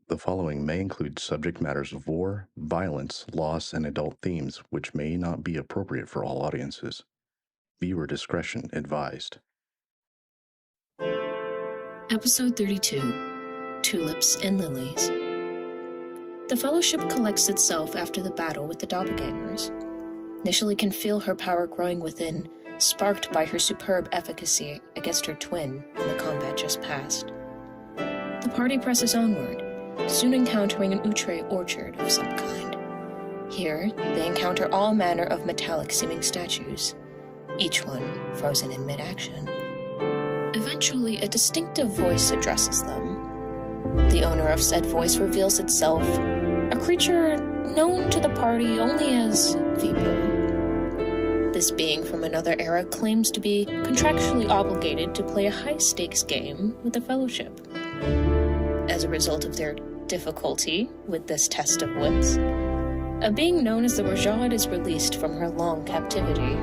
The following may include subject matters of war, violence, loss, and adult themes which may not be appropriate for all audiences. Viewer discretion advised. Episode 32, Tulips and Lilies. The Fellowship collects itself after the battle with the Doppelgangers. Initially can feel her power growing within, sparked by her superb efficacy against her twin in the combat just past. The party presses onward, soon encountering an outre orchard of some kind. Here, they encounter all manner of metallic-seeming statues, each one frozen in mid-action. Eventually, a distinctive voice addresses them. The owner of said voice reveals itself, a creature known to the party only as Veepo. This being from another era claims to be contractually obligated to play a high-stakes game with the Fellowship. As a result of their difficulty with this test of wits, a being known as the Rajad is released from her long captivity.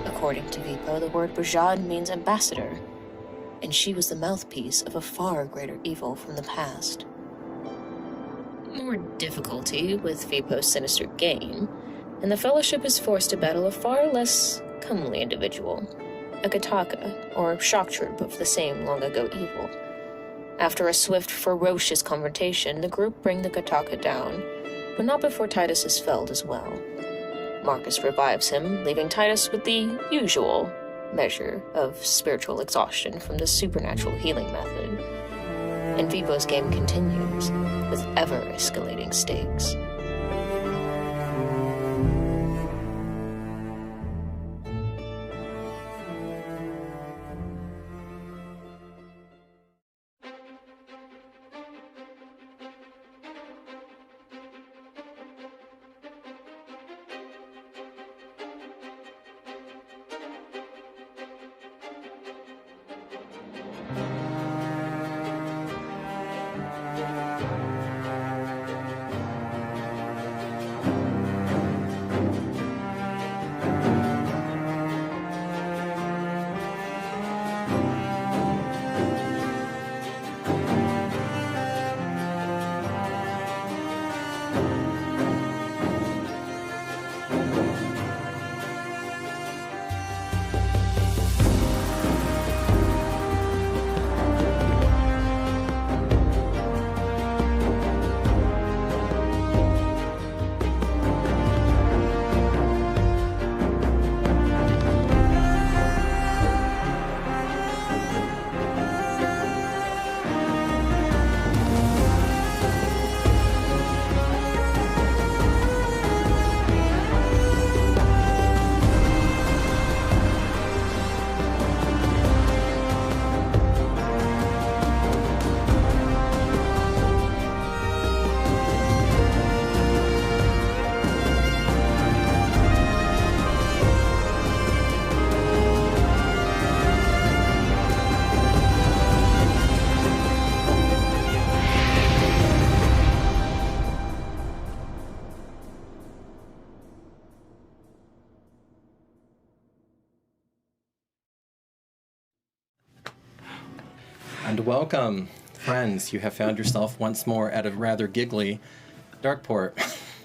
According to Veepo, the word Rajad means ambassador, and she was the mouthpiece of a far greater evil from the past. More difficulty with Veepo's sinister game, and the Fellowship is forced to battle a far less comely individual, a Gataka, or shock troop of the same long-ago evil. After a swift, ferocious confrontation, the group bring the Gataka down, but not before Titus is felled as well. Marcus revives him, leaving Titus with the usual measure of spiritual exhaustion from the supernatural healing method. And Veepo's game continues, with ever-escalating stakes. And welcome, friends. You have found yourself once more at a rather giggly Darkeport.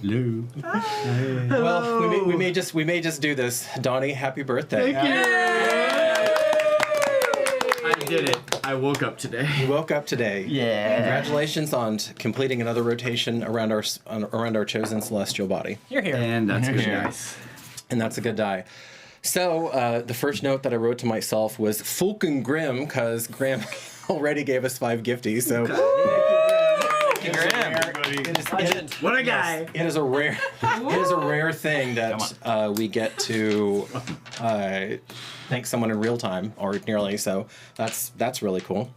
Hello. Hi. Well, we may just do this. Donnie, happy birthday! Thank you. I did it. I woke up today. You woke up today. Yeah. Congratulations on completing another rotation around our chosen celestial body. You're here. And that's good, guys. And that's a good die. So the first note that I wrote to myself was Fulkin Grim, because Graham already gave us 5 gifties. So What a guy! It is a rare thing that we get to thank someone in real time, or nearly. So that's really cool.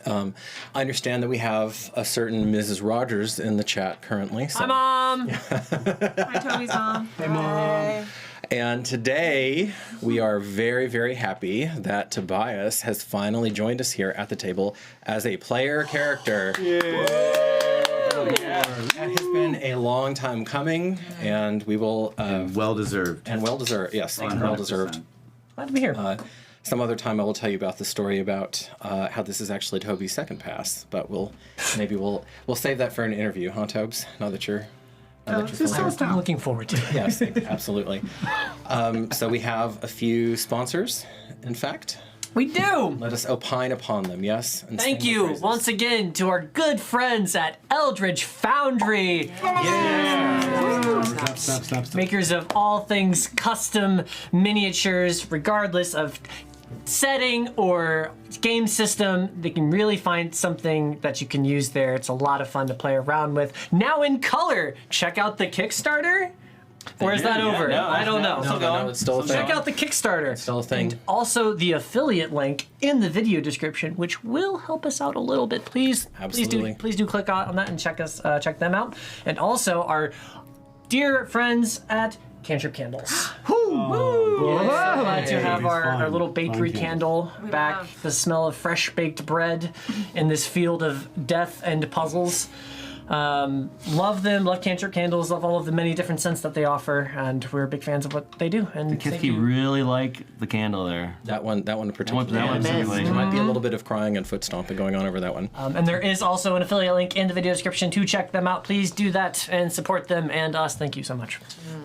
I understand that we have a certain Mrs. Rogers in the chat currently. So. Hi, Mom. Hi, Toby's mom. Hey, Mom. And today, we are very, very happy that Tobias has finally joined us here at the table as a player character. Yeah. That has been a long time coming, and we will... well-deserved. And well-deserved, yes. And well-deserved. Glad to be here. some other time I will tell you about the story about how this is actually Toby's second pass. But we'll save that for an interview, huh, Tobes? Now that you're I'm looking forward to it. Yes, absolutely. So we have a few sponsors, in fact. We do! Let us opine upon them, yes? And Thank sing the you praises. once again to our good friends at Eldritch Foundry. Stop. Makers of all things custom miniatures, regardless of setting or game system. They can really find something that you can use there. It's a lot of fun to play around with. Now in color, check out the Kickstarter. Or is that over? No, I don't know. No, it's still a thing. Check out the Kickstarter. Still a thing. And also the affiliate link in the video description, which will help us out a little bit. Please do click on that and check check them out. And also our dear friends at Cantrip Candles. Glad to have our little bakery candle back. love. The smell of fresh baked bread in this field of death and puzzles. Love them, love Cantrip Candles, love all of the many different scents that they offer, and we're big fans of what they do. And thank Kithki you. really like the candle there. That one in particular. That one particularly. There might be a little bit of crying and foot stomping going on over that one. And there is also an affiliate link in the video description to check them out. Please do that and support them and us. Thank you so much.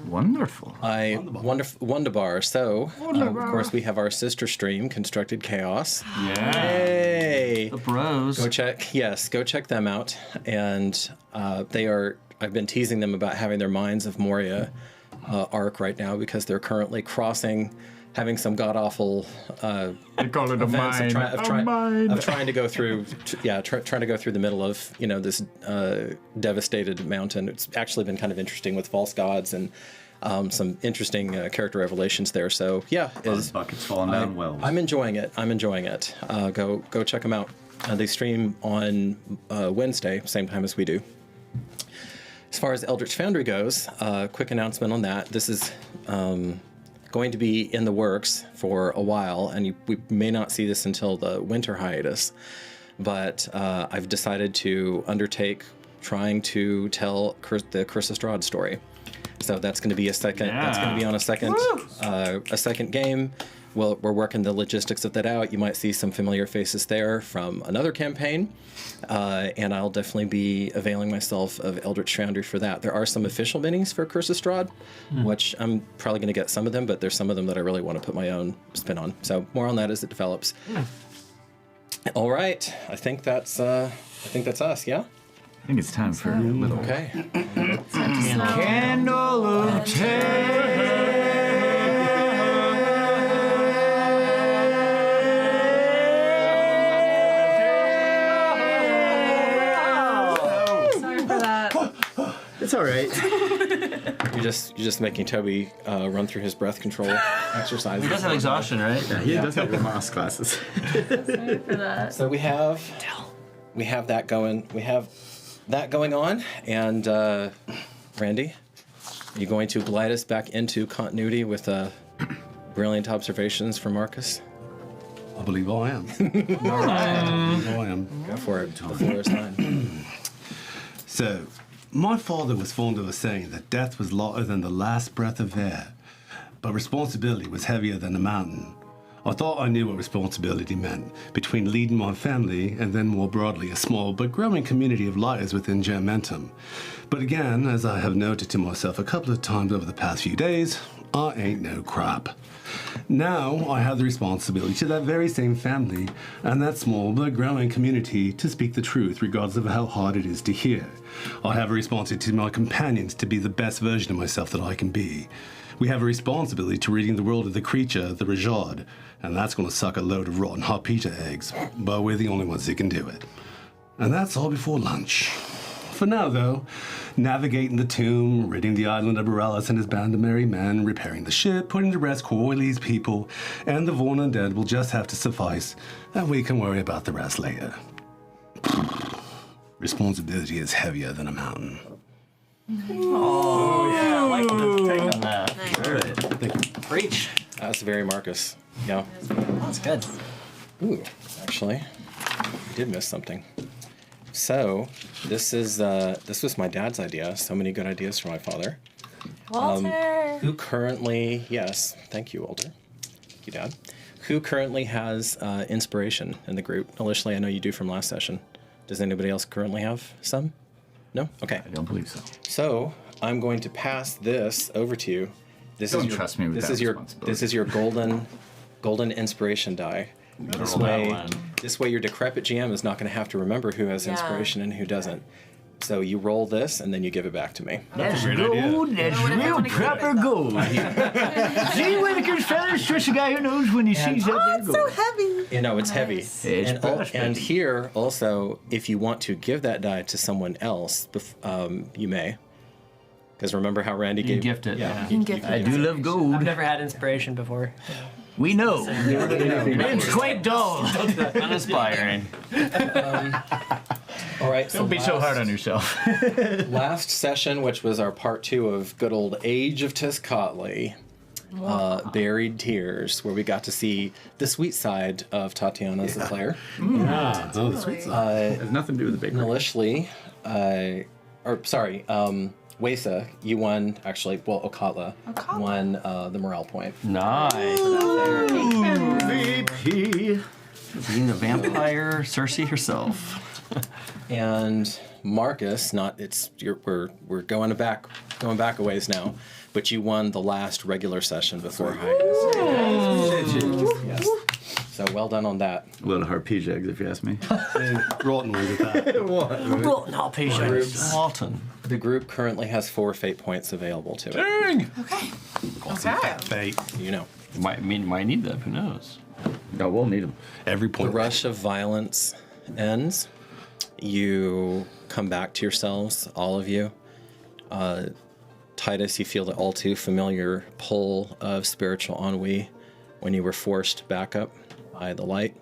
Wonderful. Wonderbar. So, of course, we have our sister stream, Constructed Chaos. Yeah. Hey! The bros. Go check them out. And I've been teasing them about having their Mines of Moria arc right now because they're currently having some god-awful events of trying to go through, trying to go through the middle of, this devastated mountain. It's actually been kind of interesting with false gods and some interesting character revelations there. So buckets falling down wells. I'm enjoying it. Go check them out. They stream on Wednesday, same time as we do. As far as Eldritch Foundry goes, quick announcement on that. This is going to be in the works for a while, and we may not see this until the winter hiatus. But I've decided to undertake trying to tell the Curse of Strahd story. So that's going to be a second. Yeah. That's going to be on a second game. Well, we're working the logistics of that out. You might see some familiar faces there from another campaign, and I'll definitely be availing myself of Eldritch Foundry for that. There are some official minis for Curse of Strahd, which I'm probably going to get some of them, but there's some of them that I really want to put my own spin on. So more on that as it develops. All right, I think that's us. Yeah. I think it's time for a little Okay. candle of Sorry for that. It's all right. You're just making Toby run through his breath control exercises. He does have exhaustion, right? Yeah, he does have Romas classes. Sorry for that. So we have that going. We have that going on, and Randy, are you going to glide us back into continuity with brilliant observations from Marcus? I believe I am. All right. I am. Go for it. The floor is mine. So, my father was fond of a saying that death was lighter than the last breath of air, but responsibility was heavier than a mountain. I thought I knew what responsibility meant, between leading my family and then more broadly a small but growing community of lighters within Juramentum. But again, as I have noted to myself a couple of times over the past few days, I ain't no crap. Now I have the responsibility to that very same family and that small but growing community to speak the truth regardless of how hard it is to hear. I have a responsibility to my companions to be the best version of myself that I can be. We have a responsibility to ridding the world of the creature, the Rajad, and that's going to suck a load of rotten hot pita eggs, but we're the only ones that can do it. And that's all before lunch. For now, though, navigating the tomb, ridding the island of Borellis and his band of merry men, repairing the ship, putting to rest Corley's people, and the Vorn undead will just have to suffice, and we can worry about the rest later. Responsibility is heavier than a mountain. Oh, yeah, I like the take on that. Nice. Preach. That's very Marcus. Yeah. That's good. Ooh, actually, I did miss something. So this was my dad's idea. So many good ideas from my father. Walter. Who currently, yes, thank you, Walter. Thank you, Dad. Who currently has inspiration in the group? Initially, I know you do from last session. Does anybody else currently have some? No? Okay. I don't believe so. So I'm going to pass this over to you. This Don't is your, trust me with this that is your responsibility. This is your golden inspiration die. This way your decrepit GM is not going to have to remember who has inspiration and who doesn't. So you roll this and then you give it back to me. That's gold. That's real proper gold. See, Whitaker's feathers, just a guy who knows when he sees that there gold. So heavy. You know, it's heavy. It's And prospecting. here also, if you want to give that die to someone else, you may. Because remember how Randy gave gift it. Yeah, You can gift I it. do love I've gold. never had inspiration before. We know. It's quite dull. Uninspiring. All right. Don't be so hard on yourself. Last session, which was our part 2 of good old Age of Tiscotli, Buried Tears, where we got to see the sweet side of Tatiana as a player. Ah, oh, the sweet side. Has nothing to do with the bakery. Nalishli, Wesa, you won, actually, well, Okatla won the morale point. Nice. VP. Being the vampire Cersei herself. And Marcus, we're going back a ways now, but you won the last regular session before hiatus. Yes. So well done on that. A little RP jags, if you ask me. Rotten ones at that. No patience. Walton. The group currently has 4 fate points available to it. Okay. Fate. You know. Might need them. Who knows? No, we'll need them. Every The point. rush of violence ends. You come back to yourselves, all of you. Titus, you feel the all too familiar pull of spiritual ennui when you were forced back up by the light.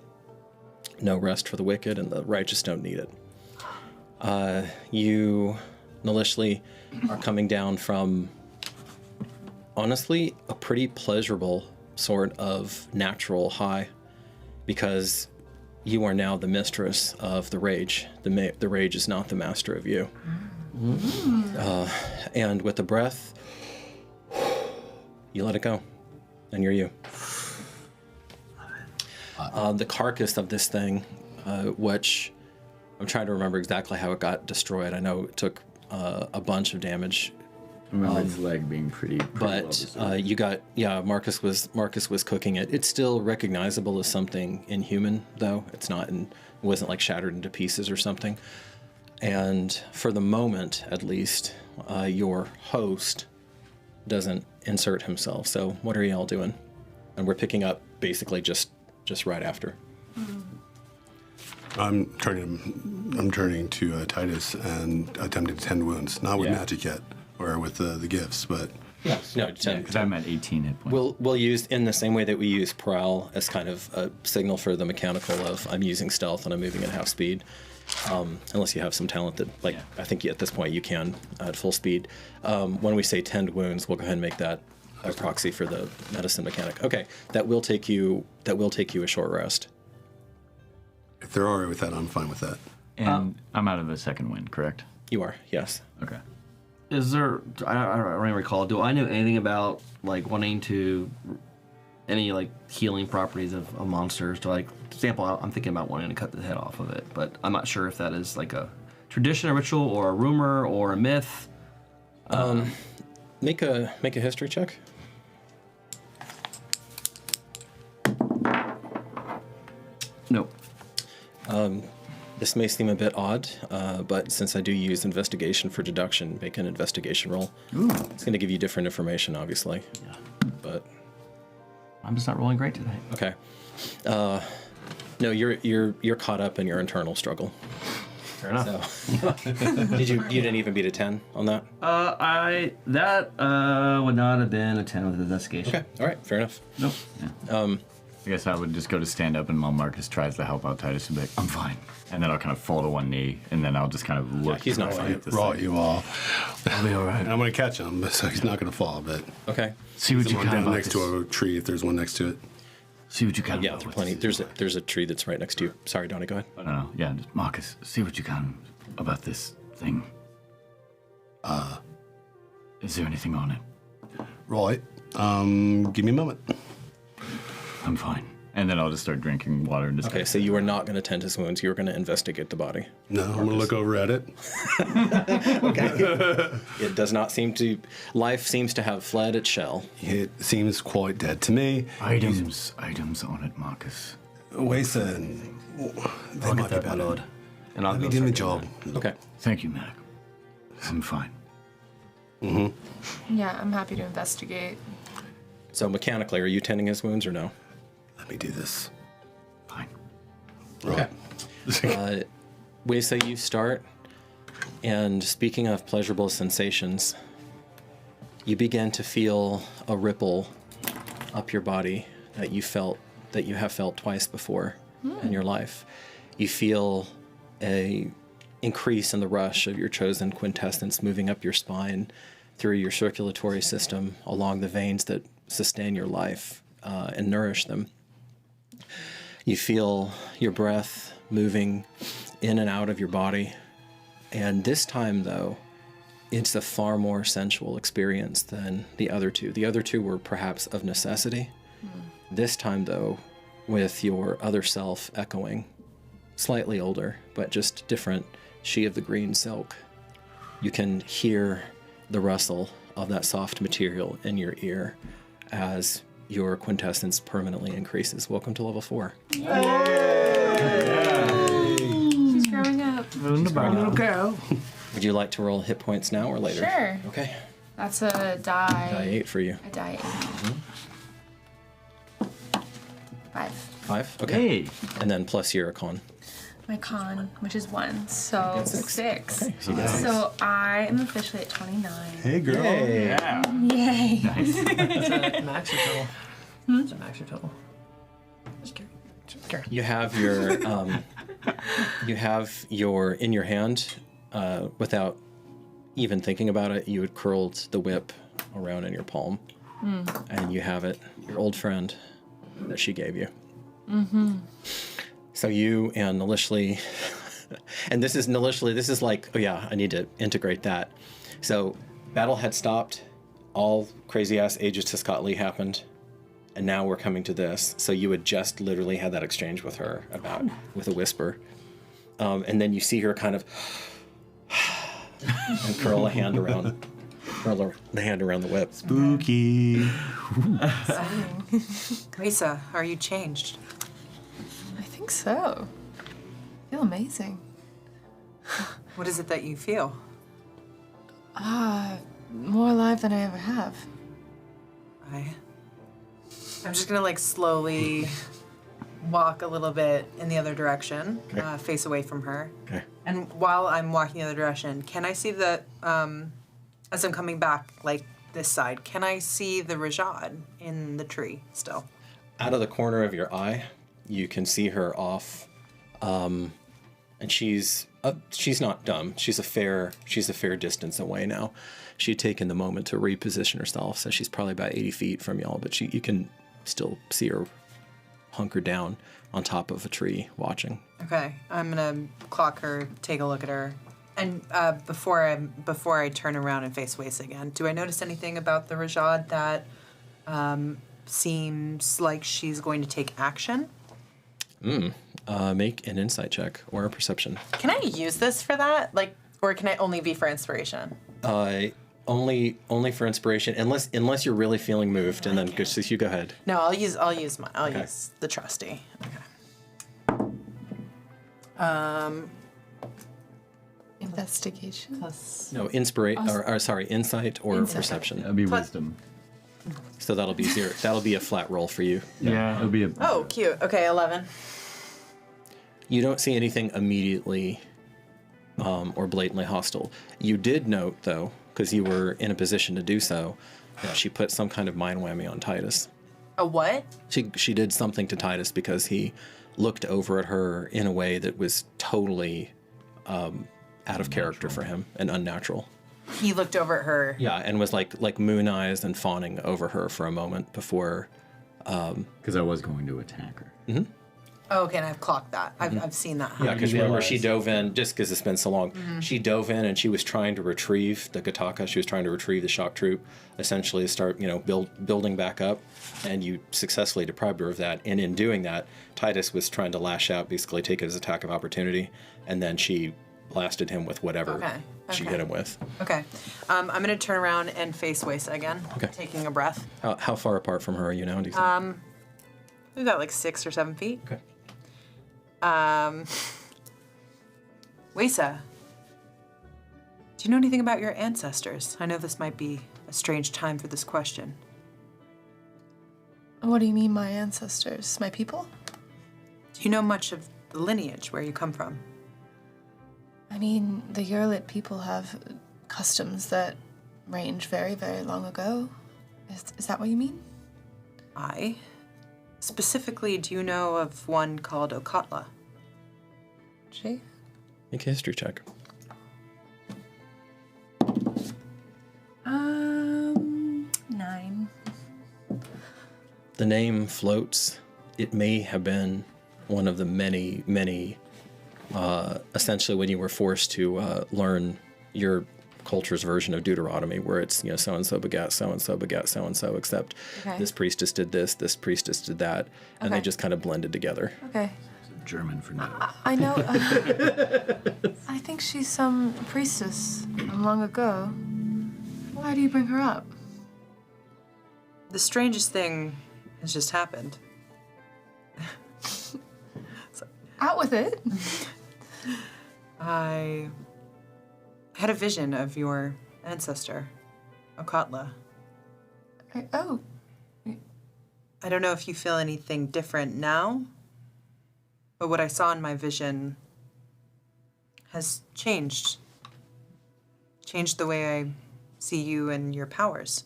No rest for the wicked, and the righteous don't need it. You, Nalishli, are coming down from, honestly, a pretty pleasurable sort of natural high, because you are now the mistress of the rage. The rage is not the master of you. And with the breath, you let it go, and you're you. The carcass of this thing, which I'm trying to remember exactly how it got destroyed. I know it took a bunch of damage. I remember its leg being pretty But well Marcus was cooking it. It's still recognizable as something inhuman, though. It wasn't like shattered into pieces or something. And for the moment, at least, your host doesn't insert himself. So what are y'all doing? And we're picking up basically just right after. I'm turning to Titus and attempting to tend wounds. Not with magic yet, or with the gifts, but No, because I'm at 18 hit points. We'll use in the same way that we use prowl as kind of a signal for the mechanical of I'm using stealth and I'm moving at half speed. Unless you have some talent that, I think at this point you can at full speed. When we say tend wounds, we'll go ahead and make that a proxy for the medicine mechanic. Okay, that will take you a short rest. if they're all right with that, I'm fine with that. And I'm out of the second wind, correct? You are, yes. Okay. Is there? I don't even recall. Do I know anything about like wanting to any like healing properties of monsters? To like, for example, I'm thinking about wanting to cut the head off of it, but I'm not sure if that is like a tradition, a ritual, or a rumor, or a myth. Make a history check. Nope. This may seem a bit odd, but since I do use investigation for deduction, make an investigation roll. Ooh. It's going to give you different information, obviously. Yeah. But I'm just not rolling great today. okay. No, you're caught up in your internal struggle. Fair enough. So, you didn't even beat a 10 on that? That would not have been a 10 with investigation. Okay, all right, fair enough. Nope. Yeah. I guess I would just go to stand up, and while Marcus tries to help out Titus, and be like, I'm fine. And then I'll kind of fall to one knee, and then I'll just kind of look. Yeah, he's not fine. Right, you all. I'll be all right. And I'm going to catch him, so he's not going to fall. But Okay. See what you someone can down about next this. to a tree if there's one next to it. See what you can. Yeah, about there are what plenty. this is There's a tree that's right next to you. Sorry, Donnie, go ahead. No, yeah, just Marcus, see what you can about this thing. Is there anything on it? Right. Give me a moment. I'm fine. And then I'll just start drinking water and discuss. Okay, so you are not going to tend his wounds. You are going to investigate the body. No, I'm going to look over at it. It does not seem to. Life seems to have fled its shell. It seems quite dead to me. Items on it, Marcus. Waysa, they might be better. And I'll Let me go do my start job. Okay. Thank you, Medic. I'm fine. Yeah, I'm happy to investigate. So mechanically, are you tending his wounds or no? Let me do this. Fine. Right. Waysa, you start. And speaking of pleasurable sensations, you begin to feel a ripple up your body that you have felt twice before in your life. You feel a increase in the rush of your chosen quintessence moving up your spine, through your circulatory system, along the veins that sustain your life and nourish them. You feel your breath moving in and out of your body. And this time, though, it's a far more sensual experience than the other two. The other two were perhaps of necessity. This time, though, with your other self echoing, slightly older, but just different, she of the green silk, you can hear the rustle of that soft material in your ear as your quintessence permanently increases. Welcome to level 4. She's growing up. Little girl. Would you like to roll hit points now or later? Sure. Okay. That's a die. Die 8 for you. A die 8. 5. 5? Okay. Hey. And then plus your con. My con, which is 1, so 6. Okay, so you get 6. So I am officially at 29. Hey, girl. Yeah. Yay. It's a max your total. It's a max your total. Just kidding. You have your in your hand, without even thinking about it, you had curled the whip around in your palm, and you have it, your old friend that she gave you. So you and Nalishli, and this is like, oh yeah, I need to integrate that. So battle had stopped, all crazy ass Aegis to Scott Lee happened, and now we're coming to this. So you had just literally had that exchange with her with a whisper. And then you see her kind of and curl the hand around the whip. Spooky. Lisa, are you changed? I think so. I feel amazing. What is it that you feel? More alive than I ever have. I'm just gonna slowly walk a little bit in the other direction, face away from her. Okay. And while I'm walking the other direction, can I see the, as I'm coming back, this side, can I see the Rajad in the tree still? Out of the corner of your eye, you can see her off, and she's not dumb. She's a fair distance away now. She'd taken the moment to reposition herself, so she's probably about 80 feet from y'all, but you can still see her hunkered down on top of a tree watching. Okay, I'm gonna clock her, take a look at her, and before I turn around and face Wace again, do I notice anything about the Rajad that seems like she's going to take action? Make an insight check or a perception. Can I use this for that? Or can I only be for inspiration? Only for inspiration, unless you're really feeling moved, and then you go ahead. No, I'll use mine. I'll Okay. use the trusty. Okay. Investigation. No, insight or perception. That'd be wisdom. So that'll be 0. That'll be a flat roll for you. Yeah, it'll be a. Oh, cute. Okay, 11. You don't see anything immediately or blatantly hostile. You did note, though, because you were in a position to do so, that she put some kind of mind whammy on Titus. A what? She did something to Titus because he looked over at her in a way that was totally out of character for him and unnatural. He looked over at her. Yeah, and was like moon-eyes and fawning over her for a moment before. Because I was going to attack her. Oh, okay, and I've clocked that. I've seen that. Yeah, because You remember, she realize. dove in, just because it's been so long, she dove in and she was trying to retrieve the Kataka. She was trying to retrieve the shock troop, essentially to start, building back up. And you successfully deprived her of that. And in doing that, Titus was trying to lash out, basically take his attack of opportunity. And then she blasted him with whatever she hit him with. Okay. I'm going to turn around and face Wesa again, taking a breath. How far apart from her are you now, do you think? We've got like 6 or 7 feet. Okay. Wesa, do you know anything about your ancestors? I know this might be a strange time for this question. What do you mean, my ancestors? My people? Do you know much of the lineage where you come from? I mean, the Urlit people have customs that range very, very long ago. Is that what you mean? Specifically, do you know of one called Okatla? She? Make a history check. 9. The name floats. It may have been one of the many, many, essentially when you were forced to learn your culture's version of Deuteronomy, where it's, so-and-so begat so-and-so begat so-and-so, except this priestess did this priestess did that, and they just kind of blended together. Okay. German for no. I know. I think she's some priestess from long ago. Why do you bring her up? The strangest thing has just happened. Out with it. I had a vision of your ancestor, Okatla. Oh. I don't know if you feel anything different now, but what I saw in my vision has changed. Changed the way I see you and your powers.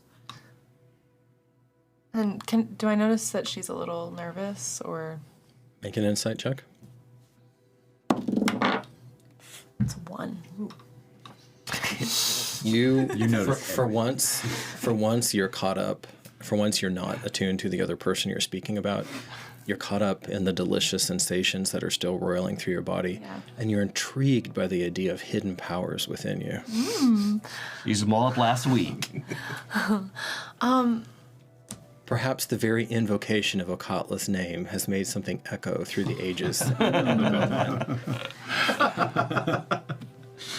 And do I notice that she's a little nervous or? Make an insight check. It's 1. Ooh. You notice for once you're caught up. For once you're not attuned to the other person you're speaking about. You're caught up in the delicious sensations that are still roiling through your body, and you're intrigued by the idea of hidden powers within you. Used them all up last week. Perhaps the very invocation of Okatla's name has made something echo through the ages.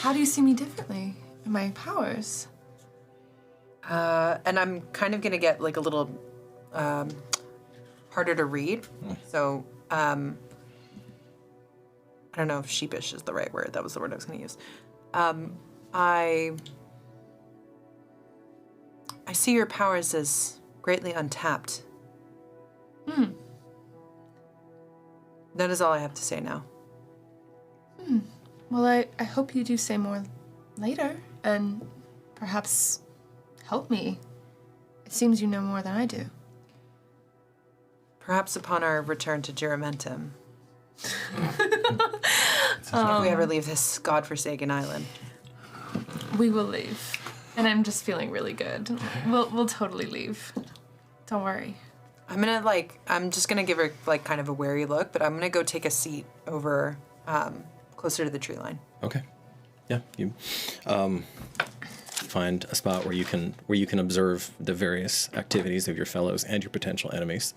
How do you see me differently? My powers? And I'm kind of going to get like a little harder to read. So I don't know if sheepish is the right word. That was the word I was going to use. I see your powers as greatly untapped. That is all I have to say now. Well, I hope you do say more later and perhaps help me. It seems you know more than I do. Perhaps upon our return to Juramentum. If we ever leave this godforsaken island. We will leave. And I'm just feeling really good. We'll totally leave. Don't worry. I'm just gonna give her like kind of a wary look, but I'm gonna go take a seat over closer to the tree line. Okay. Yeah. You find a spot where you can observe the various activities of your fellows and your potential enemies.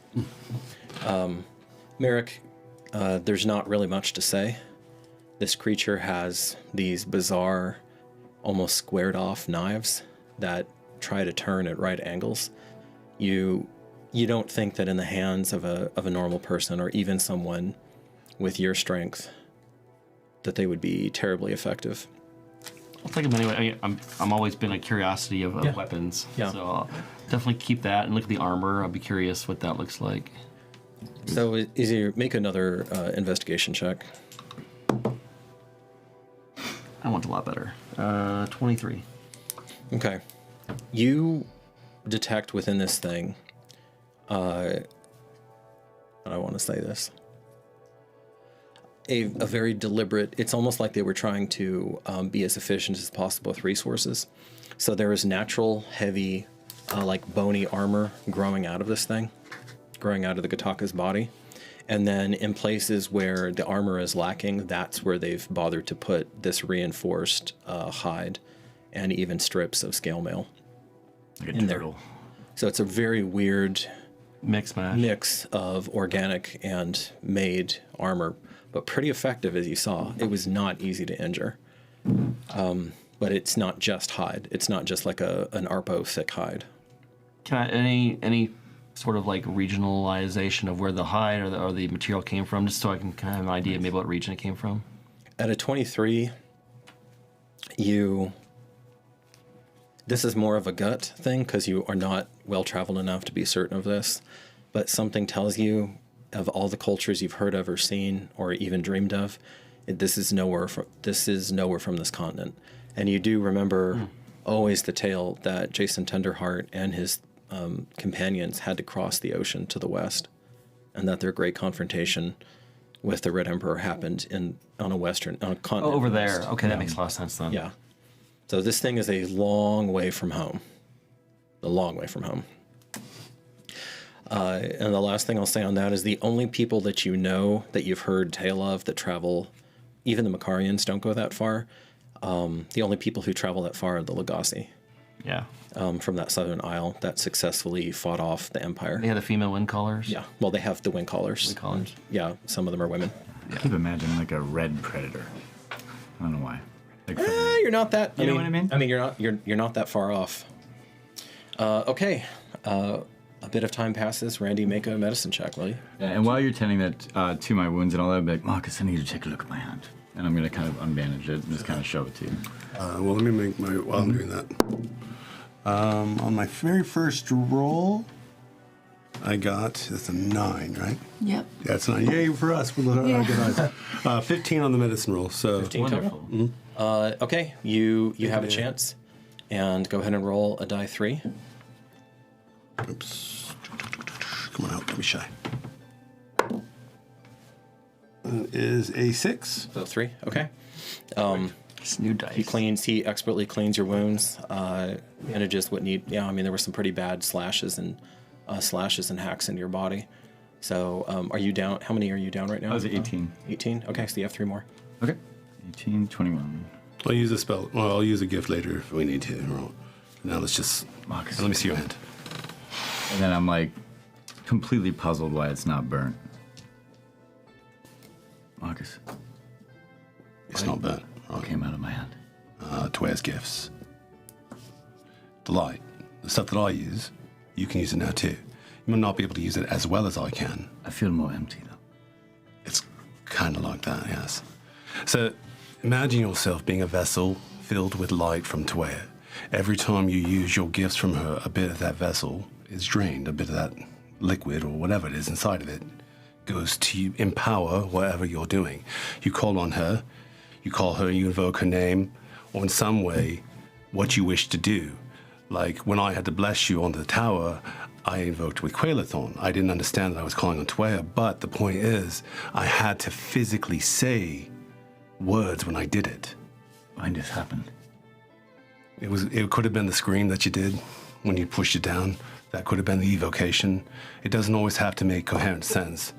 Merrick, there's not really much to say. This creature has these bizarre, almost squared off knives that try to turn at right angles. You don't think that in the hands of a normal person or even someone with your strength that they would be terribly effective. I'll take them anyway. I'm always been a curiosity of weapons. Yeah. So I'll definitely keep that and look at the armor. I'll be curious what that looks like. So easier. Make another investigation check. I want a lot better. 23. Okay. You detect within this thing, I want to say this, a very deliberate, it's almost like they were trying to be as efficient as possible with resources. So there is natural, heavy, like bony armor growing out of this thing, growing out of the Gataka's body. And then in places where the armor is lacking, that's where they've bothered to put this reinforced hide and even strips of scale mail Like a in turtle. there. So it's a very weird Mix of organic and made armor, but pretty effective, as you saw. It was not easy to injure. But it's not just hide. It's not just like an Arpo thick hide. Can I, any sort of like regionalization of where the hide or the material came from, just so I can kind of have an idea maybe what region it came from? At a 23, this is more of a gut thing because you are not well-traveled enough to be certain of this, but something tells you of all the cultures you've heard of or seen or even dreamed of, this is nowhere from this continent. And you do remember always the tale that Jason Tenderheart and his companions had to cross the ocean to the west, and that their great confrontation with the Red Emperor happened on a continent. Oh, over there. Okay, that makes a lot of sense then. Yeah. So this thing is a long way from home. A long way from home. And the last thing I'll say on that is the only people that you know that you've heard tale of that travel, even the Makarians don't go that far. The only people who travel that far are the Legacy. Yeah. From that southern isle that successfully fought off the Empire. They had the female wind callers? Yeah. Well, they have the wind callers. Wind callers. Yeah, some of them are women. I keep imagining like a red predator. I don't know why. Like You're not that. You know what I mean? I mean, you're not that far off. Okay. A bit of time passes. Randy, make a medicine check, will you? Yeah, and while you're tending that to my wounds and all that, I'll be like, Marcus, I need you to take a look at my hand. And I'm going to kind of unbandage it and just kind of show it to you. Well, let me make while I'm doing that. On my very first roll, I got, that's a 9, right? Yep. Yeah, it's a 9. Yay for us. Good eyes. 15 on the medicine roll. So 15 total? Okay, you have a chance. And go ahead and roll a die 3. Oops. Come on out, don't be shy. Is a 6. So 3, okay. It's new dice. He expertly cleans your wounds, bandages what need, I mean, there were some pretty bad slashes and hacks into your body. So are you down, how many are you down right now? I was at 18. 18? Okay, so you have 3 more. Okay. 18, 21. I'll use a spell. Well, I'll use a gift later if we need to. Now let's just, Marcus. let me see your hand. And then I'm like completely puzzled why it's not burnt. Marcus, It's not burnt. what came out of my hand? Tware's gifts. The light. The stuff that I use, you can use it now too. You might not be able to use it as well as I can. I feel more empty though. It's kind of like that, yes. So imagine yourself being a vessel filled with light from Tware. Every time you use your gifts from her, a bit of that vessel is drained, a bit of that liquid or whatever it is inside of it goes to empower whatever you're doing. You call on her, you invoke her name, or in some way, what you wish to do. Like when I had to bless you on the tower, I invoked with Quailethorn. I didn't understand that I was calling on Twea, but the point is, I had to physically say words when I did it. When this happened? It could have been the scream that you did when you pushed it down. That could have been the evocation. It doesn't always have to make coherent sense.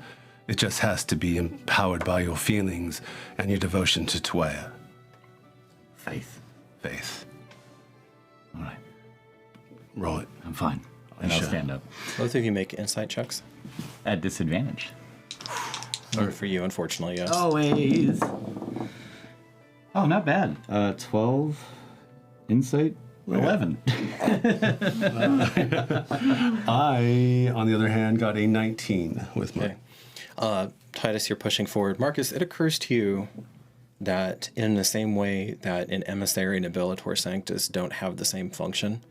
It just has to be empowered by your feelings and your devotion to Twea. Faith. Faith. All right. Right. I'm fine. And I'll Sure. stand up. Both of you make insight checks. At disadvantage. Or for you, unfortunately, yes. Always. Oh, not bad. 12. Insight. 11. I, on the other hand, got a 19 with my... Okay. Titus, you're pushing forward. Marcus, it occurs to you that in the same way that an emissary and a Bellator Sanctus don't have the same function,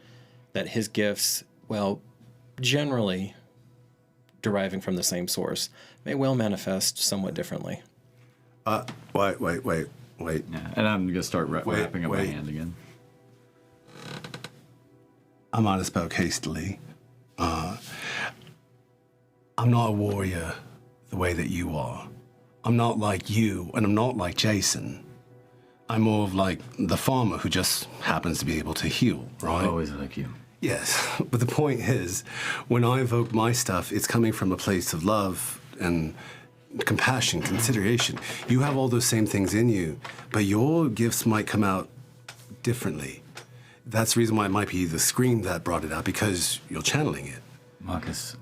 that his gifts, well, generally deriving from the same source, may well manifest somewhat differently. Wait. Yeah, and I'm going to start wrapping up my hand again. I might have spoke hastily. I'm not a warrior the way that you are. I'm not like you, and I'm not like Jason. I'm more of like the farmer who just happens to be able to heal, right? Always like you. Yes, but the point is, when I evoke my stuff, it's coming from a place of love and compassion, consideration. You have all those same things in you, but your gifts might come out differently. That's the reason why it might be the scream that brought it out, because you're channeling it. Marcus,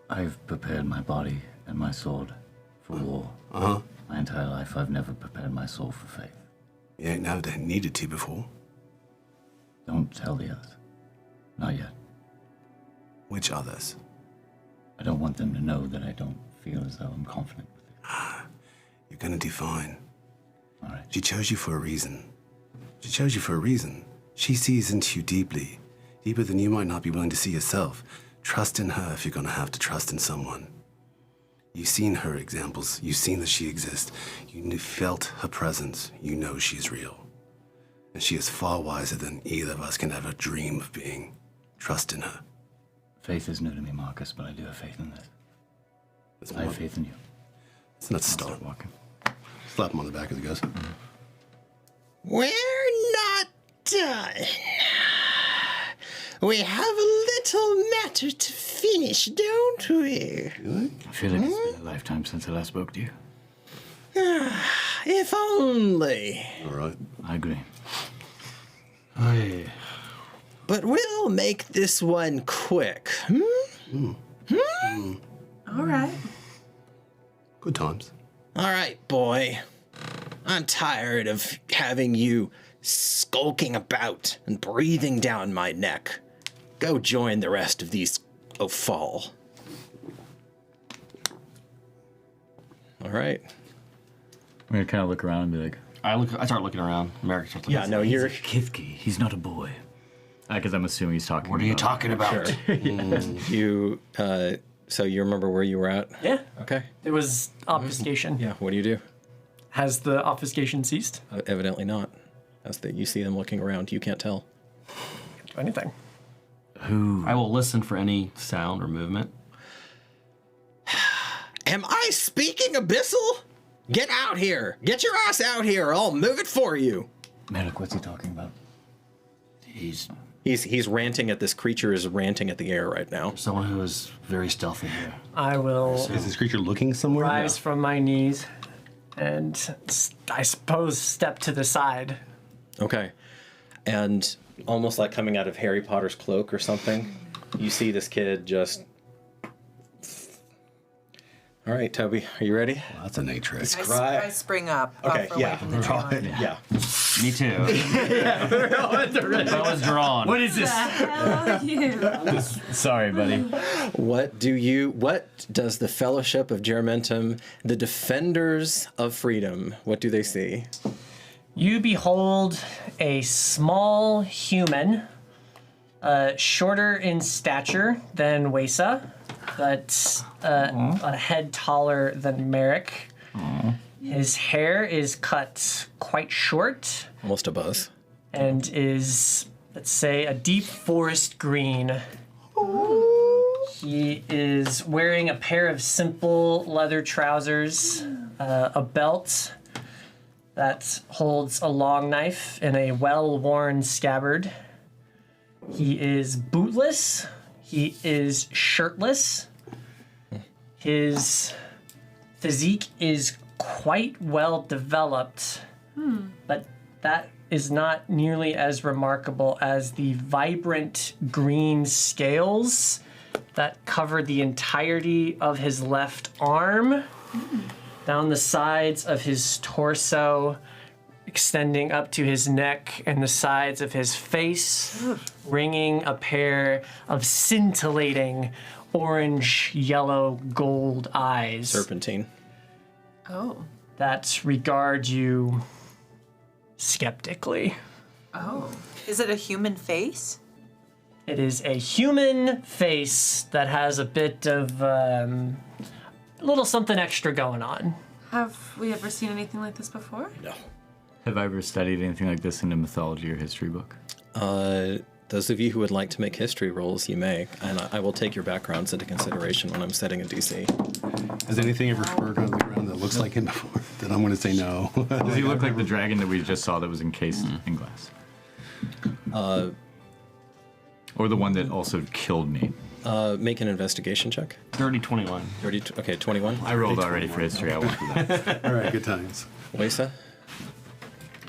I've prepared my body and my sword for war. Uh-huh. My entire life, I've never prepared my soul for faith. You ain't never needed to before. Don't tell the others. Not yet. Which others? I don't want them to know that I don't feel as though I'm confident with it. You're gonna do fine. All right. She chose you for a reason. She chose you for a reason. She sees into you deeply, deeper than you might not be willing to see yourself. Trust in her if you're gonna have to trust in someone. You've seen her examples. You've seen that she exists. You felt her presence. You know she's real. And she is far wiser than either of us can ever dream of being. Trust in her. Faith is new to me, Marcus, but I do have faith in this. I have faith in you. Let's not I'll start. start walking. Slap him on the back as he goes. We're not done. We have a little matter to finish, don't we? I feel like it's been a lifetime since I last spoke to you. If only. All right. I agree. But we'll make this one quick. All right. Good times. All right, boy. I'm tired of having you skulking about and breathing down my neck. Go join the rest of these Ophal. All right. I'm gonna kind of look around and be like, I start looking around. Merrick starts looking. Yeah, no, you're. Kithki, he's not a boy. Because I'm assuming he's talking What are you talking about? Sure. You. So you remember where you were at? Yeah. Okay. It was obfuscation. Yeah. What do you do? Has the obfuscation ceased? Evidently not. As that you see them looking around, you can't tell. Do anything. Who? I will listen for any sound or movement. Am I speaking abyssal? Get out here. Get your ass out here. I'll move it for you. Merrick, what's he talking about? He's ranting at this creature is ranting at the air right now. Someone who is very stealthy here. I will Is this creature looking somewhere? rise from my knees and I suppose step to the side. Okay. And almost like coming out of Harry Potter's cloak or something, you see this kid just. All right, Toby, are you ready? Well, that's a neat trick. I spring up. Okay, away yeah. from the tree line. Yeah. Me too. That was drawn. What is this? Hell are you? Sorry, buddy. What does the Fellowship of Juramentum, the Defenders of Freedom, what do they see? You behold a small human, shorter in stature than Wesa, but a head taller than Merrick. His hair is cut quite short Almost a buzz. and is, let's say, a deep forest green. He is wearing a pair of simple leather trousers, a belt that holds a long knife in a well-worn scabbard. He is bootless. He is shirtless. His physique is quite well developed, but that is not nearly as remarkable as the vibrant green scales that cover the entirety of his left arm, down the sides of his torso, extending up to his neck and the sides of his face, ringing a pair of scintillating orange, yellow, gold eyes Serpentine. Oh. that regard you skeptically. Oh. Is it a human face? It is a human face that has a bit of a little something extra going on. Have we ever seen anything like this before? No. Have I ever studied anything like this in a mythology or history book? Those of you who would like to make history rolls, you may, and I will take your backgrounds into consideration when I'm setting a DC. Has anything ever spurred out of the ground that looks like him before? Then I'm going to say no. Does he look like the dragon that we just saw that was encased in glass? Or the one that also killed me? Make an investigation check. Dirty 21. Okay, 21. I rolled already for history. I won't do that. All right, good times. Wesa?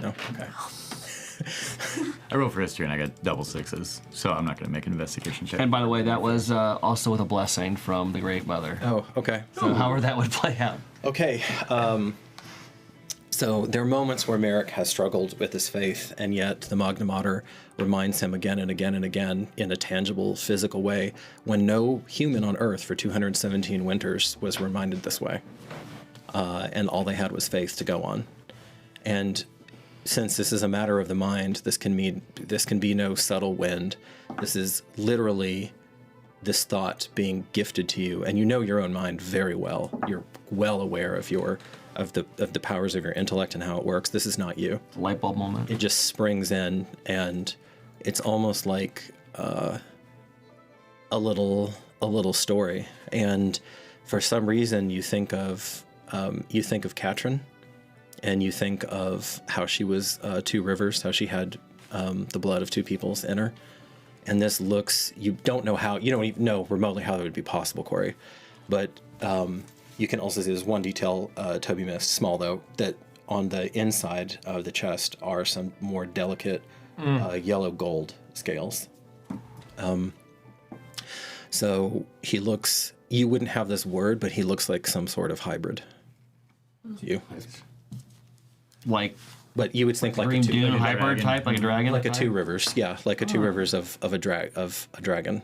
No? Okay. I rolled for history and I got double sixes, so I'm not going to make an investigation check. And by the way, that was also with a blessing from the Great Mother. Oh, okay. So however that would play out. Okay. So there are moments where Merrick has struggled with his faith, and yet the Magna Mater reminds him again and again and again in a tangible, physical way, when no human on Earth for 217 winters was reminded this way. And all they had was faith to go on. And since this is a matter of the mind, this can be no subtle wind. This is literally this thought being gifted to you, and you know your own mind very well. You're well aware of the powers of your intellect and how it works. This is not you. Light bulb moment. It just springs in, and it's almost like a little story. And for some reason, you think of Katrin, and you think of how she was two rivers, how she had the blood of two peoples in her. And this looks, you don't even know remotely how that would be possible, Corey. But you can also see there's one detail Toby missed, small though, that on the inside of the chest are some more delicate yellow gold scales. So he looks, you wouldn't have this word, but he looks like some sort of hybrid to you. But you would think like Green a two Dune hybrid type, like a dragon? like a two rivers, yeah, like a two rivers of a dragon,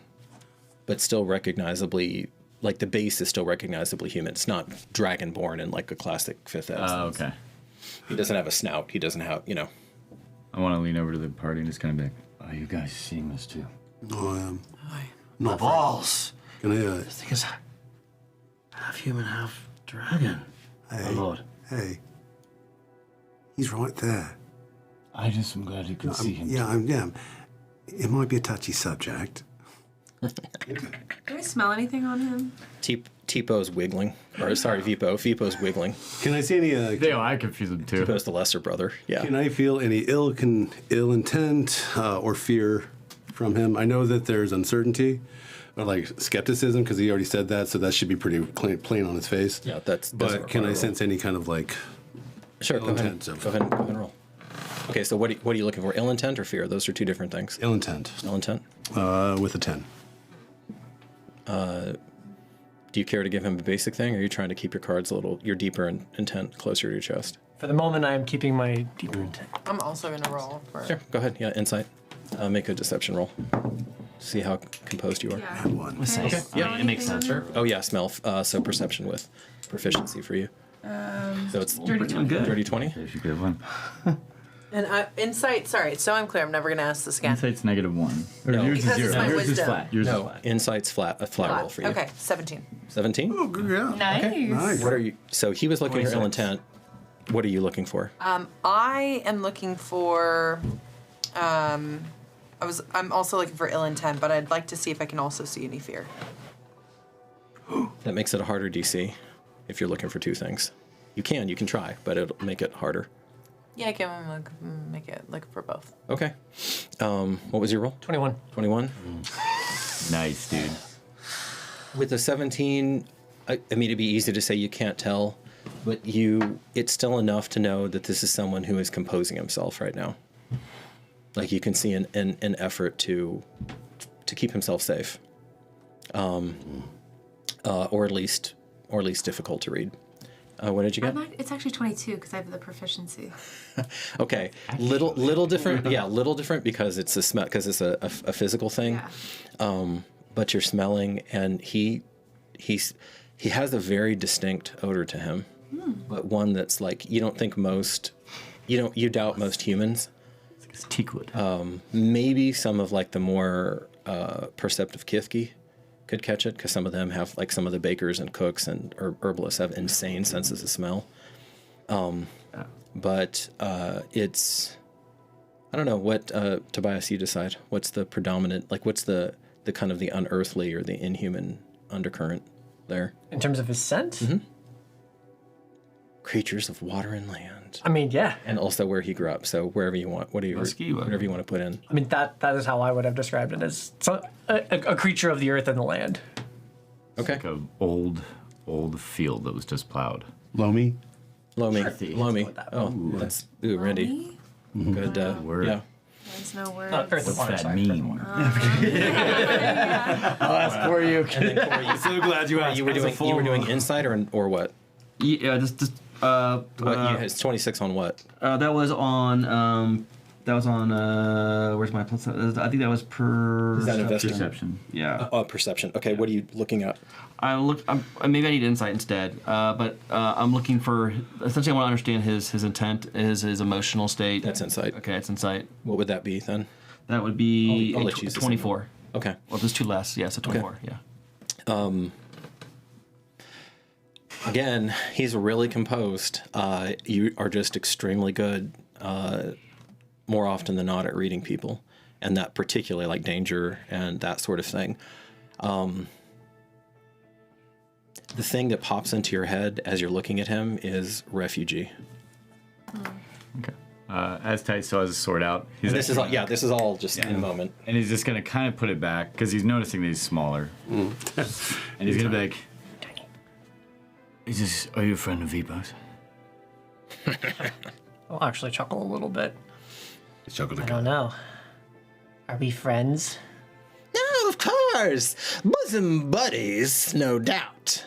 but still recognizably, like the base is still recognizably human. It's not dragonborn in like a classic fifth ed. Oh, okay. He doesn't have a snout. He doesn't have, I want to lean over to the party and just kind of be like, "Oh, you guys seeing this too?" No, I am. My balls. Can I, The thing is, half human, half dragon. hey, My lord. hey. He's right there. I just am glad you can see him. Yeah. It might be a touchy subject. Can we smell anything on him? Tipo wiggling. Or sorry, Veepo's wiggling. Can I see any? I confuse them too. Tipo's the lesser brother. Yeah. Can I feel any ill intent or fear from him? I know that there's uncertainty or like skepticism because he already said that, so that should be pretty plain on his face. Yeah, that's. But can I sense any kind of like? Sure, go ahead. intent Go ahead and roll. Okay, so what are you looking for? Ill intent or fear? Those are two different things. Ill intent. Ill intent. With a 10. Do you care to give him a basic thing, or are you trying to keep your cards your deeper intent closer to your chest? For the moment, I am keeping my deeper intent. I'm also gonna roll for. Sure, go ahead. Yeah, insight. Make a deception roll. See how composed you are. Yeah. One. Okay. Yeah, it makes sense. Sure. Oh yeah, smell. So perception with proficiency for you. So it's Dirty 20. Good. Dirty 20. There's your good one. And insight, sorry, so I'm clear, I'm never going to ask this again. Insight's -1. Or No. yours Because is it's 0. my Yours is wisdom. flat. Yours is No, flat. insight's a flat roll for you. Okay, 17. 17. Oh, yeah. Nice. What are you? So he was looking for ill intent. What are you looking for? I am looking for. I'm also looking for ill intent, but I'd like to see if I can also see any fear. That makes it a harder DC if you're looking for two things. You can try, but it'll make it harder. Yeah, I can make it look for both. Okay. What was your roll? 21. 21. Nice, dude. With a 17, I mean, it'd be easy to say you can't tell, but it's still enough to know that this is someone who is composing himself right now. Like you can see an effort to keep himself safe, or at least difficult to read. What did you get? It's actually 22 because I have the proficiency. Okay, little different. Yeah, little different because it's a smell, because it's a physical thing. Yeah. But you're smelling, and he has a very distinct odor to him, but one that's like you don't think most. You doubt most humans. It's teak wood. Maybe some of like the more perceptive Kithki could catch it, because some of them have, like some of the bakers and cooks and herbalists have insane senses of smell. But it's, I don't know what, Tobias, you decide. What's the predominant, like what's the kind of the unearthly or the inhuman undercurrent there? In terms of his scent? creatures of water and land. I mean, yeah. And also where he grew up. So wherever you want, whatever you want to put in. I mean, that is how I would have described it, as a creature of the earth and the land. Okay. Like an old field that was just plowed. Loamy? Loamy. Oh, that's Randy. Loamy? Good word. Yeah. There's no word. Earth and What's water, that sorry, mean? I'll ask for you. And then Corey, I'm so glad you asked. you were doing insight or what? Yeah, It's 26 on what? that was on where's my plus? I think that was Is that Perception. Yeah. Perception. Okay, what are you looking at? Maybe I need insight instead. But I'm looking for, essentially I want to understand his intent, his emotional state. That's insight. Okay, it's insight. What would that be then? That would be I'll let you use the 24. Okay. Well, there's two less. Yeah, so 24. Okay. Yeah. Again, he's really composed. You are just extremely good, more often than not, at reading people, and that particularly like danger and that sort of thing. The thing that pops into your head as you're looking at him is refugee. Okay. As Titus still has his sword out, This is all just in the moment. And he's just gonna kind of put it back because he's noticing that he's smaller, and he's gonna be like, "Are you a friend of Veepo's?" I'll actually chuckle a little bit. Chuckled I don't know. Are we friends? No, of course. Bosom buddies, no doubt.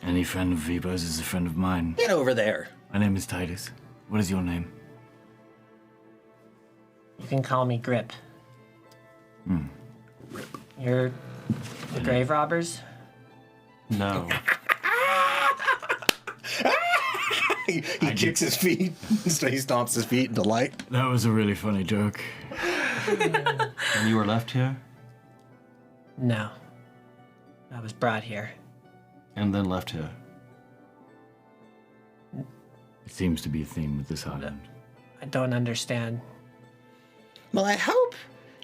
Any friend of Veepo's is a friend of mine. Get over there. My name is Titus. What is your name? You can call me Grip. You're the grave robbers? No. He kicks his feet. So he stomps his feet in delight. That was a really funny joke. And you were left here? No. I was brought here. And then left here. It seems to be a theme with this island. I don't understand. Well, I hope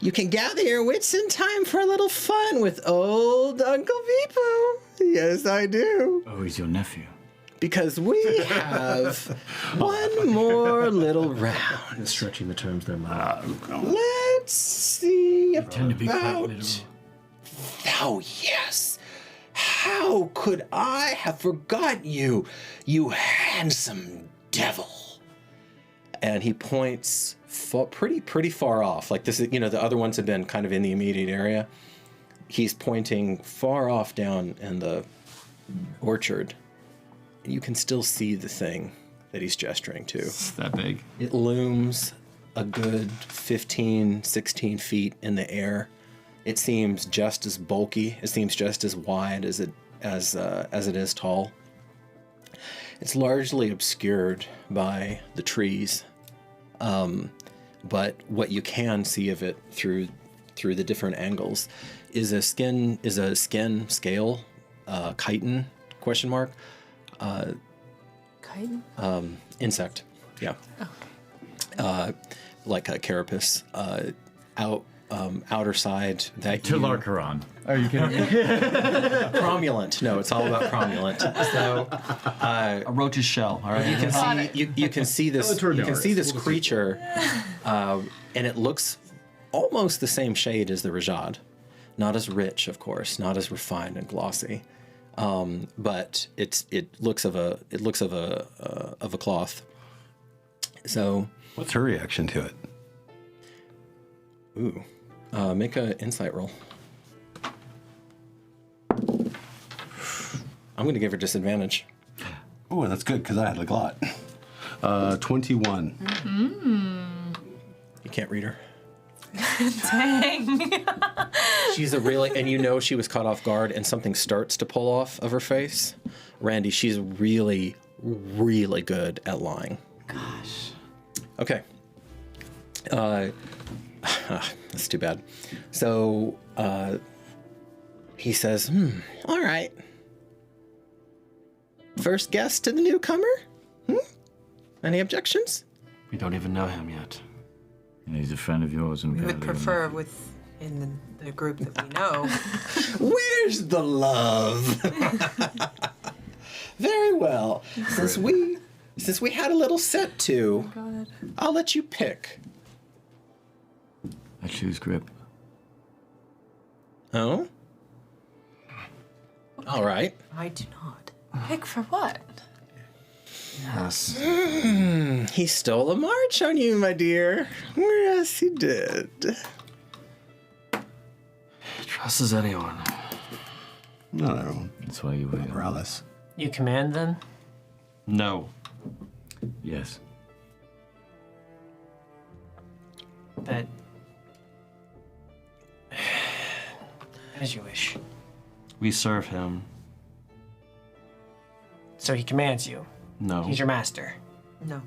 you can gather your wits in time for a little fun with old Uncle Veepo. Yes, I do. Oh, he's your nephew. Because we have one more little round. Stretching the terms there, man. Let's see Tend to be quite about... literal. Oh, yes. How could I have forgotten you, you handsome devil? And he points pretty far off. Like this is, the other ones have been kind of in the immediate area. He's pointing far off down in the orchard. And you can still see the thing that he's gesturing to. It's that big. It looms a good 15, 16 feet in the air. It seems just as bulky. It seems just as wide as it is tall. It's largely obscured by the trees, but what you can see of it through the different angles is a skin scale, chitin ? Chitin? Insect, yeah. Like a carapace, outer side that Tilarkaron. Are you kidding me? Cromulent. No, it's all about cromulent. So a roach's shell. All right. You can see this creature, and it looks almost the same shade as the Rajad. Not as rich, of course, not as refined and glossy, but it looks of a cloth. So, what's her reaction to it? Ooh, make an insight roll. I'm going to give her disadvantage. Oh, that's good because I had a lot. 21. You can't read her. Dang. She's and she was caught off guard and something starts to pull off of her face. Randy, she's really, really good at lying. Gosh. Okay. That's too bad. So, he says, All right. First guest to the newcomer? Any objections? We don't even know him yet. And he's a friend of yours. And We would prefer within the group that we know. Where's the love? Very well. Since we Since we had a little set to, God. I'll let you pick. I choose grip. Oh? All right. I do not. Pick for what? Yes. He stole a march on you, my dear. Yes, he did. Trust as anyone. Not everyone. That's why you wait. Morales. You command them? No. Yes. But as you wish. We serve him. So he commands you. No. He's your master. No.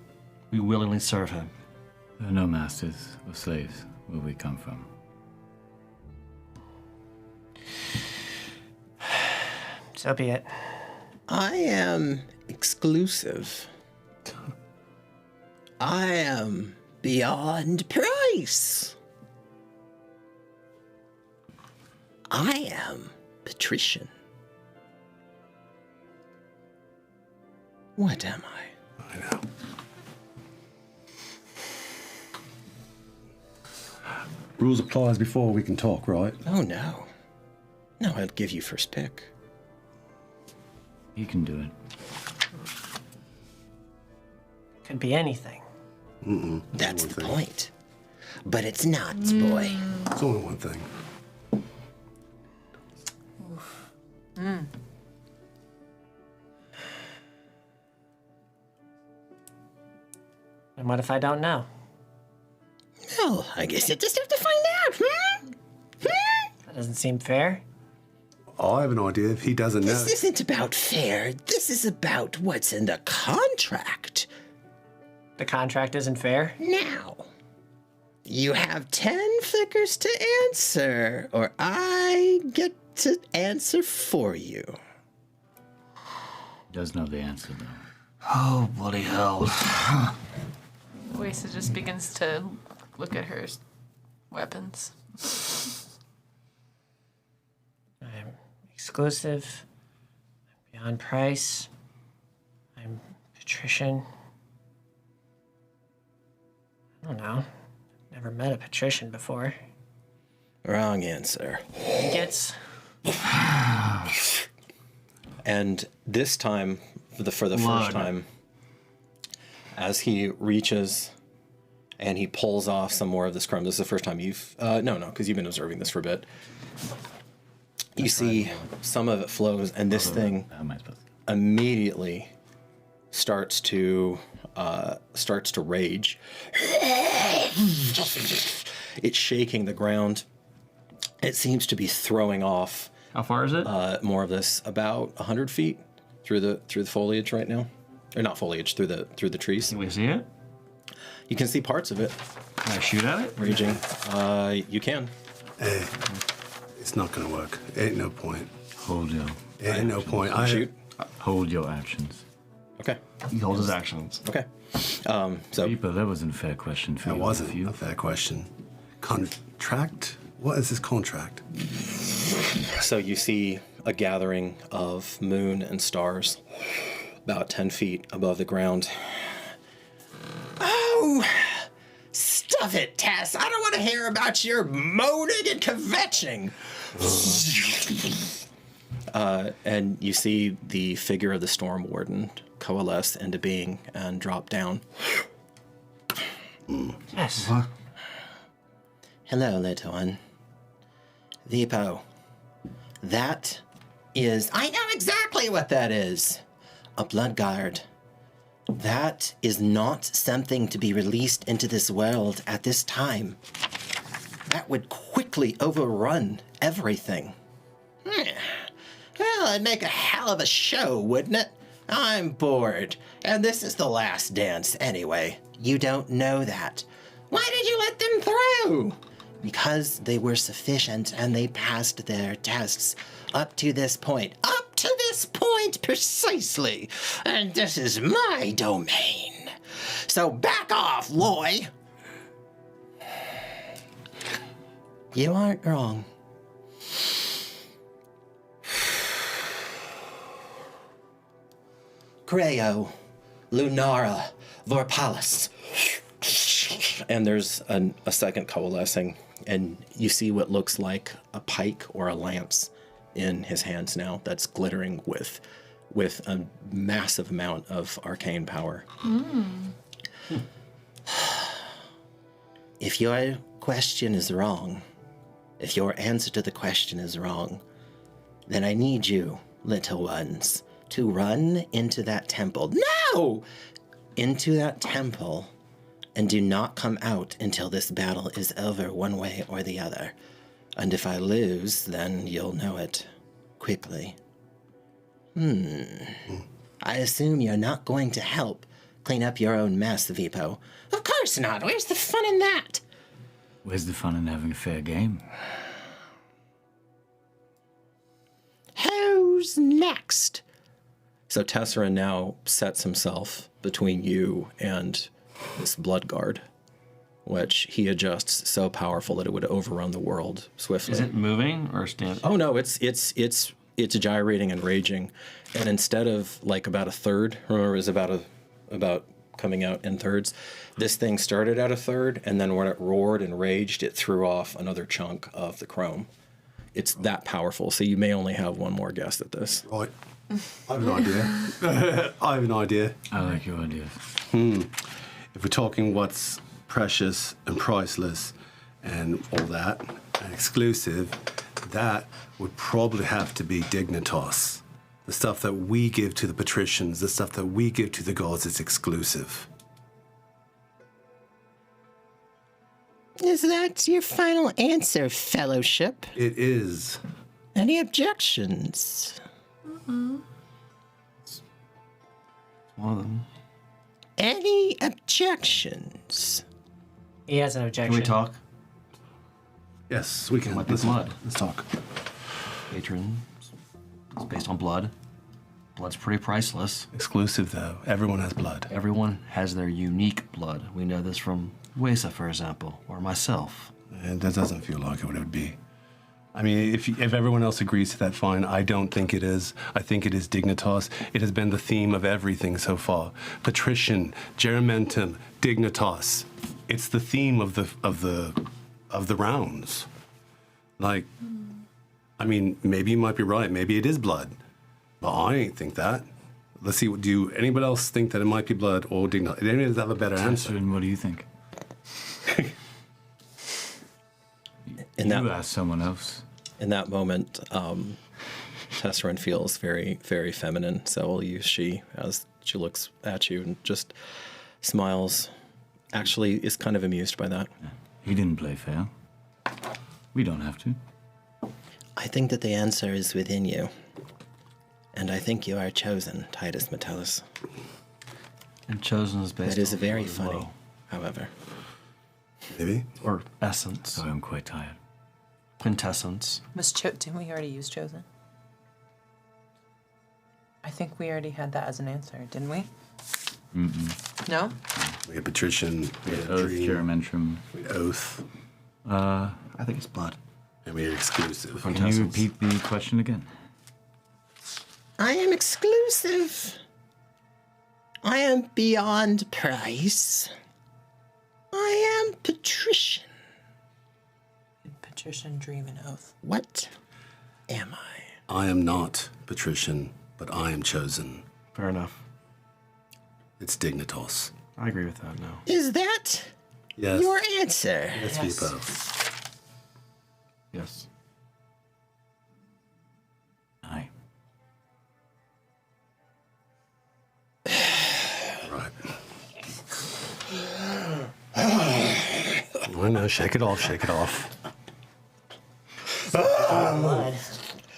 We willingly serve him. There are no masters or slaves where we come from. So be it. I am exclusive. I am beyond price. I am patrician. What am I? I know. Rules applies before we can talk, right? Oh, no. No, I'll give you first pick. You can do it. Could be anything. That's the point. But it's not, boy. It's only one thing. And what if I don't know? Well, I guess you just have to find out, That doesn't seem fair. I have an idea if he doesn't know. This isn't about fair. This is about what's in the contract. The contract isn't fair? Now, you have 10 flickers to answer, or I get to answer for you. He does know the answer, though. Oh, bloody hell. Oasis just begins to look at her weapons. I'm exclusive. I'm beyond price. I'm patrician. I don't know. Never met a patrician before. Wrong answer. He gets. And this time, for the Blood. first time, as he reaches and he pulls off some more of this crumb, this is the first time you've... no, because you've been observing this for a bit. You see some of it flows, and this thing How am I supposed to? immediately starts to rage. It's shaking the ground. It seems to be throwing off How far is it? more of this, about 100 feet through the foliage right now, or not foliage, through the trees. Can we see it? You can see parts of it Can I shoot at it? raging. You can. Hey, it's not gonna work. Ain't no point. Hold your Ain't no point. Shoot. hold your actions. Okay. He holds his actions. Okay. So Veepo, that wasn't a fair question for That you. wasn't You. a fair question. Contract? What is this contract? So you see a gathering of moon and stars about 10 feet above the ground. Oh, stuff it, Tess. I don't want to hear about your moaning and kvetching. And you see the figure of the Storm Warden coalesce into being and drop down. Yes. Hello, little one. Veepo. That is... I know exactly what that is. A blood guard. That is not something to be released into this world at this time. That would quickly overrun everything. Well, it'd make a hell of a show, wouldn't it? I'm bored, and this is the last dance anyway. You don't know that. Why did you let them through? Because they were sufficient and they passed their tests up to this point. Up to this point precisely. And this is my domain. So back off, Loy. You aren't wrong. Creo, Lunara Vorpalis. And there's a second coalescing, and you see what looks like a pike or a lance in his hands now that's glittering with a massive amount of arcane power. If your question is wrong, if your answer to the question is wrong, then I need you, little ones, to run into that temple. No! Into that temple, and do not come out until this battle is over one way or the other. And if I lose, then you'll know it quickly. I assume you're not going to help clean up your own mess, Veepo. Of course not. Where's the fun in that? Where's the fun in having a fair game? Who's next? So Tesserin now sets himself between you and this blood guard, which he adjusts so powerful that it would overrun the world swiftly. Is it moving or standing? Oh no, it's gyrating and raging, and instead of like about a third, remember, it was about coming out in thirds. This thing started at a third, and then when it roared and raged, it threw off another chunk of the chrome. It's that powerful. So you may only have one more guess at this. Right. I have an idea. I have an idea. I like your ideas. If we're talking what's precious and priceless and all that, and exclusive, that would probably have to be dignitas. The stuff that we give to the patricians, the stuff that we give to the gods is exclusive. Is that your final answer, Fellowship? It is. Any objections? One of them. Any objections? He has an objection. Can we talk? Yes, we can. Might be blood. Let's talk. Patron. It's based on blood. Blood's pretty priceless. Exclusive, though. Everyone has blood. Everyone has their unique blood. We know this from Wesa, for example, or myself. And that doesn't feel like it would be. I mean, if everyone else agrees to that, fine. I don't think it is. I think it is dignitas. It has been the theme of everything so far. Patrician, Juramentum, dignitas. It's the theme of the rounds. Like, I mean, maybe you might be right. Maybe it is blood, but I ain't think that. Let's see. Do anybody else think that it might be blood or dignitas? Does anybody have a better answer? And what do you think? You ask someone else. In that moment, Tesserin feels very, very feminine, so we'll use she as she looks at you and just smiles. Actually, is kind of amused by that. He didn't play fair. We don't have to. I think that the answer is within you. And I think you are chosen, Titus Metellus. And chosen is based on... That is very blood as funny, well. however. Maybe. Or essence. So I'm quite tired. Quintessence. Didn't we already use chosen? I think we already had that as an answer, didn't we? No? We had patrician. We had Oath, dream. Juramentum. We had oath. I think it's blood. And we had exclusive. Can you repeat the question again? I am exclusive. I am beyond price. I am patrician. Patrician, dream, and oath. What am I? I am not patrician, but I am chosen. Fair enough. It's dignitas. I agree with that now. Is that Yes. your answer? Yes, Veepo. Yes. Aye. Right. I know, shake it off, shake it off.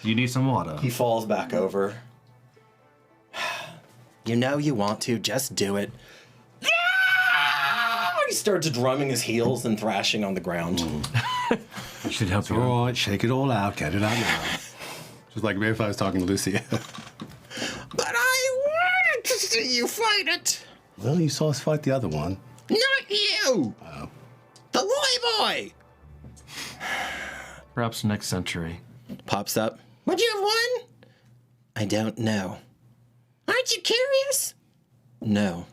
Do you need some water? He falls back over. You know you want to, just do it. He starts drumming his heels and thrashing on the ground. I should help It's you. all right, shake it all out, get it out now. Just like maybe if I was talking to Lucy. But I wanted to see you fight it. Well, you saw us fight the other one. Not you. Oh. The Loy Boy. Perhaps next century. Pops up. Would you have won? I don't know. Aren't you curious? No.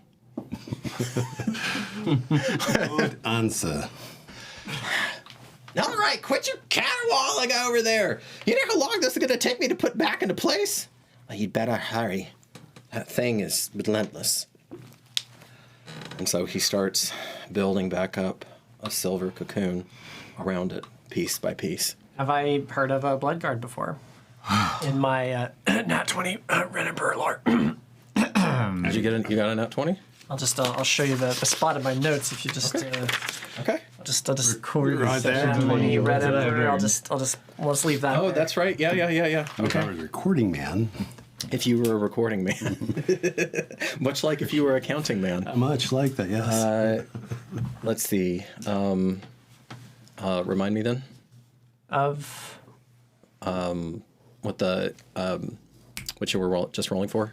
Good answer. All right, quit your caterwauling over there. You know how long this is going to take me to put back into place? Well, you'd better hurry. That thing is relentless. And so he starts building back up a silver cocoon around it, piece by piece. Have I heard of a blood guard before? In my nat 20 Red Emperor lore. Did you got a nat 20? I'll show you the spot in my notes if you just Okay. I'll just Record right there. nat 20 Red Emperor. I'll just leave that. Oh, there. that's right. Yeah. If I was recording man. If you were a recording man. Much like if you were a counting man. Much like that, yes. Let's see. Remind me then. Of What you were just rolling for?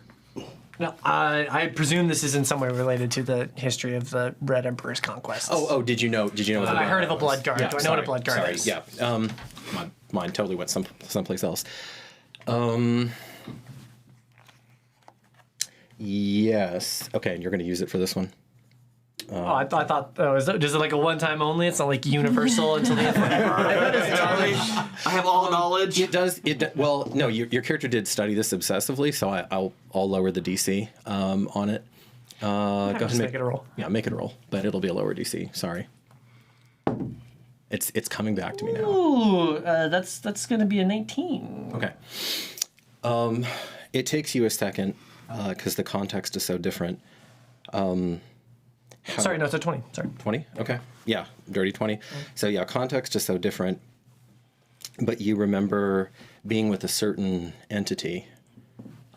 no, I presume this is in some way related to the history of the Red Emperor's conquest. Oh, did you know what the I heard of a blood guard. Yeah, Do I know what a blood guard is? Yeah. My mind totally went someplace else. Yes. Okay, and you're going to use it for this one. I thought is it like a one-time only? It's not like universal until the end forever. I have all knowledge. It does. Well, no, your character did study this obsessively, so I'll lower the DC on it. Go ahead and make it a roll. Yeah, make it a roll, but it'll be a lower DC. Sorry. It's coming back to me now. Ooh, that's gonna be a 19. Okay. It takes you a second because the context is so different. Sorry, no, it's a 20. Sorry. 20? Okay. Yeah, dirty 20. So yeah, context is so different, but you remember being with a certain entity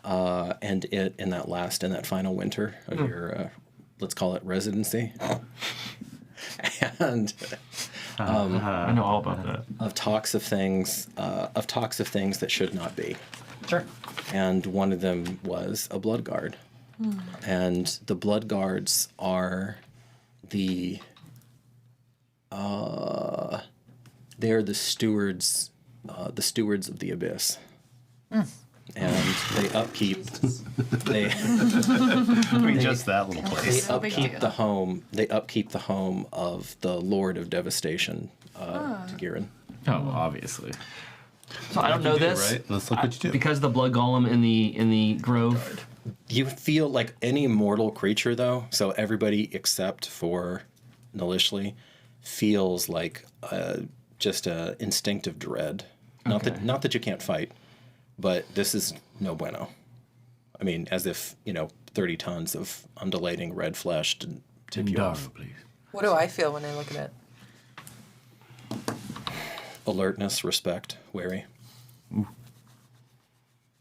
and it in that final winter of your, let's call it residency. And I know all about that. of talks of things that should not be. Sure. And one of them was a blood guard. And the blood guards are they're the stewards of the abyss. And they upkeep Just that little place. they upkeep the home of the Lord of Devastation, Tagirin. Oh, obviously. So I don't know this. Right? Let's look what you do. Because the blood golem in the grove. You feel like any mortal creature, though, so everybody except for Nalishli feels like just a instinctive dread. Not that you can't fight, but this is no bueno. I mean, as if 30 tons of undulating red flesh to tip you off. Please. What do I feel when I look at it? Alertness, respect, wary.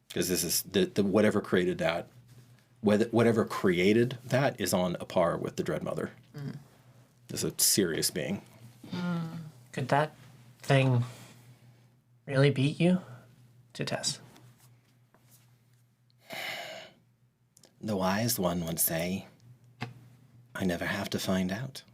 Because this is the whatever created that. Whatever created that is on a par with the Dread Mother. Is a serious being. Could that thing really beat you to Tess? The wise one would say, I never have to find out.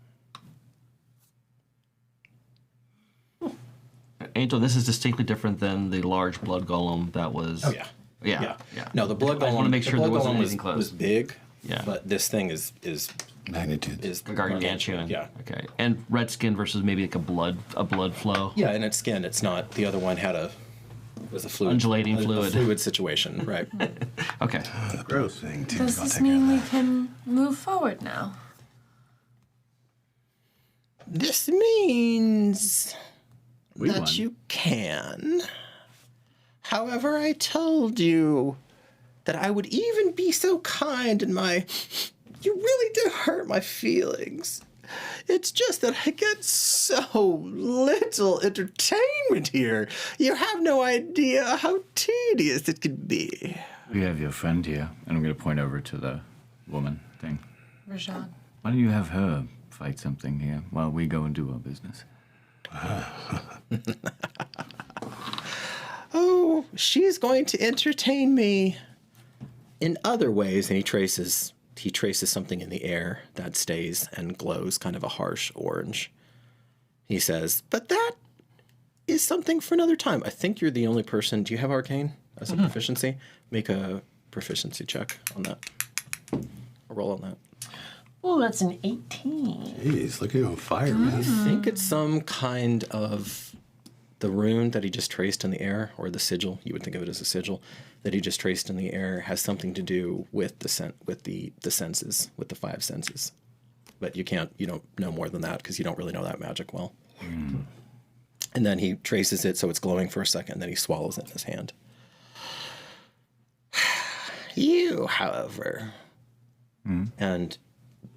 Angel, this is distinctly different than the large blood golem that was. Oh yeah. Yeah. No, the blood golem. I want to make sure there wasn't golem anything close. was big. Yeah. But this thing is Magnitude. Gargantuan. Yeah. Okay. And red skin versus maybe like a blood flow. Yeah, and its skin. It's not. The other one was a fluid. Undulating fluid. A fluid situation, right? Okay. Gross thing too. Does this mean we can move forward now? This means We that won. you can. However, I told you that I would even be so kind in my... You really do hurt my feelings. It's just that I get so little entertainment here. You have no idea how tedious it can be. We have your friend here, and I'm going to point over to the woman thing. Rajan. Why don't you have her fight something here while we go and do our business? Oh, she's going to entertain me in other ways. And he traces something in the air that stays and glows kind of a harsh orange. He says, but that is something for another time. I think you're the only person. Do you have arcane as a proficiency? Make a proficiency check on that. a roll on that. Oh, that's an 18. Jeez, looking on fire, man. I think it's some kind of the rune that he just traced in the air, or the sigil. You would think of it as a sigil that he just traced in the air has something to do with the senses, with the 5 senses. But you don't know more than that because you don't really know that magic well. And then he traces it so it's glowing for a second, and then he swallows it in his hand. You, however, and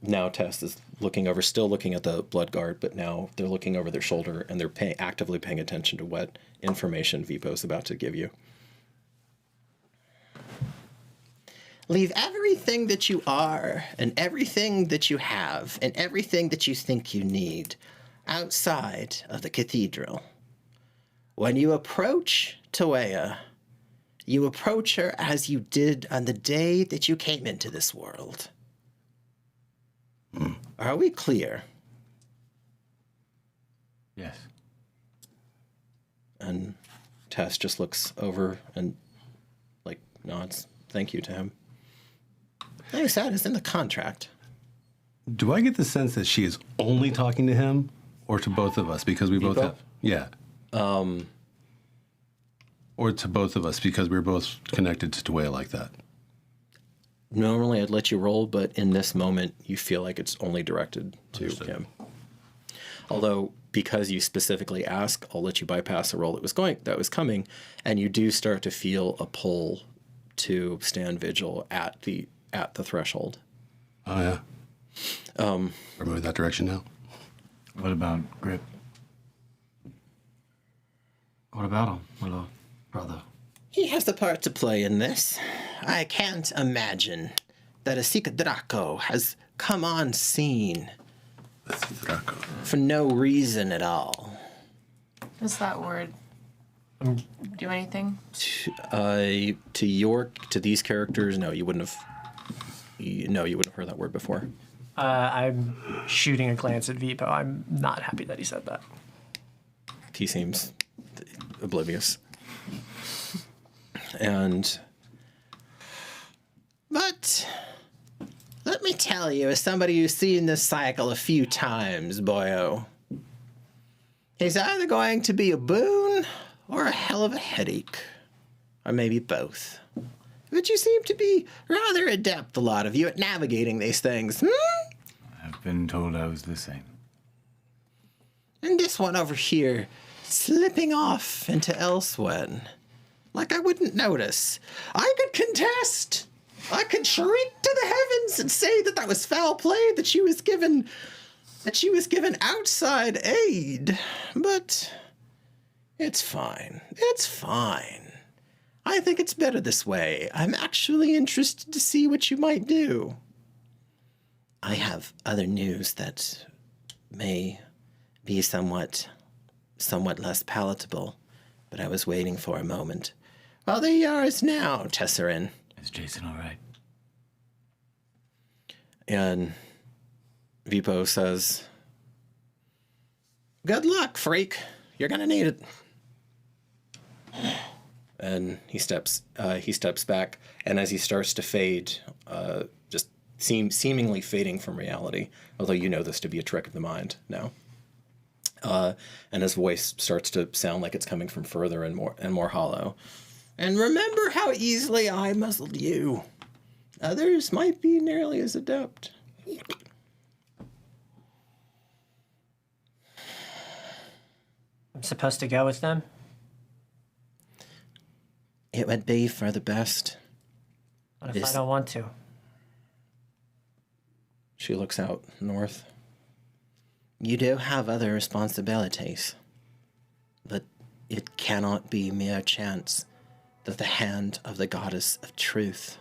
now Tess is looking over, still looking at the blood guard, but now they're looking over their shoulder and they're actively paying attention to what information Veepo is about to give you. Leave everything that you are and everything that you have and everything that you think you need outside of the cathedral. When you approach Tuea, you approach her as you did on the day that you came into this world. Are we clear? Yes. And Tess just looks over and nods thank you to him. Like I said, it's in the contract. Do I get the sense that she is only talking to him or to both of us because we both have... Yeah. Or to both of us because we're both connected to Tuea like that? Normally I'd let you roll, but in this moment you feel like it's only directed to him. Although, because you specifically ask, I'll let you bypass a roll that was coming, and you do start to feel a pull to stand vigil at the threshold. Oh yeah. We're moving that direction now. What about Grip? What about him, little brother? He has a part to play in this. I can't imagine that a Sika Draco has come on scene for no reason at all. Does that word do anything? To these characters, no, you wouldn't have heard that word before. I'm shooting a glance at Veepo. I'm not happy that he said that. He seems oblivious. But let me tell you, as somebody who's seen this cycle a few times, boyo, he's either going to be a boon or a hell of a headache, or maybe both. But you seem to be rather adept, a lot of you, at navigating these things. I've been told I was the same. And this one over here, slipping off into Elsewhere, like I wouldn't notice. I could contest. I could shriek to the heavens and say that was foul play, that she was given outside aid. But it's fine. It's fine. I think it's better this way. I'm actually interested to see what you might do. I have other news that may be somewhat less palatable, but I was waiting for a moment. Well, there you are now, Tesserin. Is Jason all right? And Veepo says, good luck, freak. You're gonna need it. And he steps back, and as he starts to fade, just seemingly fading from reality, although you know this to be a trick of the mind now. And his voice starts to sound like it's coming from further and more hollow. And remember how easily I muzzled you. Others might be nearly as adept. I'm supposed to go with them? It would be for the best. What if I don't want to? She looks out north. You do have other responsibilities, but it cannot be mere chance that the hand of the goddess of truth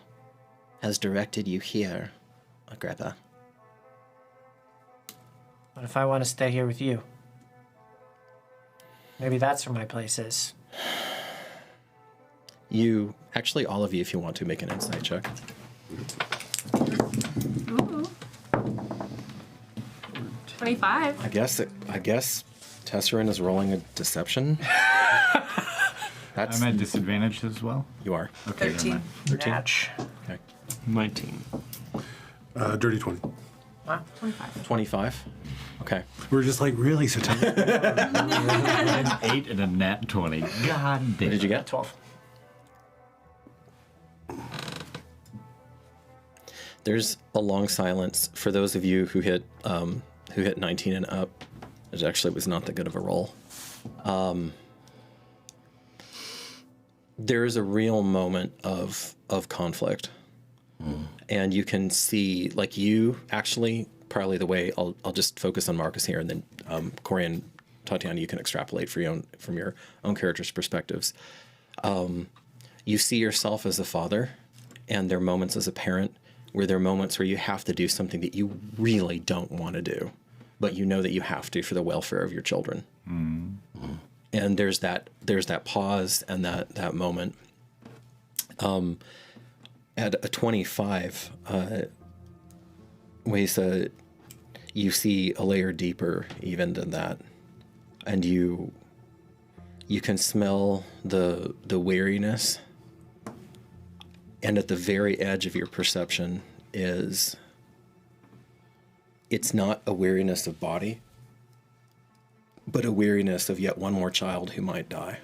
has directed you here, Agrippa. What if I want to stay here with you? Maybe that's where my place is. You, actually all of you, if you want to, make an insight check. Ooh. 25. I guess Tesserin is rolling a deception. I'm at disadvantage as well? You are. Okay, 13. 13? Match. Okay. 19. Dirty 20. Wow, 25. 25. Okay. We're just like, really? So tell me. An 8 and a nat 20. God damn. What did you get? 12. There's a long silence for those of you who hit 19 and up. It actually was not that good of a roll. There is a real moment of conflict, and you can see, like, you actually, probably the way I'll just focus on Marcus here, and then Corey and Tatiana, you can extrapolate from your own characters' perspectives. You see yourself as a father, and there are moments as a parent where there are moments where you have to do something that you really don't want to do, but you know that you have to for the welfare of your children. And there's that pause and that moment. At a 25, Wesa, you see a layer deeper even than that, and you can smell the weariness. And at the very edge of your perception it's not a weariness of body, but a weariness of yet one more child who might die.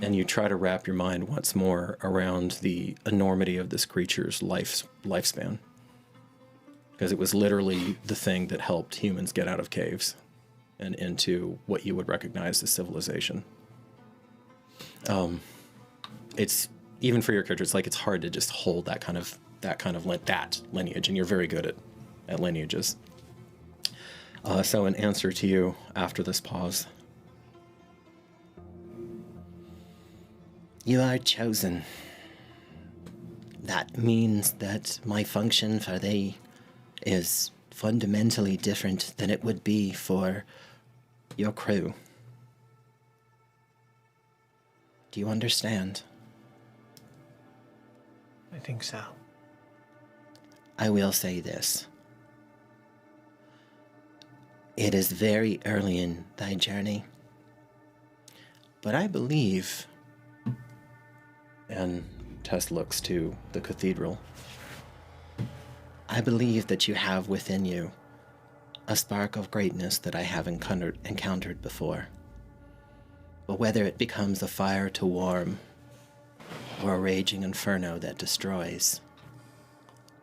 And you try to wrap your mind once more around the enormity of this creature's lifespan. Because it was literally the thing that helped humans get out of caves and into what you would recognize as civilization. It's, even for your character, it's like it's hard to just hold that lineage, and you're very good at lineages. So an answer to you after this pause. You are chosen. That means that my function for thee is fundamentally different than it would be for your crew. Do you understand? I think so. I will say this. It is very early in thy journey, but I believe, and Tess looks to the cathedral, I believe that you have within you a spark of greatness that I have encountered before. But whether it becomes a fire to warm or a raging inferno that destroys,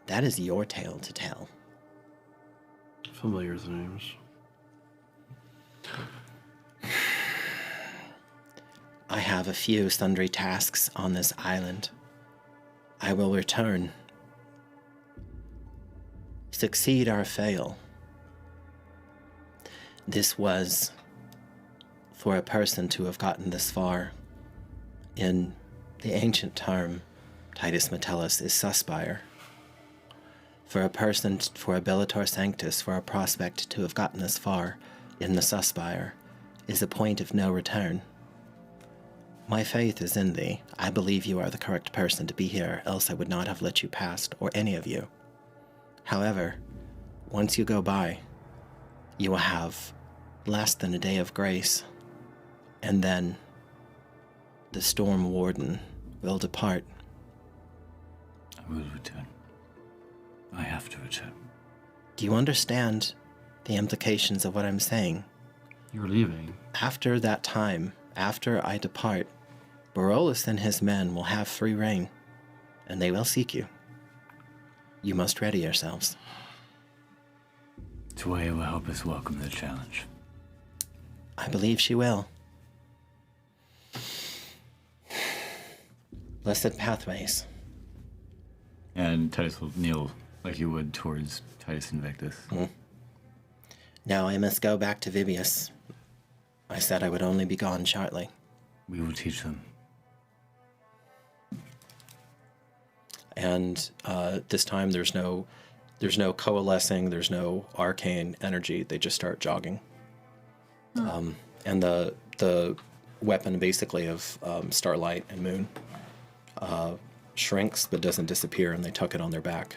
that is your tale to tell. Familiar names. I have a few sundry tasks on this island. I will return. Succeed or fail. This was for a person to have gotten this far. In the ancient term, Titus Metellus is suspire. For a person, for a Bellator Sanctus, for a prospect to have gotten this far in the suspire is a point of no return. My faith is in thee. I believe you are the correct person to be here, else I would not have let you past, or any of you. However, once you go by, you will have less than a day of grace, and then the Storm Warden will depart. I will return. I have to return. Do you understand the implications of what I'm saying? You're leaving. After that time, after I depart, Barolus and his men will have free reign, and they will seek you. You must ready yourselves. Tuaya will help us welcome the challenge. I believe she will. Blessed pathways. And Titus will kneel like you would towards Titus Invictus. Now I must go back to Vibius. I said I would only be gone shortly. We will teach them. And this time there's no coalescing, there's no arcane energy. They just start jogging. And the weapon basically of Starlight and Moon shrinks but doesn't disappear, and they tuck it on their back.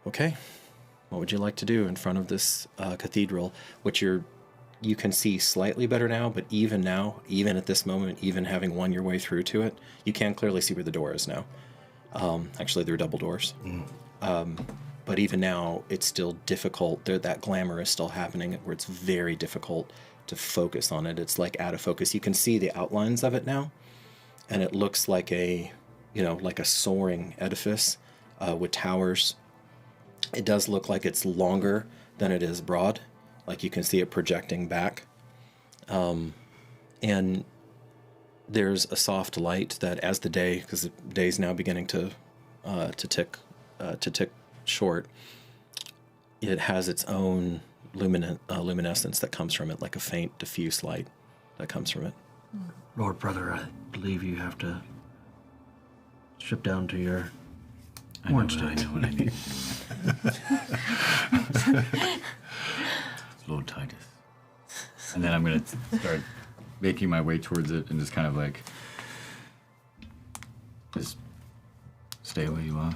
Okay, what would you like to do in front of this cathedral, which you can see slightly better now, but even now, even at this moment, even having won your way through to it, you can clearly see where the door is now. Actually, they're double doors. But even now, it's still difficult. That glamour is still happening where it's very difficult to focus on it. It's like out of focus. You can see the outlines of it now, and it looks like like a soaring edifice with towers. It does look like it's longer than it is broad. Like you can see it projecting back. And there's a soft light that as the day, because the day's now beginning to tick short, it has its own luminescence that comes from it, like a faint diffuse light that comes from it. Lord Brother, I believe you have to strip down to your orange state. I know what I need. Lord Titus. And then I'm going to start making my way towards it and just kind of like, just stay where you are.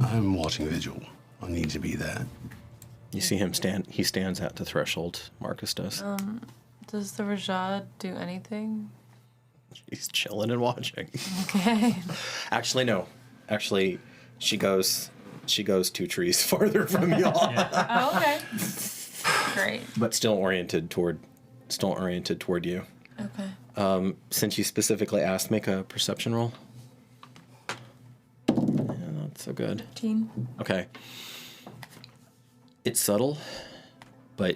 I'm watching vigil. I need to be there. You see him stand. He stands at the threshold. Marcus does. Does the Rajad do anything? He's chilling and watching. Okay. Actually, no. Actually, she goes 2 trees farther from y'all. Oh, okay. Great. But still oriented toward you. Okay. Since you specifically asked, make a perception roll. Yeah, not so good. 15. Okay. It's subtle, but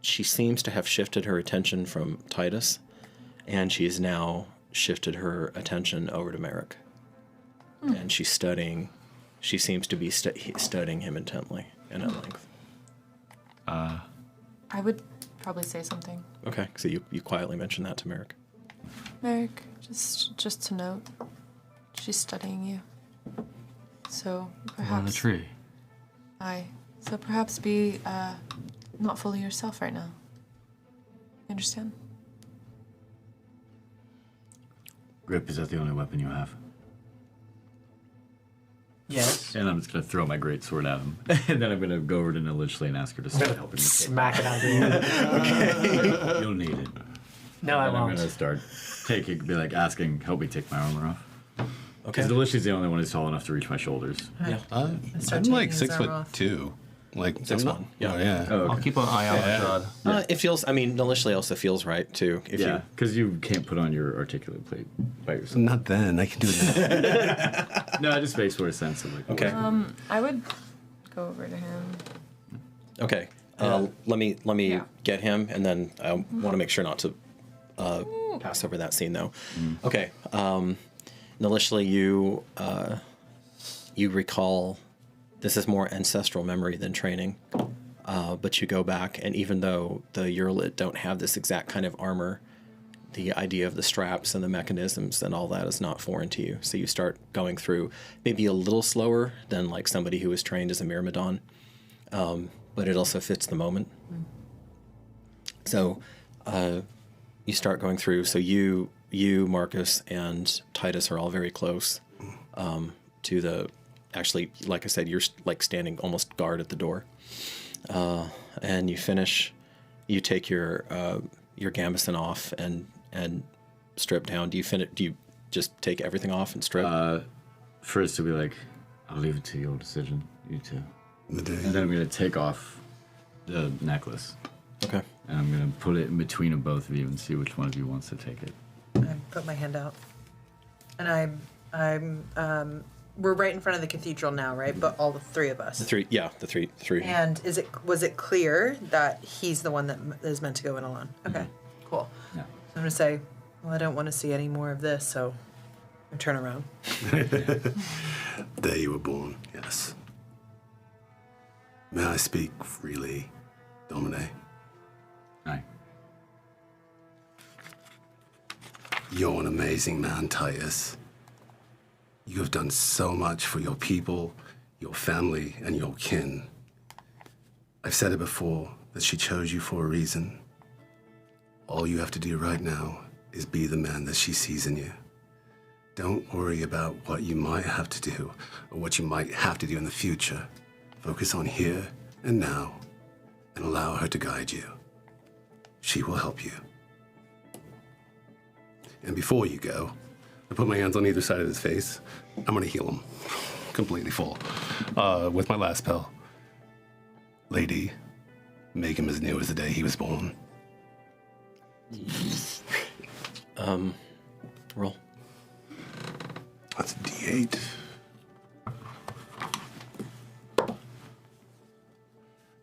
she seems to have shifted her attention from Titus, and she's now shifted her attention over to Merrick. And she's studying. She seems to be studying him intently and at length. I would probably say something. Okay, so you quietly mentioned that to Merrick. Merrick, just to note, she's studying you. So perhaps On the tree. Aye. So perhaps be not fully yourself right now. You understand? Grip, is that the only weapon you have? Yes. And I'm just going to throw my great sword at him. And then I'm going to go over to Nilishli and ask her to start helping me. Smack it out of you. Okay. You'll need it. No, I And won't. I'm going to start asking, help me take my armor off. Okay. Because Nilishli's the only one who's tall enough to reach my shoulders. Yeah. I'm like 6'2". Like 6'1". Yeah. Oh, yeah. Oh, okay. I'll keep an eye on Rajad. It feels. I mean, Nilishli also feels right too. If Yeah, because you can't put on your articulate plate by yourself. Not then. I can do that. No, it just makes more sense. Of like, Okay. I would go over to him. Okay. Let me Yeah. get him, and then I want to make sure not to pass over that scene though. Okay. Nilishli, you recall. This is more ancestral memory than training, but you go back, and even though the Urlit don't have this exact kind of armor, the idea of the straps and the mechanisms and all that is not foreign to you. So you start going through maybe a little slower than like somebody who was trained as a Myrmidon, but it also fits the moment. So you start going through. So you, Marcus, and Titus are all very close to the. Actually, like I said, you're like standing almost guard at the door, and you finish. You take your gambeson off and strip down. Do you just take everything off and strip? First, to be like, I'll leave it to your decision, you two. The day. And then I'm gonna take off the necklace. Okay. And I'm gonna put it in between of both of you and see which one of you wants to take it. I put my hand out, and I'm we're right in front of the cathedral now, right? But all the three of us. The three. And was it clear that he's the one that is meant to go in alone? Okay, cool. Yeah. So I'm gonna say, well, I don't want to see any more of this, so I turn around. There you were born, yes. May I speak freely, Domine? Aye. You're an amazing man, Titus. You have done so much for your people, your family, and your kin. I've said it before, that she chose you for a reason. All you have to do right now is be the man that she sees in you. Don't worry about what you might have to do, or what you might have to do in the future. Focus on here and now, and allow her to guide you. She will help you. And before you go, I put my hands on either side of his face. I'm going to heal him completely full with my last spell. Lady, make him as new as the day he was born. Roll. That's a D8.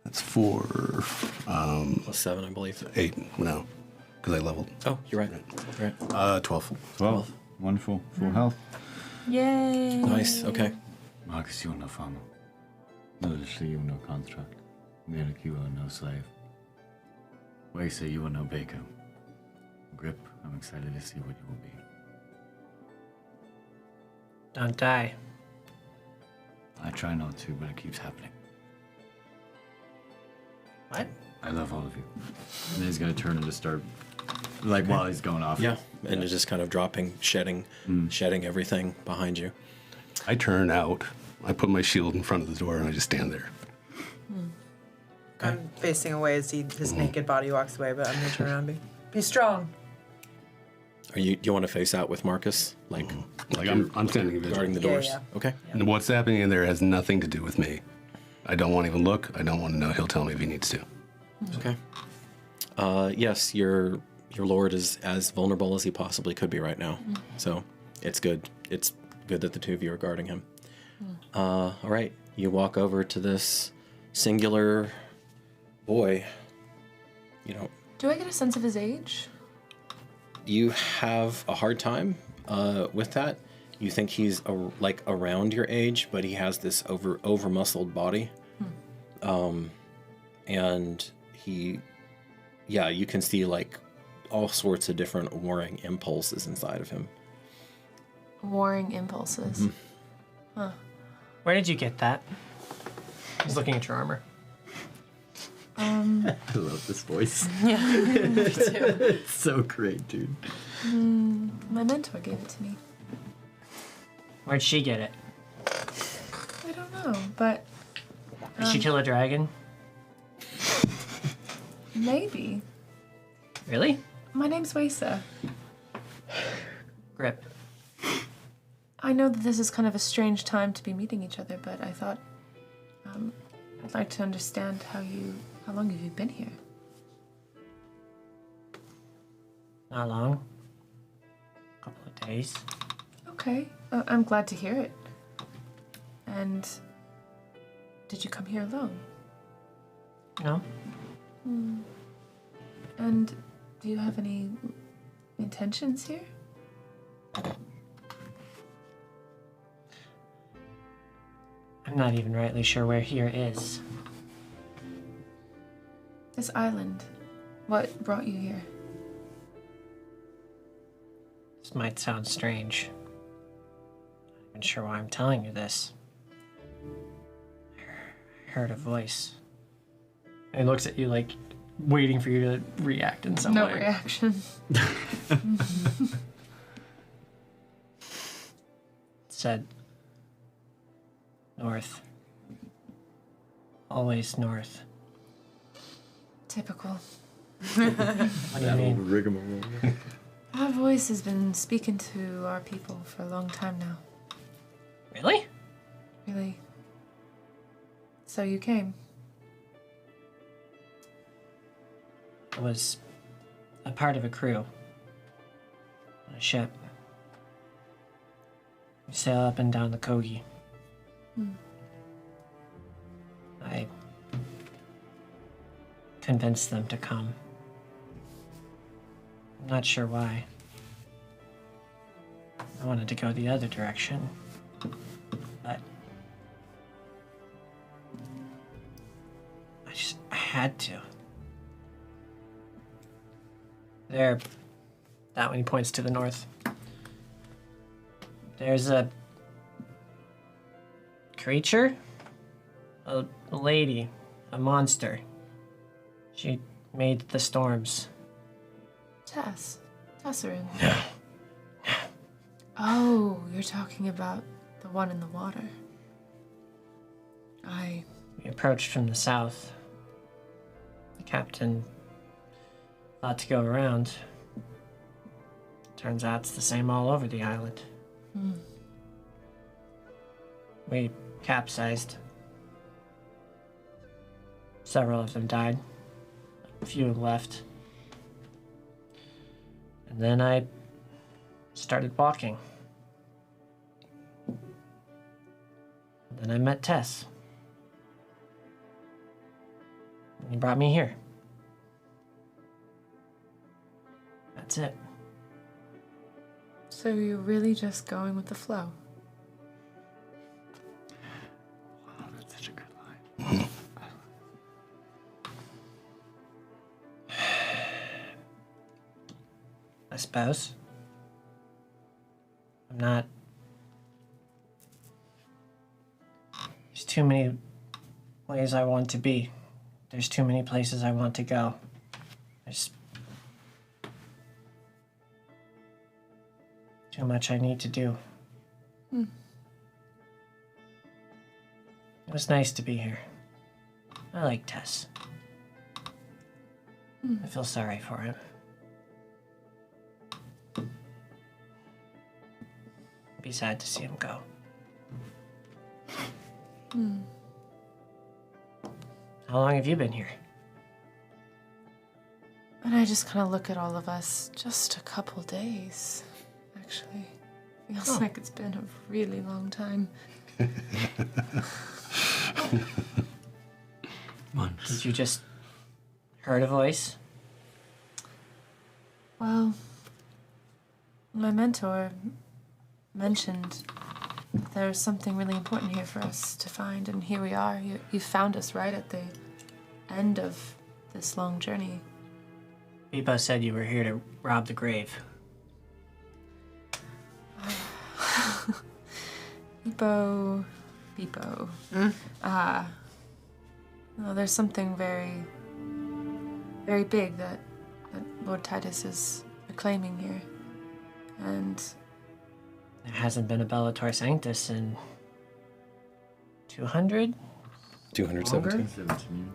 That's 4. Plus 7, I believe. 8, no, because I leveled. Oh, you're right. Right. 12. 12. Wonderful. Full health. Yay. Nice. Okay. Marcus, you are no farmer. Noticeably, you are no construct. Merrick, you are no slave. Wacer, you are no baker. Grip, I'm excited to see what you will be. Don't die. I try not to, but it keeps happening. What? I love all of you. And then he's gonna turn and just start, like, while he's going off. Yeah, and it's just kind of dropping, shedding everything behind you. I turn out. I put my shield in front of the door and I just stand there. I'm facing away as his naked body walks away, but I'm gonna turn around and be strong. Do you want to face out with Marcus? Like I'm standing guarding the doors? Yeah. Okay. And what's happening in there has nothing to do with me. I don't want to even look. I don't want to know. He'll tell me if he needs to. Okay. Yes, your lord is as vulnerable as he possibly could be right now. So it's good. It's good that the two of you are guarding him. All right. You walk over to this singular boy. You know, Do I get a sense of his age? you have a hard time with that. You think he's like around your age, but he has this over muscled body. And he, yeah, you can see like all sorts of different warring impulses inside of him. Warring impulses. Huh. Where did you get that? He's looking at your armor. I love this voice. Yeah, me too. It's so great, dude. My mentor gave it to me. Where'd she get it? I don't know, but Did she kill a dragon? maybe. Really? My name's Wacer. Grip. I know that this is kind of a strange time to be meeting each other, but I thought I'd like to understand how long have you been here? Not long. A couple of days. Okay, I'm glad to hear it. And did you come here alone? No? And do you have any intentions here? I'm not even rightly sure where here is. This island. What brought you here? This might sound strange. Not even sure why I'm telling you this. I heard a voice. And he looks at you like waiting for you to react in some way. No reaction. It said, north. Always north. Typical. What do you mean? Rigmarole. That voice has been speaking to our people for a long time now. Really? Really? So you came? I was a part of a crew on a ship. We sail up and down the Kogi. I convinced them to come. I'm not sure why. I wanted to go the other direction, but I had to. There, that one, he points to the north. There's a creature, a lady, a monster. She made the storms. Tesserin. Oh, you're talking about the one in the water. We approached from the south. The captain thought to go around. Turns out it's the same all over the island. We capsized. Several of them died. A few left. And then I started walking. And then I met Tess. And he brought me here. That's it. So you're really just going with the flow? Wow, that's such a good line. I suppose. I'm not. There's too many ways I want to be. There's too many places I want to go. There's too much I need to do. It was nice to be here. I like Tess. I feel sorry for him. Be sad to see him go. How long have you been here? And I just kind of look at all of us. Just a couple days, actually. Feels like it's been a really long time. Months. Did you just heard a voice? Well, my mentor mentioned there was something really important here for us to find, and here we are. You found us right at the end of this long journey. Veepo said you were here to rob the grave. Veepo. No, there's something very, very big that Lord Titus is reclaiming here. And There hasn't been a Bellator Sanctus in 200? 217. 17.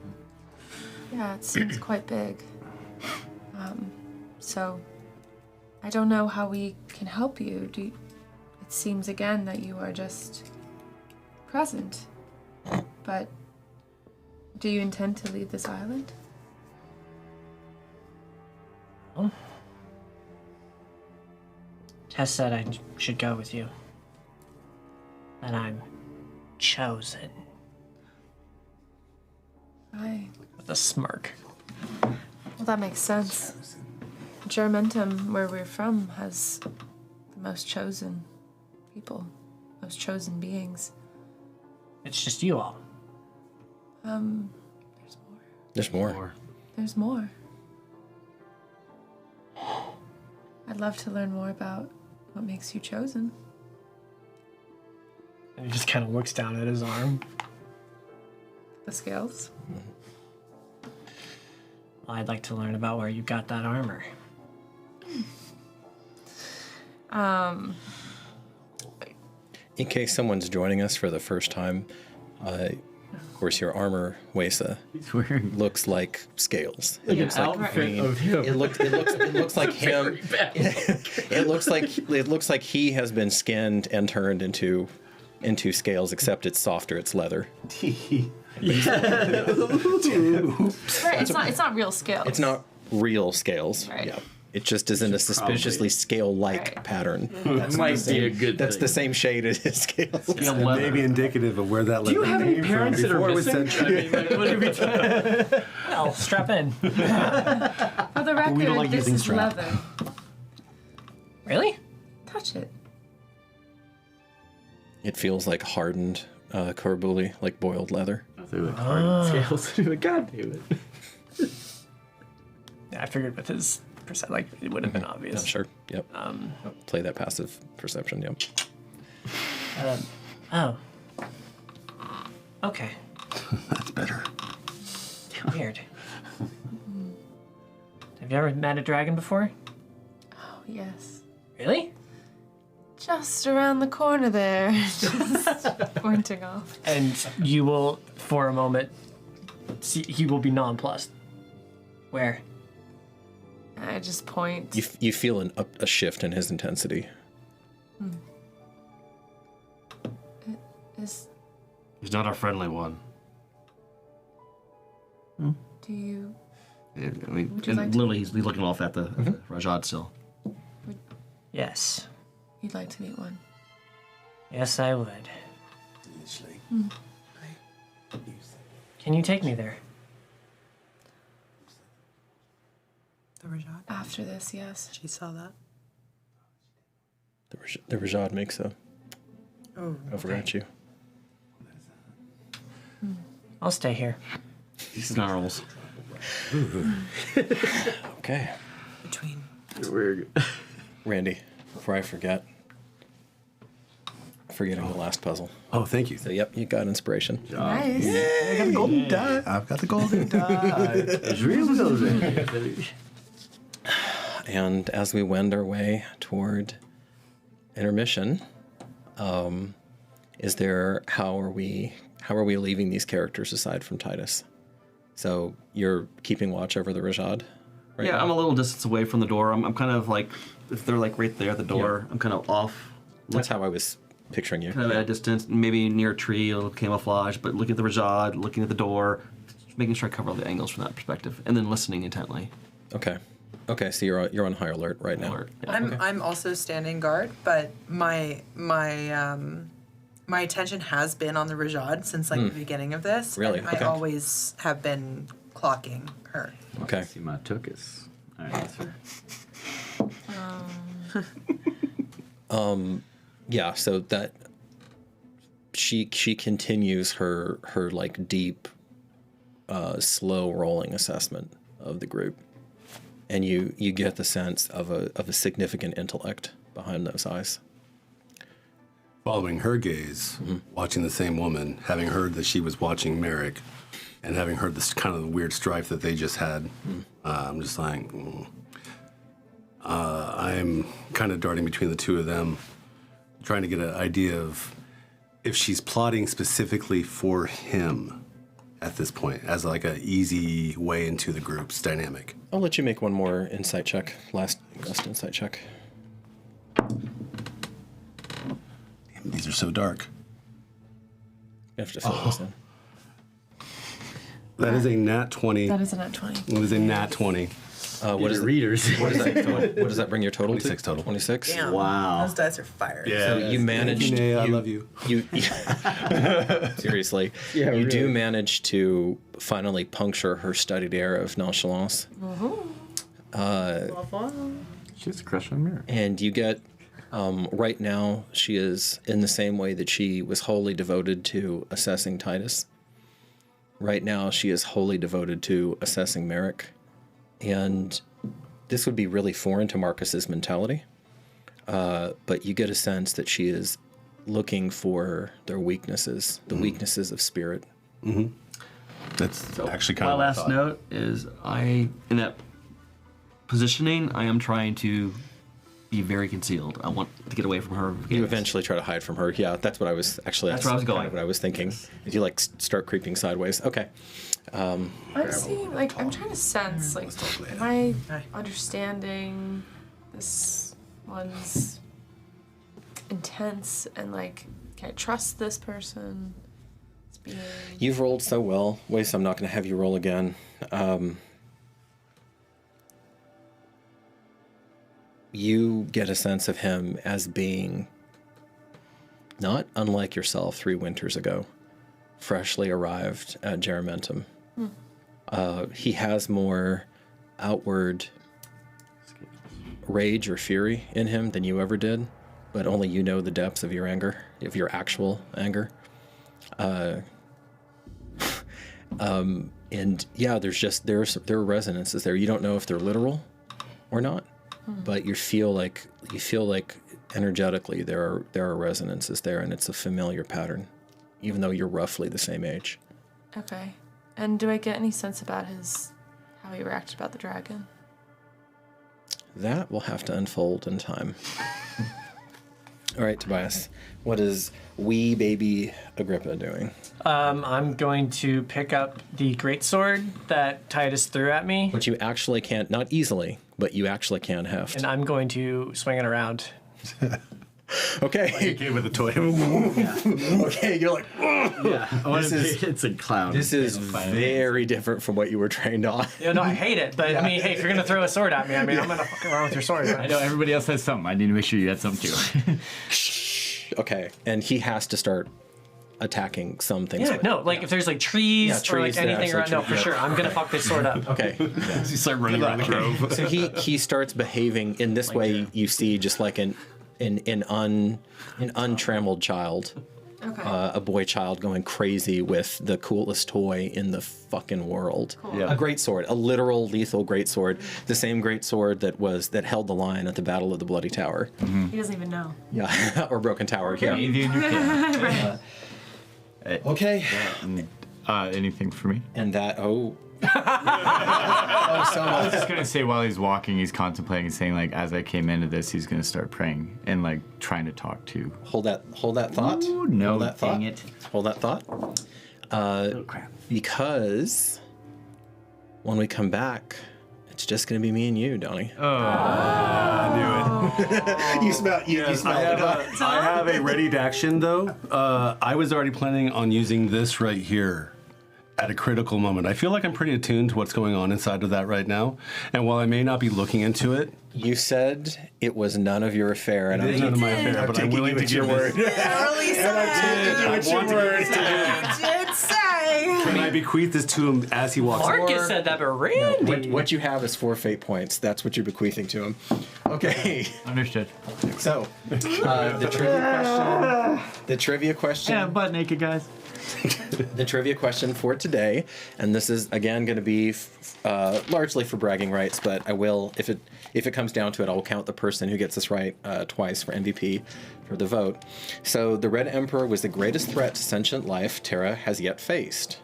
yeah, it seems quite big. So I don't know how we can help you. It seems again that you are just present. But do you intend to leave this island? Oh. Tess said I should go with you. That I'm chosen. With a smirk. Well, that makes sense. Juramentum, where we're from, has the most chosen people, most chosen beings. It's just you all. There's more. There's more. There's more. I'd love to learn more about what makes you chosen. And he just kind of looks down at his arm. The scales. Well, I'd like to learn about where you got that armor. In case someone's joining us for the first time, of course, your armor, Wesa, looks like scales. It looks like of him. It looks like him. It looks like he has been skinned and turned into scales, except it's softer. It's leather. Right, it's not real scales. It's not real scales. Right. Yeah. It just is in a suspiciously scale-like pattern. That might be a good That's thing. the same shade as his scales. Maybe indicative of where that Do you have any parents that are missing? I mean, like, what do we do? Well, strap in. For the record, We don't like this using is strap. leather. Really? Touch it. It feels like hardened korbuli, like boiled leather. They look hard on scales. God damn it. Yeah, I figured with his percent, like, it would have been obvious. Yeah, sure. Yep. Play that passive perception. Yep. Oh. Okay. That's better. Weird. Have you ever met a dragon before? Oh, yes. Really? Just around the corner there. Just pointing off. And you will, for a moment, see, he will be nonplussed. Where? I just point. You feel a shift in his intensity. Is He's not our friendly one. do you? I mean, Would you and like to- literally, he's looking off at the Rajad still. Yes. You'd like to meet one? Yes, I would. Can you take me there? The Rajad? After this, yes. She saw that. The Rajad makes over at you. I'll stay here. He snarls. Okay. Between. Randy, before I forget, forgetting the last puzzle. Oh, thank you. So, yep, you got inspiration. Nice. I got a golden die. I've got the golden die. It's real golden. And as we wend our way toward intermission, how are we leaving these characters aside from Titus? So you're keeping watch over the Rajad, right? Yeah, now? I'm a little distance away from the door. I'm kind of like, if they're like right there at the door, I'm kind of off. That's how I was picturing you. Kind of at a distance, maybe near a tree, a little camouflage, but looking at the Rajad, looking at the door, making sure I cover all the angles from that perspective, and then listening intently. Okay. Okay, so you're on high alert right now. Yeah. I'm also standing guard, but my attention has been on the Rajad since the beginning of this. Really? And Okay. I always have been clocking her. Okay. See my tuchus. All right, that's fair. Yeah, so that she continues her like deep, slow rolling assessment of the group, and you get the sense of a significant intellect behind those eyes. Following her gaze, watching the same woman, having heard that she was watching Merrick, and having heard this kind of weird strife that they just had, I'm just like, I'm kind of darting between the two of them, trying to get an idea of if she's plotting specifically for him at this point, as like an easy way into the group's dynamic. I'll let you make one more insight check. Last insight check. Damn, these are so dark. You have to fill this in. That is a nat 20. That is a nat 20. It was a nat 20. What is readers? What does that bring your total 26 to? total. 26. Damn. Wow. Those dice are fire. Yeah. So you managed. I love you. You seriously. Yeah, you do really. manage to finally puncture her studied air of nonchalance. She has a crush on Mirror. And you get, right now, she is in the same way that she was wholly devoted to assessing Titus. Right now, she is wholly devoted to assessing Merrick. And this would be really foreign to Marcus's mentality. But you get a sense that she is looking for their weaknesses, the weaknesses of spirit. That's actually kind My of what I last thought. note is in that positioning, I am trying to be very concealed. I want to get away from her. You eventually try to hide from her. Yeah, that's what I was actually. That's where I was kind going. of what I was thinking. If you like start creeping sideways. Okay. I'm seeing, like, I'm trying to sense, like, am I understanding this one's intense and, like, can I trust this person? It's being... You've rolled so well, Wace. I'm not going to have you roll again. You get a sense of him as being not unlike yourself 3 winters ago, freshly arrived at Juramentum. He has more outward rage or fury in him than you ever did, but only you know the depths of your anger, of your actual anger. And yeah, there are resonances there. You don't know if they're literal or not, but you feel like energetically there are resonances there, and it's a familiar pattern, even though you're roughly the same age. Okay. And do I get any sense about how he reacted about the dragon? That will have to unfold in time. All right, Tobias. What is wee baby Agrippa doing? I'm going to pick up the greatsword that Titus threw at me. Which you actually can't, not easily, but you actually can heft. And I'm going to swing it around. Okay. With a toy. Okay, you're like, It's a clown. This is very different from what you were trained on. No, I hate it. But I mean, hey, if you're gonna throw a sword at me, I mean, I'm gonna fuck around with your sword. Right? I know everybody else has something. I need to make sure you had something too. Okay, and he has to start attacking some things. Yeah, no, like if there's like trees, or like anything around, no, for sure, I'm gonna fuck this sword up. Okay. You start running around the grove. So he starts behaving in this way. You see, just like an untrammeled child, a boy child going crazy with the coolest toy in the fucking world. Cool. Yeah. A great sword, a literal lethal great sword, the same great sword that held the line at the Battle of the Bloody Tower. Mm-hmm. He doesn't even know. Yeah, or Broken Tower. Yeah. Okay. Anything for me? And that I was just gonna say while he's walking, he's contemplating and saying like, as I came into this, he's gonna start praying and like trying to talk to. Hold that thought. Ooh, no, hold that thought. dang it. Hold that thought. Because when we come back, it's just gonna be me and you, Donnie. Oh, I knew it. You smell it. I have a ready to action though. I was already planning on using this right here at a critical moment. I feel like I'm pretty attuned to what's going on inside of that right now. And while I may not be looking into it, you said it was none of your affair, and it is none of my affair, but I'm willing to give your word. Early said. I want to give this to him. You did say. Can I bequeath this to him as he walks? Marcus said that, but Randy. What you have is 4 fate points. That's what you're bequeathing to him. Okay. Understood. So, the trivia question. Yeah, butt naked guys. The trivia question for today, and this is again going to be largely for bragging rights, but I will, if it comes down to it, I will count the person who gets this right twice for MVP for the vote. So the Red Emperor was the greatest threat to sentient life Terra has yet faced.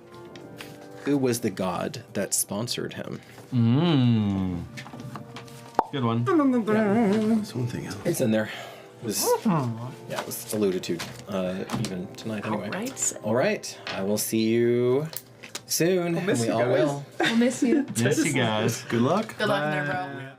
Who was the god that sponsored him? Good one. There's one thing else. It's in there. It was alluded to even tonight anyway. All right. I will see you soon. We'll miss we you all guys. will. We'll miss you. Miss you guys. Good luck. Good luck in there, bro.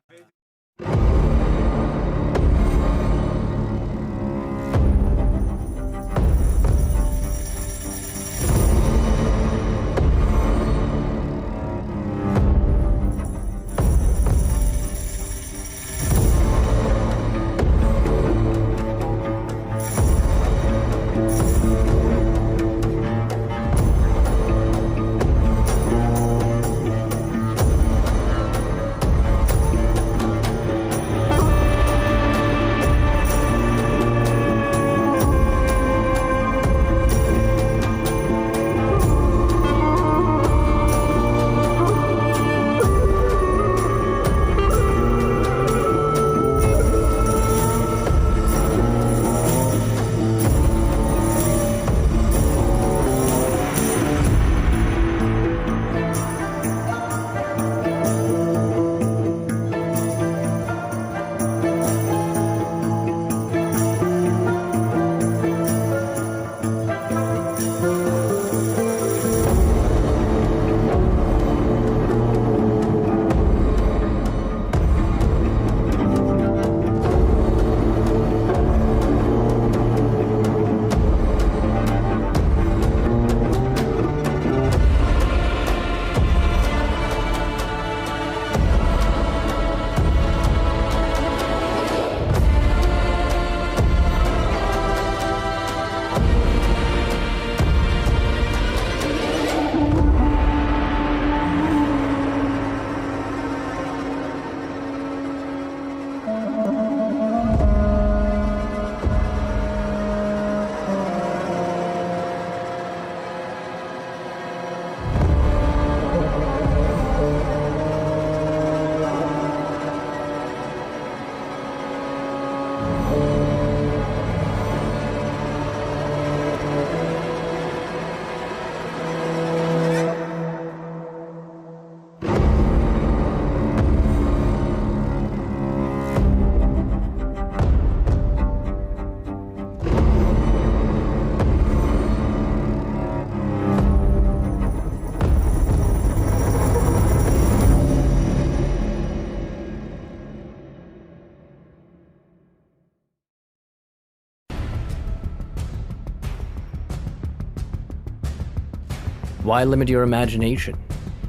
why limit your imagination?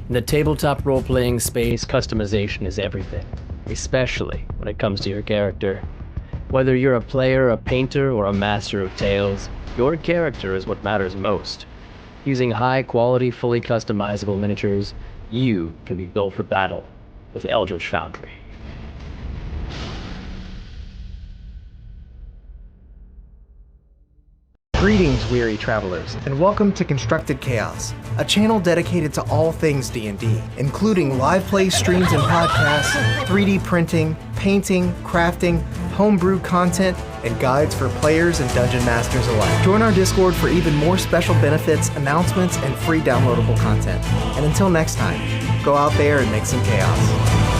In the tabletop role-playing space, customization is everything, especially when it comes to your character. Whether you're a player, a painter, or a master of tales, your character is what matters most. Using high-quality, fully customizable miniatures, you can be built for battle with Eldritch Foundry. Greetings, weary travelers, and welcome to Constructed Chaos, a channel dedicated to all things D&D, including live play streams and podcasts, 3D printing, painting, crafting, homebrew content, and guides for players and dungeon masters alike. Join our Discord for even more special benefits, announcements, and free downloadable content. And until next time, go out there and make some chaos.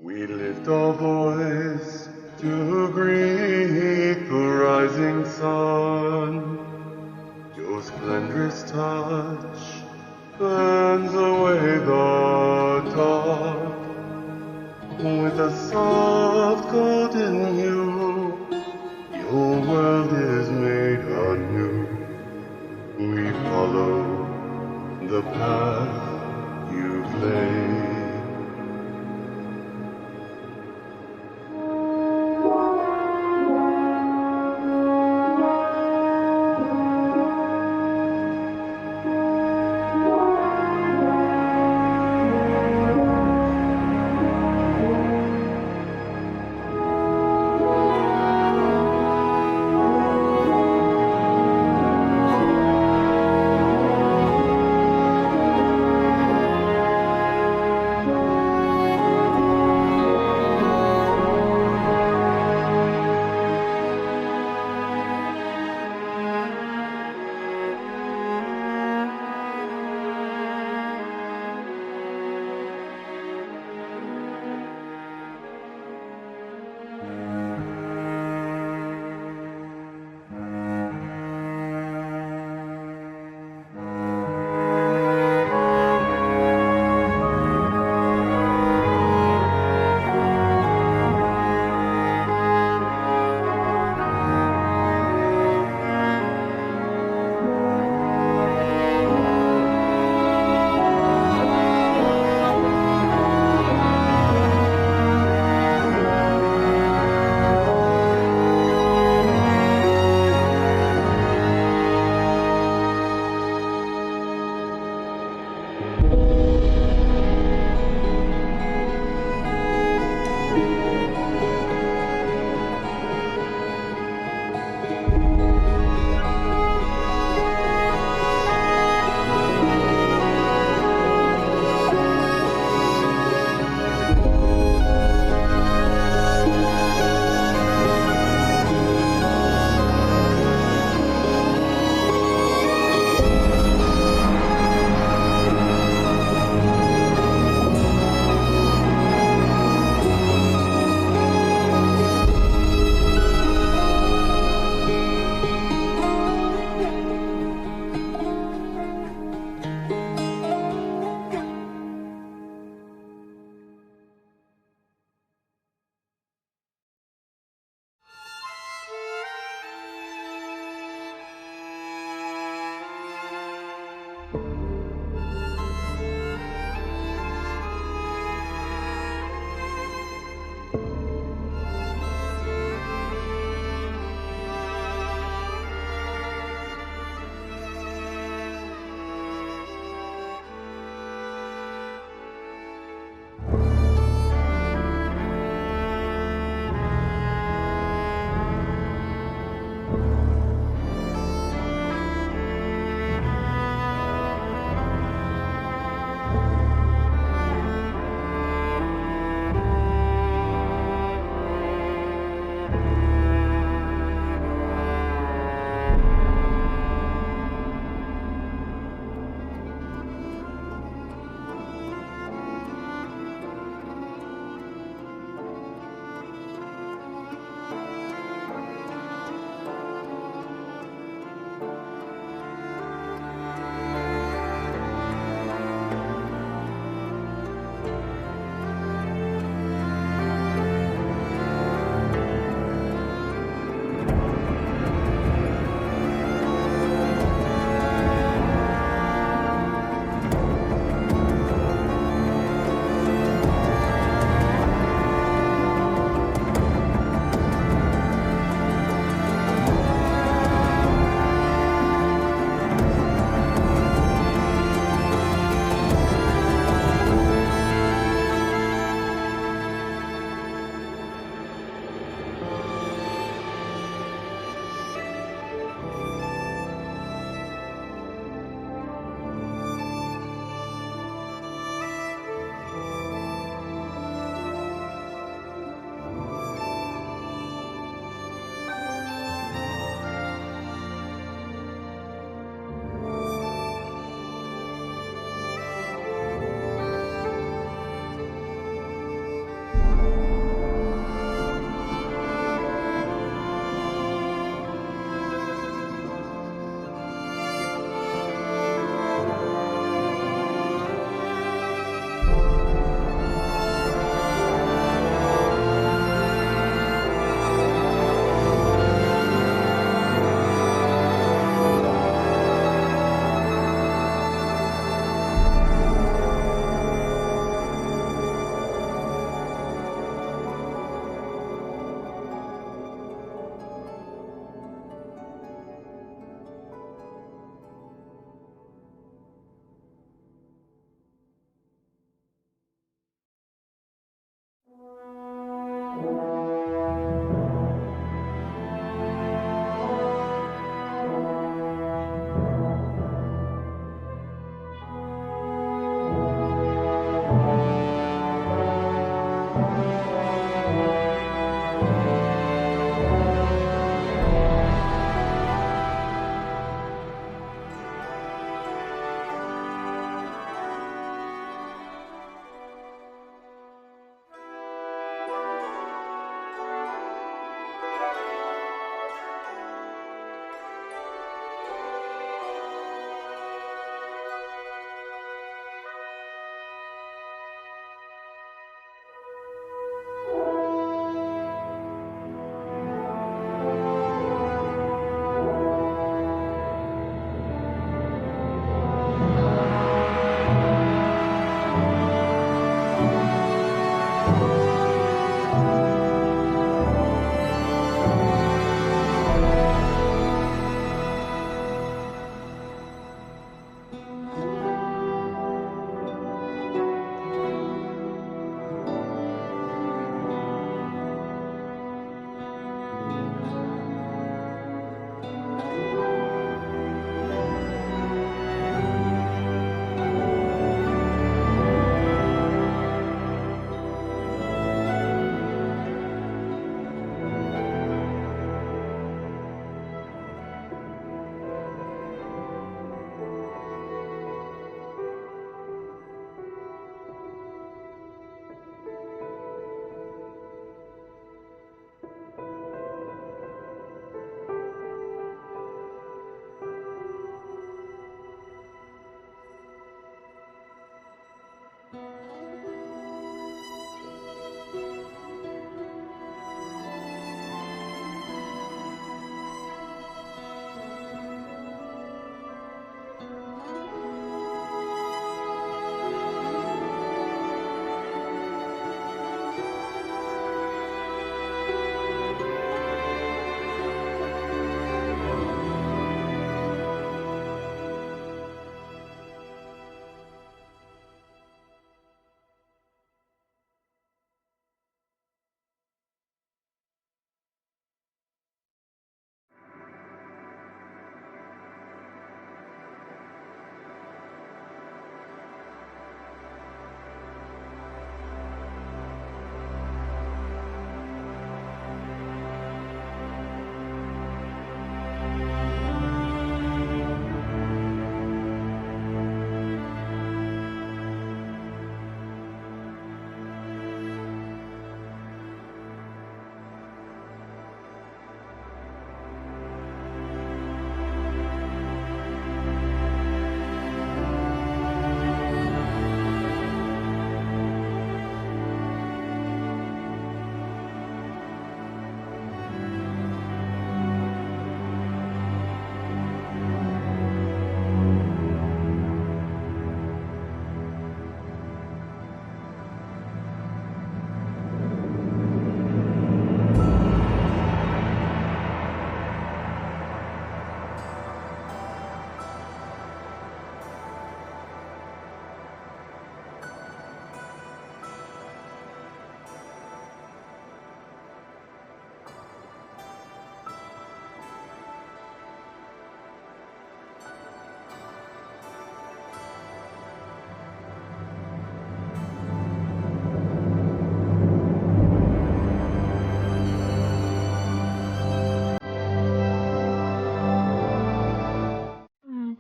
We lift our voice to greet the rising sun. Your splendorous touch burns away the dark. With a soft golden hue, your world is made anew. We follow the path you've laid.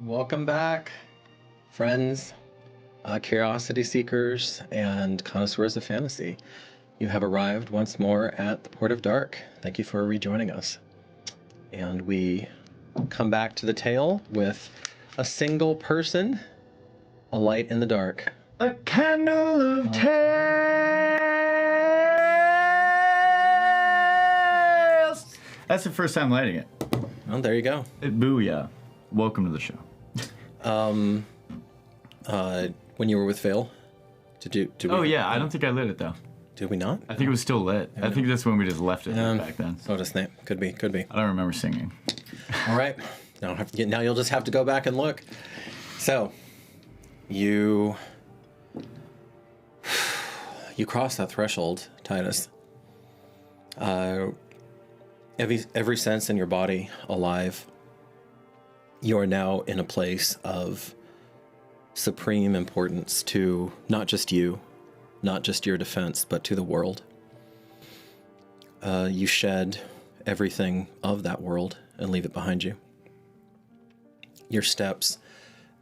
Welcome back, friends, curiosity seekers, and connoisseurs of fantasy. You have arrived once more at the Port of Dark. Thank you for rejoining us. And we come back to the tale with a single person, a light in the dark. A candle of tales! That's the first time lighting it. Oh, there you go. Booyah. Welcome to the show. When you were with Phil, I don't think I lit it though. Did we not? I think it was still lit. I think that's when we just left it back then. So does Snape. Could be. I don't remember singing. All right. Now you'll just have to go back and look. So, you cross that threshold, Titus. Every sense in your body alive. You are now in a place of supreme importance to not just you, not just your defense, but to the world. You shed everything of that world and leave it behind you. Your steps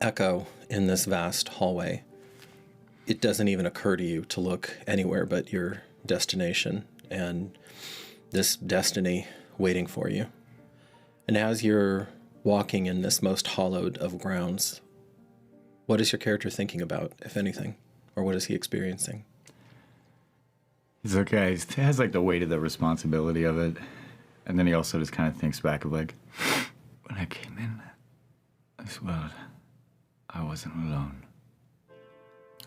echo in this vast hallway. It doesn't even occur to you to look anywhere but your destination and this destiny waiting for you. And as you're walking in this most hallowed of grounds, what is your character thinking about, if anything? Or what is he experiencing? He's okay. He has like the weight of the responsibility of it. And then he also just kind of thinks back of like, when I came in this world, I wasn't alone.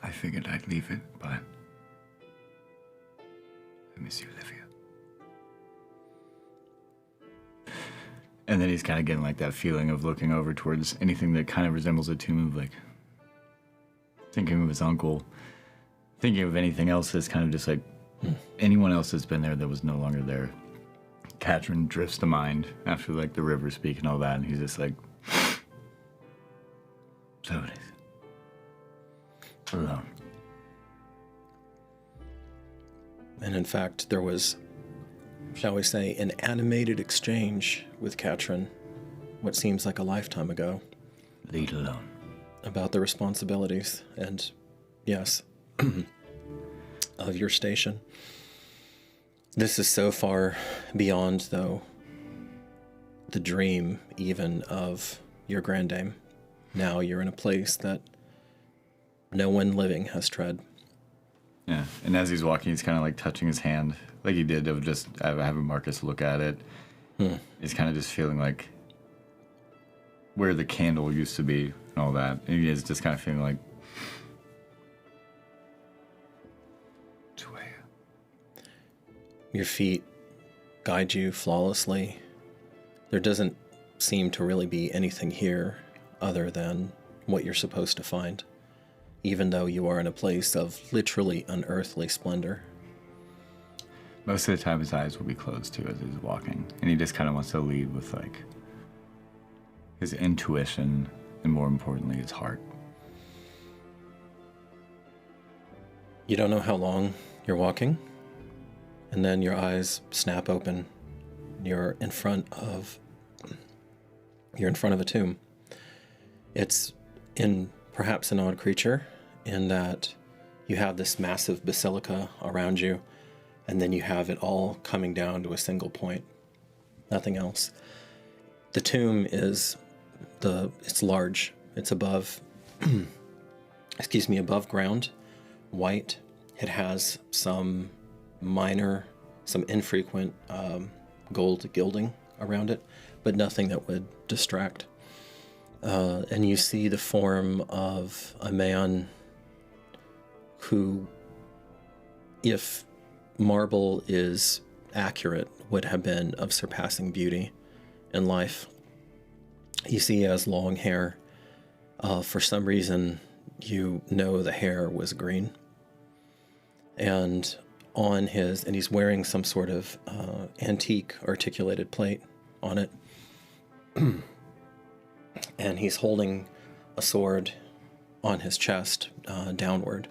I figured I'd leave it, but I miss you, Olivia. And then he's kind of getting like that feeling of looking over towards anything that kind of resembles a tomb, of like thinking of his uncle, thinking of anything else that's kind of just like anyone else that's been there that was no longer there. Katrin drifts to mind after like the river speak and all that, and he's just like, so it is. Alone. And in fact, there was, shall we say, an animated exchange with Katrin, what seems like a lifetime ago. Lead alone. About the responsibilities and, yes, of your station. This is so far beyond, though, the dream even of your grandame. Now you're in a place that no one living has tread. Yeah, and as he's walking, he's kind of like touching his hand, like he did of just having Marcus look at it. He's kind of just feeling like where the candle used to be and all that. And he is just kind of feeling like, your feet guide you flawlessly. There doesn't seem to really be anything here other than what you're supposed to find, even though you are in a place of literally unearthly splendor. Most of the time his eyes will be closed too as he's walking, and he just kind of wants to lead with like his intuition and, more importantly, his heart. You don't know how long you're walking, and then your eyes snap open. You're in front of a tomb. It's perhaps an odd creature in that you have this massive basilica around you, and then you have it all coming down to a single point. Nothing else. The tomb it's large. It's above, above ground, white. It has some infrequent gold gilding around it, but nothing that would distract. And you see the form of a man who, if marble is accurate, would have been of surpassing beauty in life. You see he has long hair. For some reason, you know the hair was green. And he's wearing some sort of antique articulated plate on it. And he's holding a sword on his chest, downward,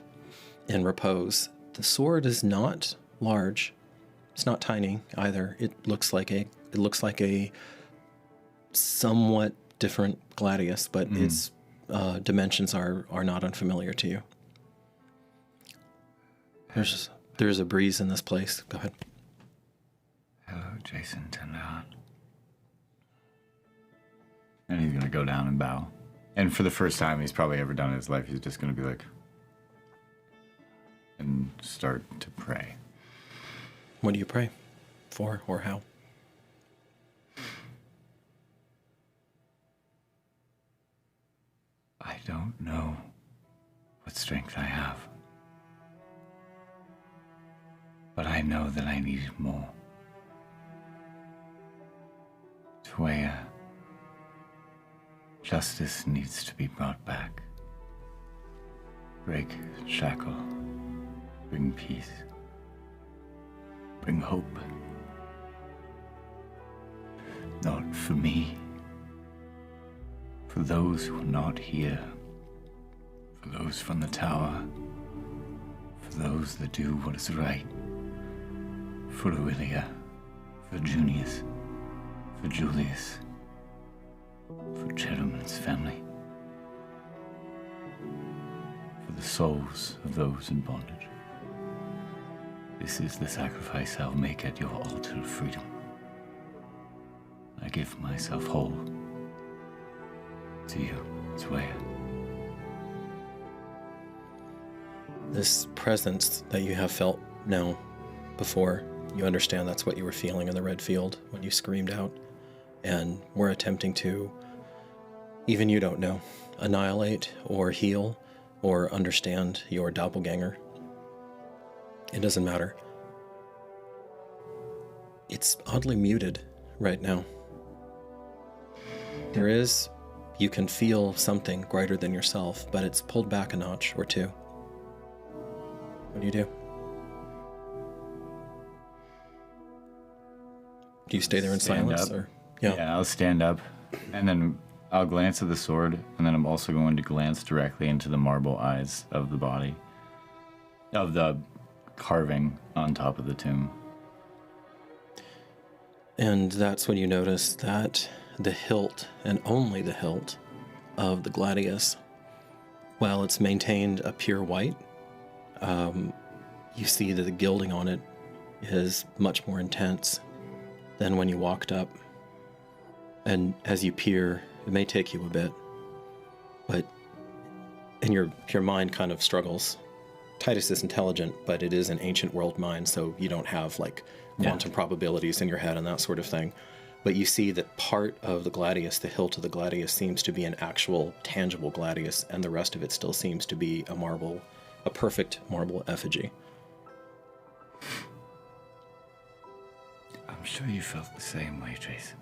in repose. The sword is not large. It's not tiny either. It looks like a somewhat different gladius, but its dimensions are not unfamiliar to you. There's a breeze in this place. Go ahead. Hello, Jason Tenderheart. And he's going to go down and bow. And for the first time he's probably ever done in his life, he's just going to be like, and start to pray. What do you pray for, or how? I don't know what strength I have. But I know that I need more. Tuea, justice needs to be brought back. Break shackle, bring peace, bring hope. Not for me, for those who are not here, those from the tower, for those that do what is right, for Aurelia, for Junius, for Julius, for Jurament's family, for the souls of those in bondage. This is the sacrifice I'll make at your altar of freedom. I give myself whole to you, Zwaya. This presence that you have felt now before, you understand that's what you were feeling in the red field when you screamed out. And we're attempting to, even you don't know, annihilate or heal or understand your doppelganger. It doesn't matter. It's oddly muted right now. You can feel something greater than yourself, but it's pulled back a notch or two. What do you do? Do you stay there in silence? Or? Yeah, I'll stand up, and then I'll glance at the sword, and then I'm also going to glance directly into the marble eyes of the body, of the carving on top of the tomb. And that's when you notice that the hilt, and only the hilt, of the gladius, while it's maintained a pure white, you see that the gilding on it is much more intense than when you walked up. And as you peer, it may take you a bit, and your mind kind of struggles. Titus is intelligent, but it is an ancient world mind, so you don't have like quantum probabilities in your head and that sort of thing. But you see that part of the gladius, the hilt of the gladius, seems to be an actual tangible gladius, and the rest of it still seems to be a perfect marble effigy. I'm sure you felt the same way, Jason.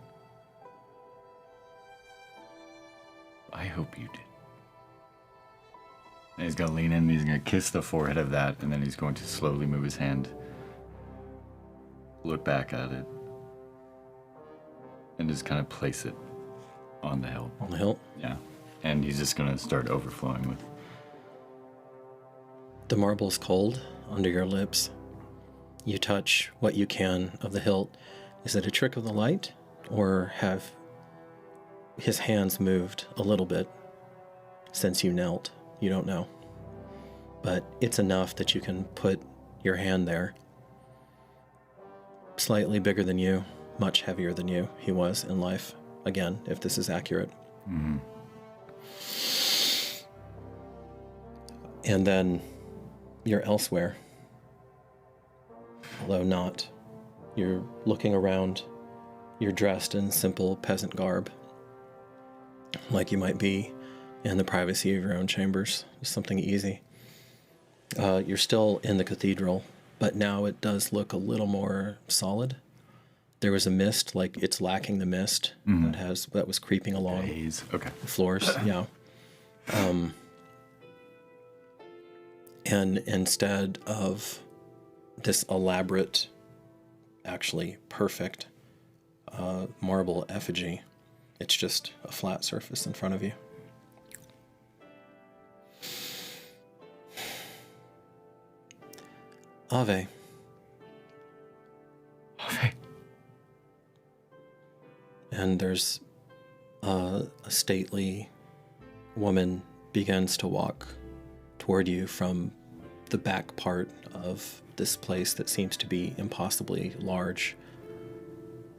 I hope you did. And he's going to lean in, he's going to kiss the forehead of that, and then he's going to slowly move his hand, look back at it, and just kind of place it on the hilt. On the hilt? Yeah. And he's just going to start overflowing with. The marble's cold under your lips. You touch what you can of the hilt. Is it a trick of the light, or have his hands moved a little bit since you knelt? You don't know. But it's enough that you can put your hand there. Slightly bigger than you, much heavier than you, he was in life. Again, if this is accurate. Mm-hmm. And then you're elsewhere. Although not. You're looking around. You're dressed in simple peasant garb. Like you might be in the privacy of your own chambers. Just something easy. You're still in the cathedral, but now it does look a little more solid. There was a mist, like it's lacking the mist that was creeping along the floors. Yeah. And instead of this elaborate, actually perfect marble effigy, it's just a flat surface in front of you. Ave. Ave. And there's a stately woman begins to walk toward you from the back part of this place that seems to be impossibly large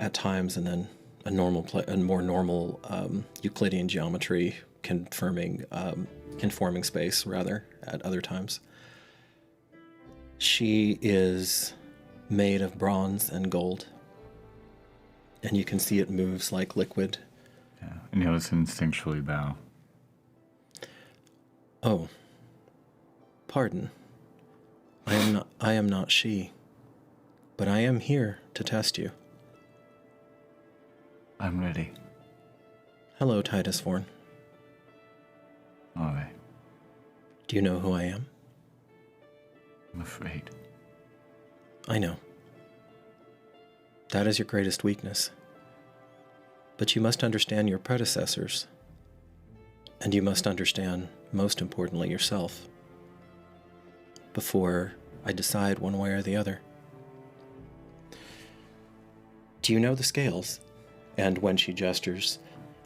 at times, and then a more normal Euclidean geometry conforming space rather at other times. She is made of bronze and gold, and you can see it moves like liquid. Yeah, and you'll just instinctually bow. Oh, pardon. I am not she, but I am here to test you. I'm ready. Hello, Titus Vorn. All right. Do you know who I am? I'm afraid. I know. That is your greatest weakness. But you must understand your predecessors. And you must understand, most importantly, yourself, before I decide one way or the other. Do you know the scales? And when she gestures,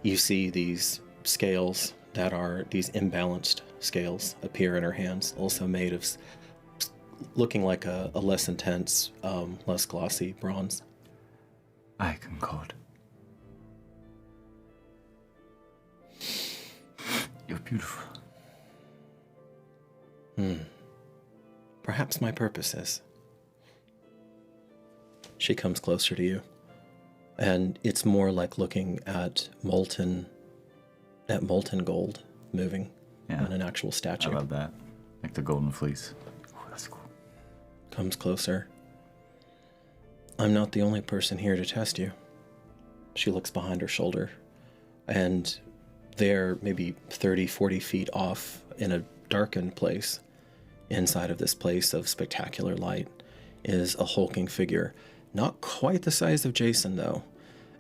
you see these scales that are these imbalanced scales appear in her hands, also made of looking like a less intense, less glossy bronze. I concord. You're beautiful. Perhaps my purpose is. She comes closer to you, and it's more like looking at molten gold moving than an actual statue. I love that. Like the golden fleece. Oh, that's cool. Comes closer. I'm not the only person here to test you. She looks behind her shoulder, and there, maybe 30, 40 feet off in a darkened place, inside of this place of spectacular light, is a hulking figure. Not quite the size of Jason, though.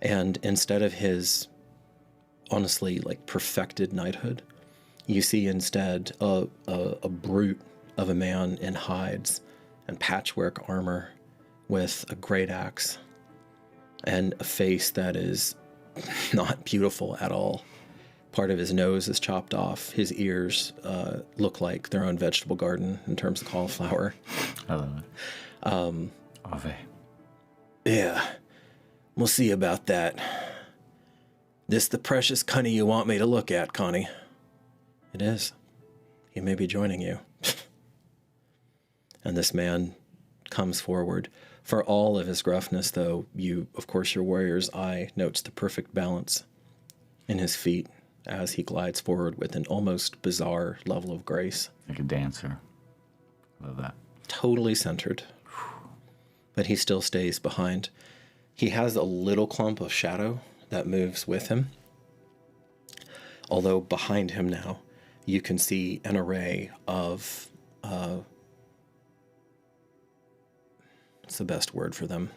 And instead of his, honestly, like perfected knighthood, you see instead a brute of a man in hides and patchwork armor with a great axe and a face that is not beautiful at all. Part of his nose is chopped off. His ears look like their own vegetable garden in terms of cauliflower. I love it. Ave. Yeah, we'll see about that. This the precious Connie you want me to look at, Connie? It is. He may be joining you. And this man comes forward. For all of his gruffness, though, of course, your warrior's eye notes the perfect balance in his feet as he glides forward with an almost bizarre level of grace. Like a dancer. Love that. Totally centered. But he still stays behind. He has a little clump of shadow that moves with him. Although behind him now, you can see an array of, what's the best word for them?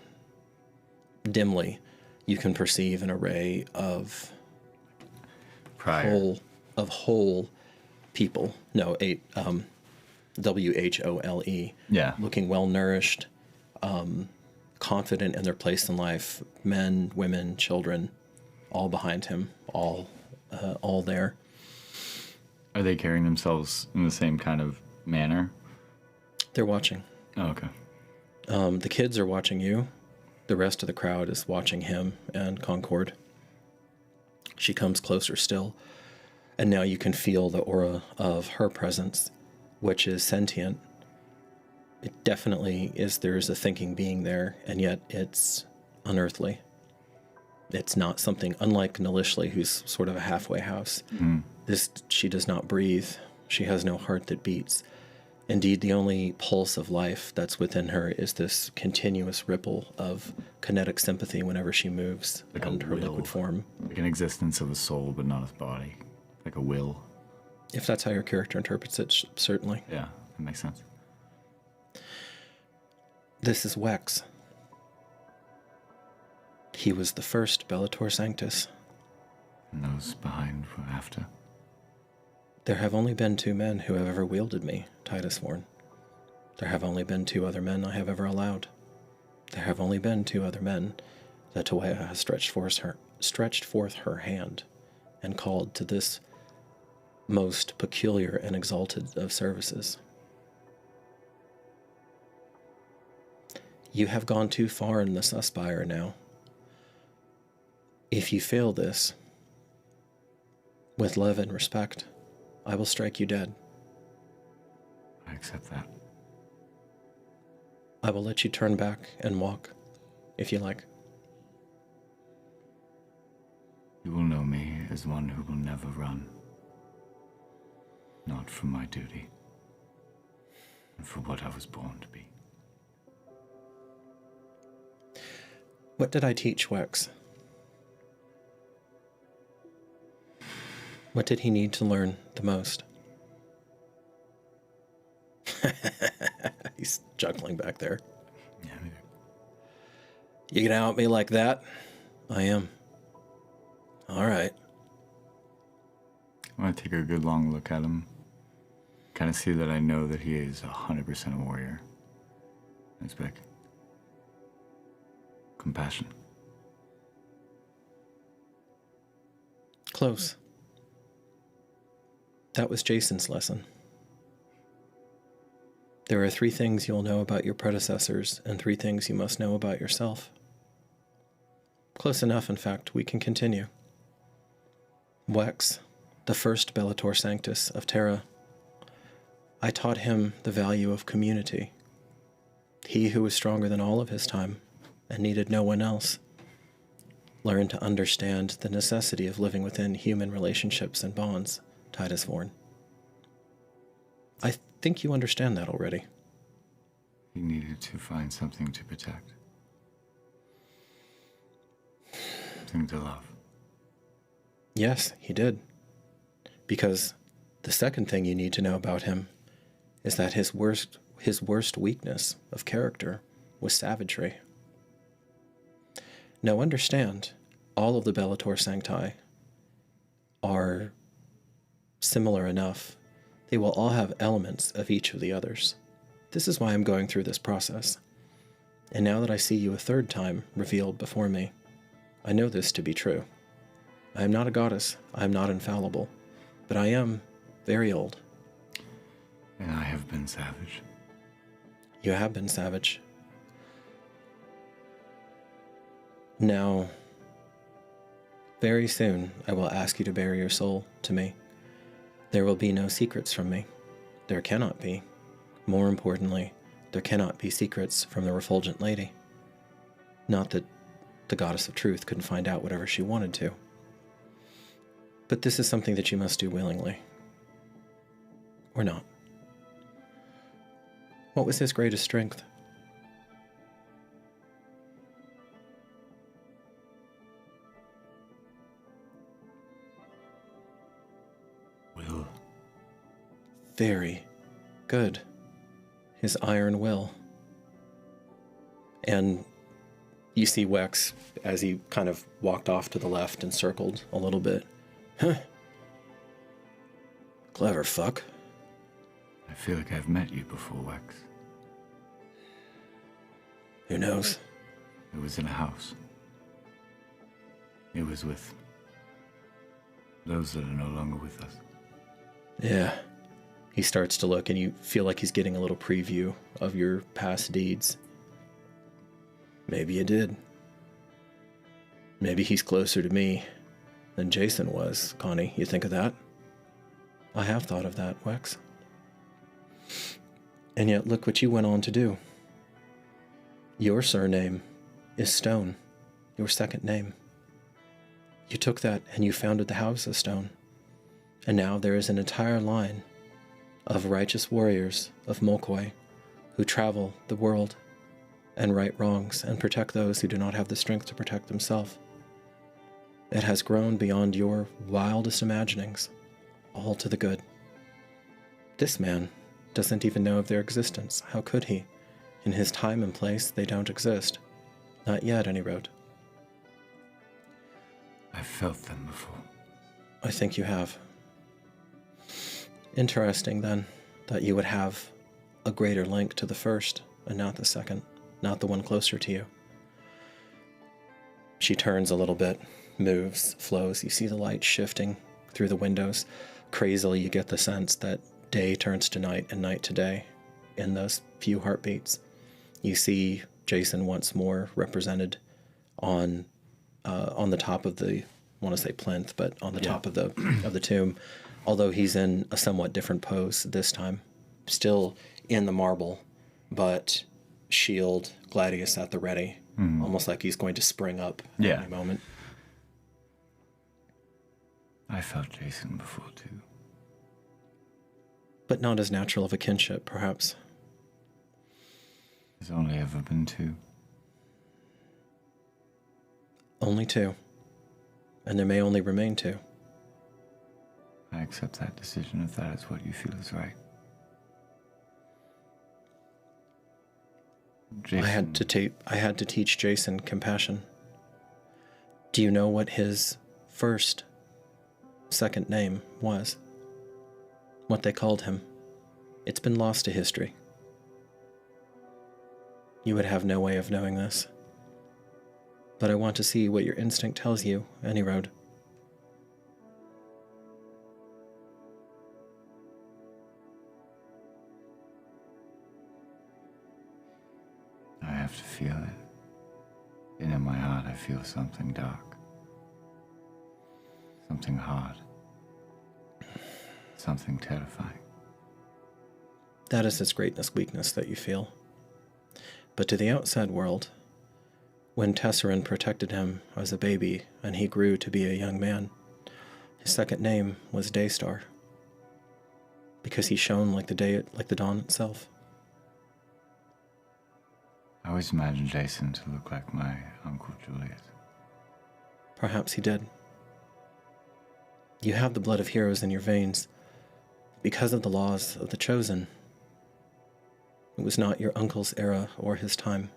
Dimly, you can perceive an array of whole people. No, WHOLE. Yeah. Looking well-nourished, confident in their place in life, men, women, children, all behind him, all there. Are they carrying themselves in the same kind of manner? They're watching. Oh, okay. The kids are watching you. The rest of the crowd is watching him and Concord. She comes closer still, and now you can feel the aura of her presence, which is sentient. It definitely is. There's a thinking being there, and yet it's unearthly. It's not something unlike Nalishli, who's sort of a halfway house. She does not breathe. She has no heart that beats. Indeed, the only pulse of life that's within her is this continuous ripple of kinetic sympathy whenever she moves like and her liquid form. Like an existence of a soul, but not a body. Like a will. If that's how your character interprets it, certainly. Yeah, that makes sense. This is Wex. He was the first Bellator Sanctus. And those behind were after? There have only been 2 men who have ever wielded me, Titus warned. There have only been 2 other men I have ever allowed. There have only been 2 other men that Tawea has stretched forth her hand and called to this most peculiar and exalted of services. You have gone too far in the Suspire now. If you fail this, with love and respect, I will strike you dead. I accept that. I will let you turn back and walk, if you like. You will know me as one who will never run. Not from my duty, and for what I was born to be. What did I teach Wex? What did he need to learn the most? He's chuckling back there. Yeah, you gonna out me like that? I am. All right. want to take a good long look at him. Kind of see that I know that he is 100% a warrior. I expect compassion. Close. That was Jason's lesson. There are 3 things you'll know about your predecessors and 3 things you must know about yourself. Close enough, in fact, we can continue. Wex, the first Bellator Sanctus of Terra, I taught him the value of community. He who was stronger than all of his time and needed no one else learned to understand the necessity of living within human relationships and bonds, Titus Vorn. I think you understand that already. He needed to find something to protect. Something to love. Yes, he did. Because the second thing you need to know about him is that his worst weakness of character was savagery. Now understand, all of the Bellator Sancti are similar enough. They will all have elements of each of the others. This is why I'm going through this process. And now that I see you a third time revealed before me, I know this to be true. I am not a goddess, I am not infallible, but I am very old. And I have been savage. You have been savage. Now, very soon, I will ask you to bare your soul to me. There will be no secrets from me. There cannot be. More importantly, there cannot be secrets from the refulgent lady. Not that the goddess of truth couldn't find out whatever she wanted to. But this is something that you must do willingly. Or not. What was his greatest strength? Will. Very good. His iron will. And you see Wex, as he kind of walked off to the left and circled a little bit. Huh. Clever fuck. I feel like I've met you before, Wex. Who knows? It was in a house. It was with those that are no longer with us. Yeah. He starts to look, and you feel like he's getting a little preview of your past deeds. Maybe you did. Maybe he's closer to me than Jason was, Connie. You think of that? I have thought of that, Wex. And yet, look what you went on to do. Your surname is Stone, your second name. You took that and you founded the House of Stone. And now there is an entire line of righteous warriors of Molkoi who travel the world and right wrongs and protect those who do not have the strength to protect themselves. It has grown beyond your wildest imaginings, all to the good. This man doesn't even know of their existence. How could he? In his time and place, they don't exist. Not yet, any road. I've felt them before. I think you have. Interesting, then, that you would have a greater link to the first and not the second, not the one closer to you. She turns a little bit, moves, flows. You see the light shifting through the windows. Crazily, you get the sense that day turns to night and night to day in those few heartbeats. You see Jason once more represented on the top of the, I want to say plinth, but on the top of the tomb, although he's in a somewhat different pose this time. Still in the marble, but shield, gladius at the ready, almost like he's going to spring up at any moment. I felt Jason before, too. But not as natural of a kinship, perhaps. There's only ever been 2. Only 2. And there may only remain 2. I accept that decision if that is what you feel is right. Jason. I had to teach Jason compassion. Do you know what his first second name was. What they called him. It's been lost to history. You would have no way of knowing this. But I want to see what your instinct tells you, Anyroad. I have to feel it. And in my heart, I feel something dark. Something hard. Something terrifying. That is his greatest weakness that you feel. But to the outside world, when Tesserin protected him as a baby and he grew to be a young man, his second name was Daystar, because he shone like the dawn itself. I always imagined Jason to look like my Uncle Julius. Perhaps he did. You have the blood of heroes in your veins because of the laws of the Chosen. It was not your uncle's era or his time.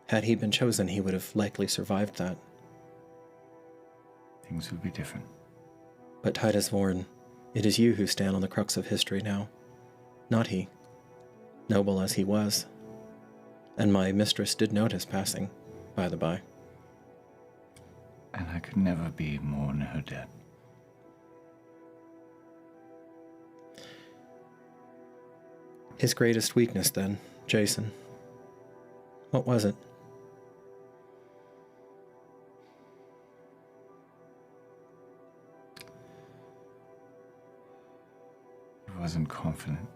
Had he been chosen, he would have likely survived that. Things would be different. But Titus Vorn, it is you who stand on the crux of history now, not he, noble as he was. And my mistress did note his passing, by the by. And I could never be more than her dead. His greatest weakness, then, Jason. What was it? He wasn't confident.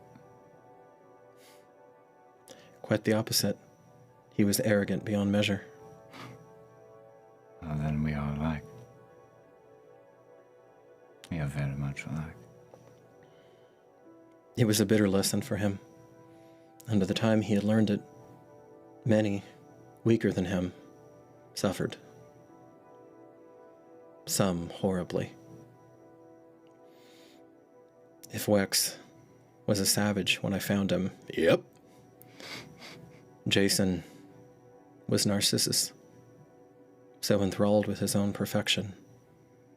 Quite the opposite. He was arrogant beyond measure. Well, then we are alike. We are very much alike. It was a bitter lesson for him. And by the time he had learned it, many, weaker than him, suffered. Some horribly. If Wex was a savage when I found him, yep. Jason was Narcissus, so enthralled with his own perfection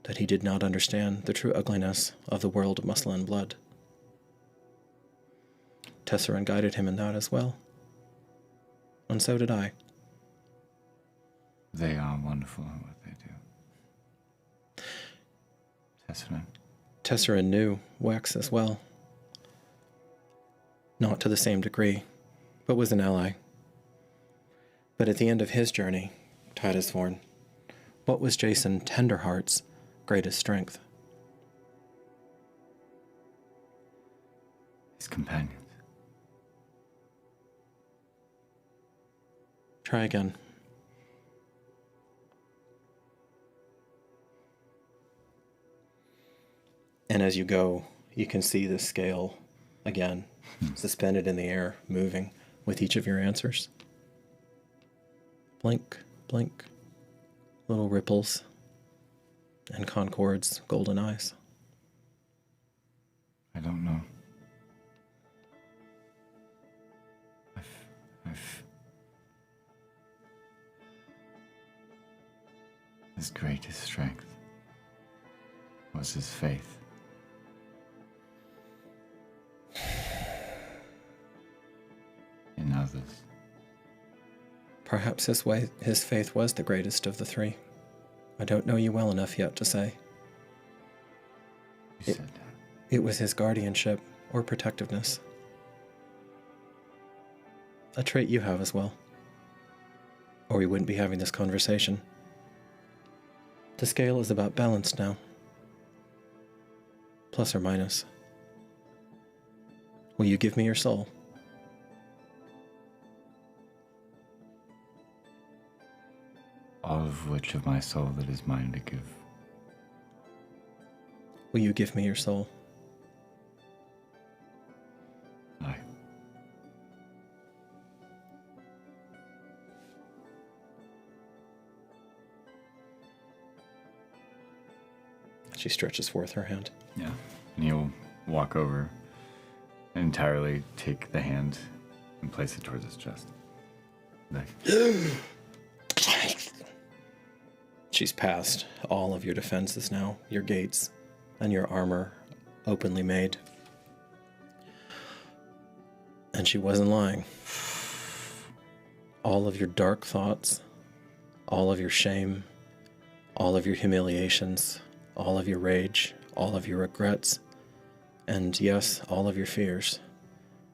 that he did not understand the true ugliness of the world of muscle and blood. Tesserin guided him in that as well, and so did I. They are wonderful at what they do. Tesserin. Tesserin knew Wex as well. Not to the same degree, but was an ally. But at the end of his journey, Titus Vorn, what was Jason Tenderheart's greatest strength? His companions. Try again. And as you go, you can see the scale again, suspended in the air, moving with each of your answers. Blink, blink, little ripples, and Concord's golden eyes. I don't know. His greatest strength was his faith. In others. Perhaps his faith was the greatest of the three. I don't know you well enough yet to say. You said that. It was his guardianship or protectiveness. A trait you have as well. Or we wouldn't be having this conversation. The scale is about balance now. Plus or minus. Will you give me your soul? All of which of my soul that is mine to give. Will you give me your soul? Aye. She stretches forth her hand. Yeah. And he'll walk over and entirely take the hand and place it towards his chest. Like, She's passed all of your defenses now, your gates. and your armor openly made. And she wasn't lying. All of your dark thoughts, all of your shame, all of your humiliations, all of your rage, all of your regrets, and yes, all of your fears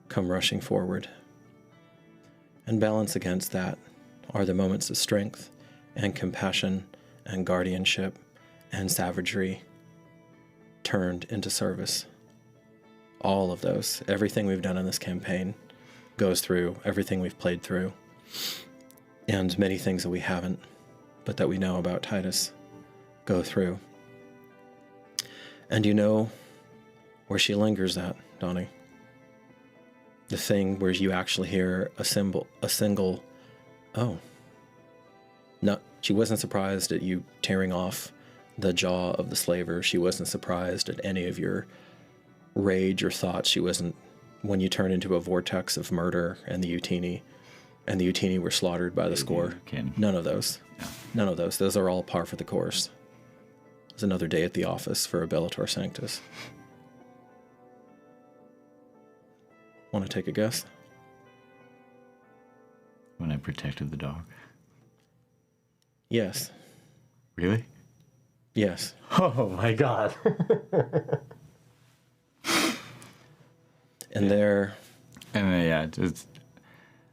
come rushing forward. And balance against that are the moments of strength and compassion and guardianship and savagery turned into service. All of those, everything we've done in this campaign goes through, everything we've played through, and many things that we haven't, but that we know about Titus, go through. And you know where she lingers at, Donnie. The thing where you actually hear a single, oh. No, she wasn't surprised at you tearing off the jaw of the slaver. She wasn't surprised at any of your rage or thoughts. She wasn't, when you turned into a vortex of murder and the Utini were slaughtered by the score. None of those. No. None of those. Those are all par for the course. It was another day at the office for a Bellator Sanctus. Want to take a guess? When I protected the dog. Yes. Really? Yes. Oh my god. And there... And yeah, just...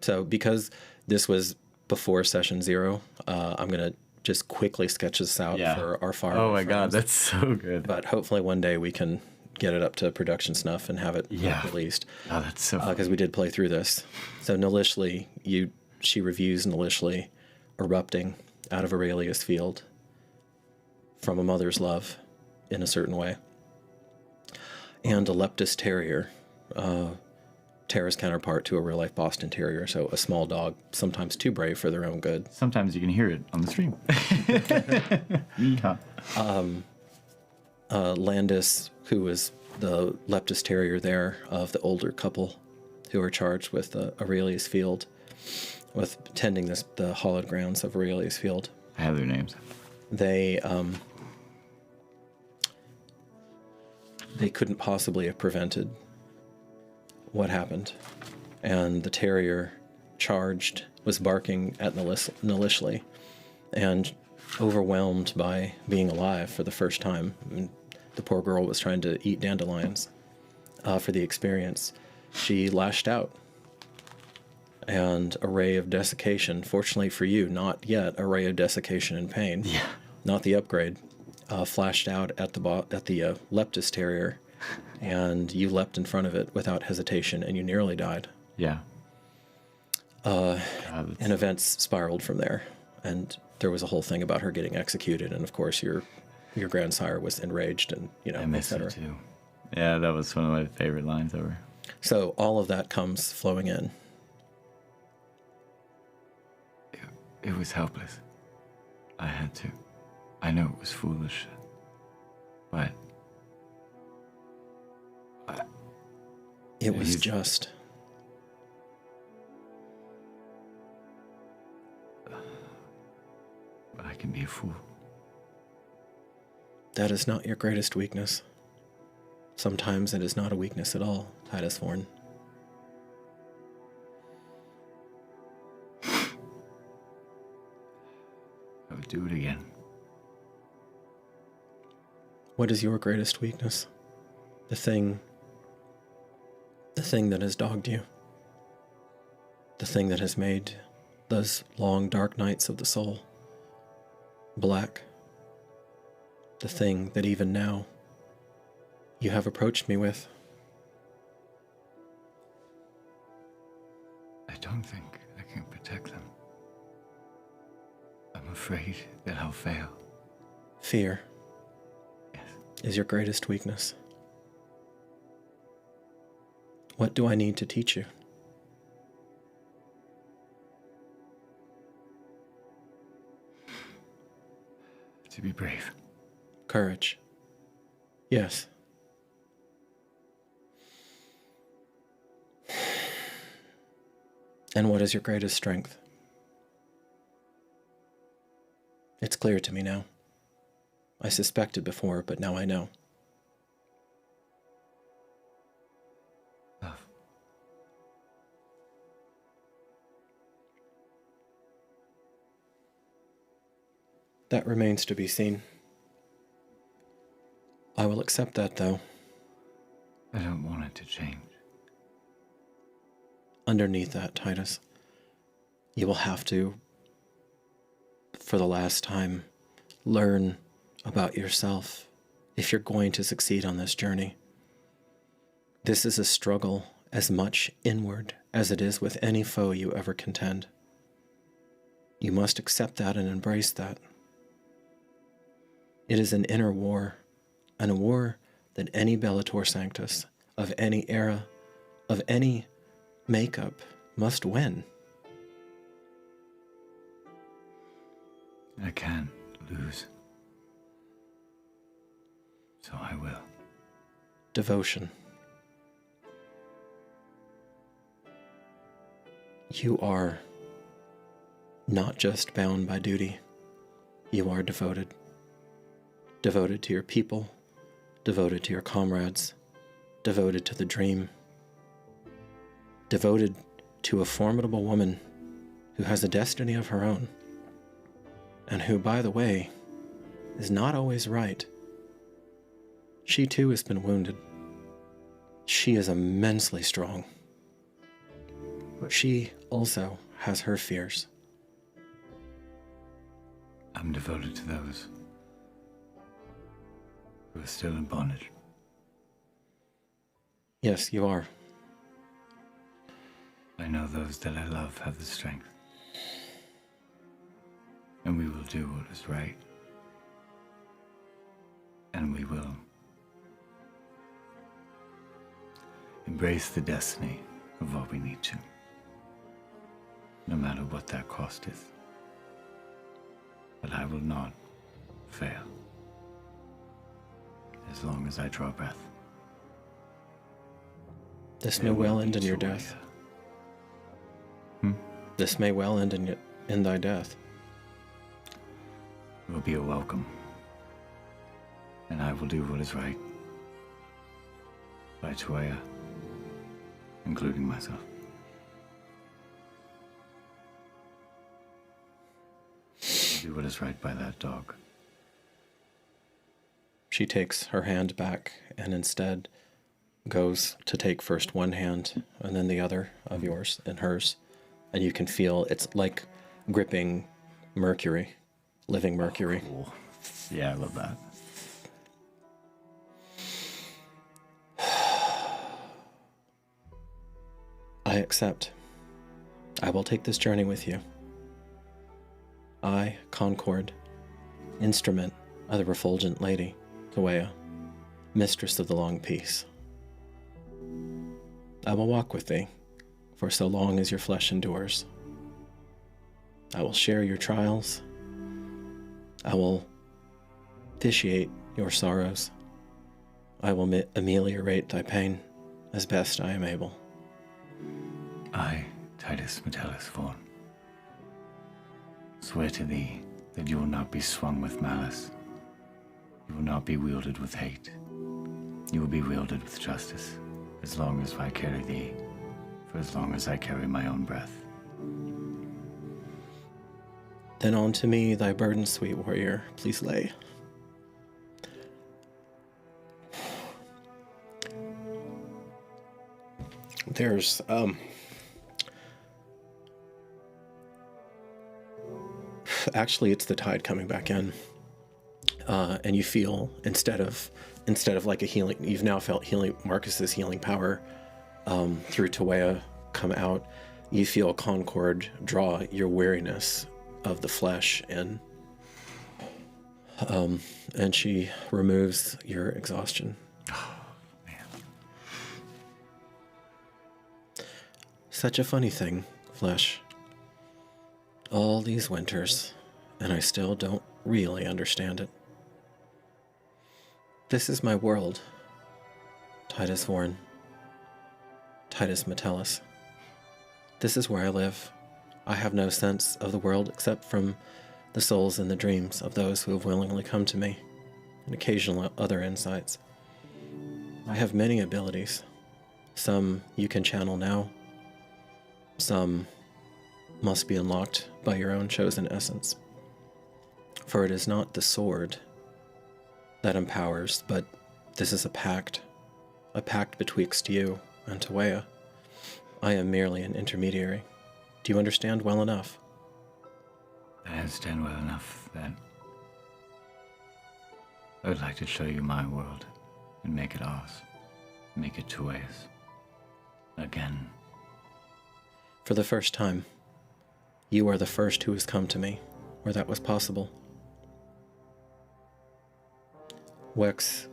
So because this was before session 0, I'm going to just quickly sketch this out for our far. Oh my god, that's so good. But hopefully one day we can get it up to production snuff and have it released. Oh, that's so because we did play through this. So Nalishli, she reviews Nalishli erupting out of Aurelia's field from a mother's love in a certain way. And a Leptis Terrier, Tara's counterpart to a real-life Boston Terrier, so a small dog, sometimes too brave for their own good. Sometimes you can hear it on the stream. Landis, who was the Leptis Terrier there of the older couple who are charged with Aurelia's Field, with tending the hallowed grounds of Aurelia's Field. I have their names. They couldn't possibly have prevented what happened, and the terrier charged was barking at Nalishli, and overwhelmed by being alive for the first time. And the poor girl was trying to eat dandelions for the experience. She lashed out, and a ray of desiccation, fortunately for you, not yet a ray of desiccation and pain, not the upgrade, flashed out at the Leptis Terrier, and you leapt in front of it without hesitation, and you nearly died. Yeah. And events spiraled from there, and there was a whole thing about her getting executed, and of course your grandsire was enraged, and I miss it too. Yeah, that was one of my favorite lines ever. So all of that comes flowing in. It was helpless. I had to. I know it was foolish, but it was just. But I can be a fool. That is not your greatest weakness. Sometimes it is not a weakness at all, Titus Horn. I would do it again. What is your greatest weakness? The thing that has dogged you. The thing that has made those long dark nights of the soul black. The thing that even now you have approached me with. I don't think I can protect them. I'm afraid that I'll fail. Fear is your greatest weakness. What do I need to teach you? To be brave. Courage. Yes. And what is your greatest strength? It's clear to me now. I suspected before, but now I know. That remains to be seen. I will accept that, though. I don't want it to change. Underneath that, Titus, you will have to, for the last time, learn about yourself if you're going to succeed on this journey. This is a struggle as much inward as it is with any foe you ever contend. You must accept that and embrace that. It is an inner war, and a war that any Bellator Sanctus of any era, of any makeup, must win. I can't lose. So I will. Devotion. You are not just bound by duty. You are devoted. Devoted to your people, devoted to your comrades, devoted to the dream, devoted to a formidable woman who has a destiny of her own, and who, by the way, is not always right. She too has been wounded. She is immensely strong, but she also has her fears. I'm devoted to those who are still in bondage. Yes, you are. I know those that I love have the strength. And we will do what is right. And we will embrace the destiny of what we need to, no matter what that cost is. But I will not fail as long as I draw breath. This may well end in your death. This may well end in thy death. It will be a welcome, and I will do what is right by Tuea, including myself. I'll do what is right by that dog. She takes her hand back and instead goes to take first one hand and then the other of yours and hers. And you can feel it's like gripping mercury, living mercury. Oh, cool. Yeah, I love that. I accept. I will take this journey with you. I, Concord, instrument of the refulgent lady, Tuea, mistress of the long peace. I will walk with thee, for so long as your flesh endures. I will share your trials. I will vitiate your sorrows. I will ameliorate thy pain as best I am able. I, Titus Metellus Vaughn, swear to thee that you will not be swung with malice. You will not be wielded with hate. You will be wielded with justice, as long as I carry thee, for as long as I carry my own breath. Then on to me thy burden, sweet warrior, please lay. There's, actually it's the tide coming back in. And you feel, instead of like a healing, you've now felt healing, Marcus's healing power through Tuea come out. You feel Concord draw your weariness of the flesh in. And she removes your exhaustion. Oh, man. Such a funny thing, flesh. All these winters, and I still don't really understand it. This is my world, Titus Vaughn, Titus Metellus. This is where I live. I have no sense of the world except from the souls and the dreams of those who have willingly come to me, and occasional other insights. I have many abilities. Some you can channel now. Some must be unlocked by your own chosen essence. For it is not the sword that empowers, but this is a pact betwixt you and Tawea. I am merely an intermediary. Do you understand well enough? I understand well enough that I would like to show you my world and make it ours. Make it Tawea's. Again. For the first time, you are the first who has come to me where that was possible. Wex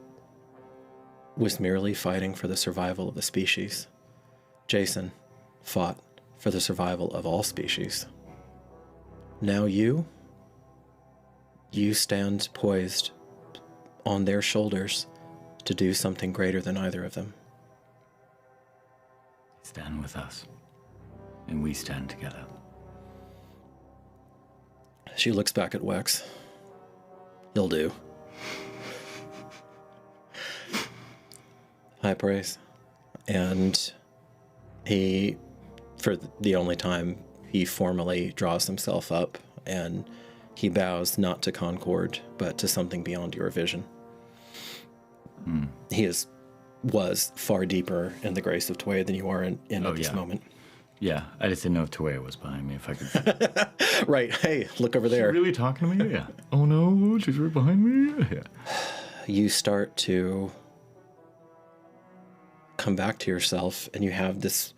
was merely fighting for the survival of the species. Jason fought for the survival of all species. Now you stand poised on their shoulders to do something greater than either of them. Stand with us, and we stand together. She looks back at Wex. He'll do. High praise. And he, for the only time, he formally draws himself up and he bows not to Concord, but to something beyond your vision. He was far deeper in the grace of Tawea than you are in at this moment. Yeah, I just didn't know if Tawea was behind me, if I could... Right, hey, look over there. Is she really talking to me? Yeah. Oh no, she's right behind me? Yeah. You start to come back to yourself, and you have this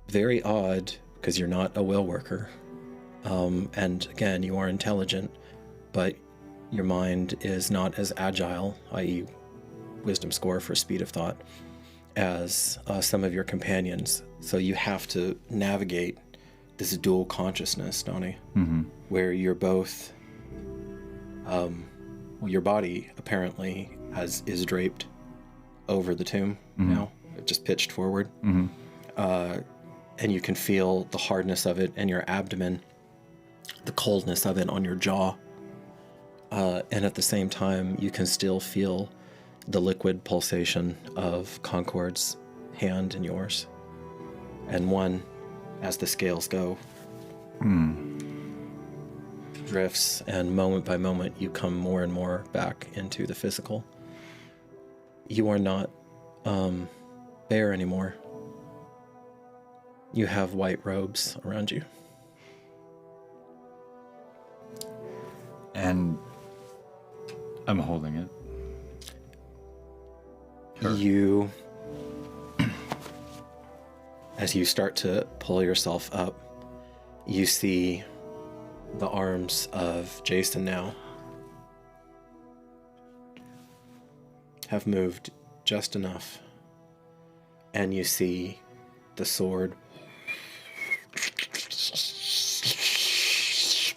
very odd, because you're not a will worker, and again, you are intelligent, but your mind is not as agile, i.e. wisdom score for speed of thought, as some of your companions. So you have to navigate this dual consciousness, Donnie, where you're both, your body apparently is draped over the tomb now, just pitched forward. And you can feel the hardness of it in your abdomen, the coldness of it on your jaw. And at the same time, you can still feel the liquid pulsation of Concord's hand in yours. And one, as the scales go, drifts, and moment by moment, you come more and more back into the physical. You are not bare anymore. You have white robes around you. And I'm holding it. You, as you start to pull yourself up, you see the arms of Jason now have moved just enough, and you see the sword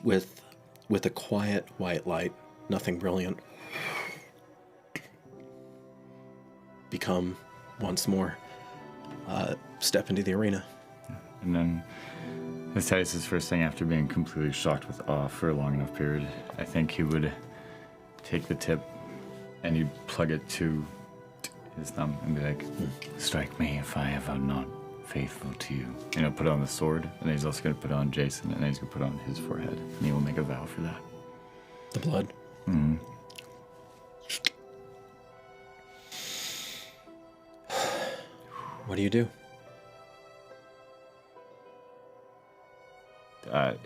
with a quiet white light, nothing brilliant, become once more step into the arena. And then, as Titus' first thing after being completely shocked with awe for a long enough period, I think he would take the tip and he'd plug it to his thumb and be like, strike me if I ever not faithful to you. And he'll put it on the sword, and then he's also going to put it on Jason, and then he's going to put it on his forehead, and he will make a vow for that. The blood. What do you do?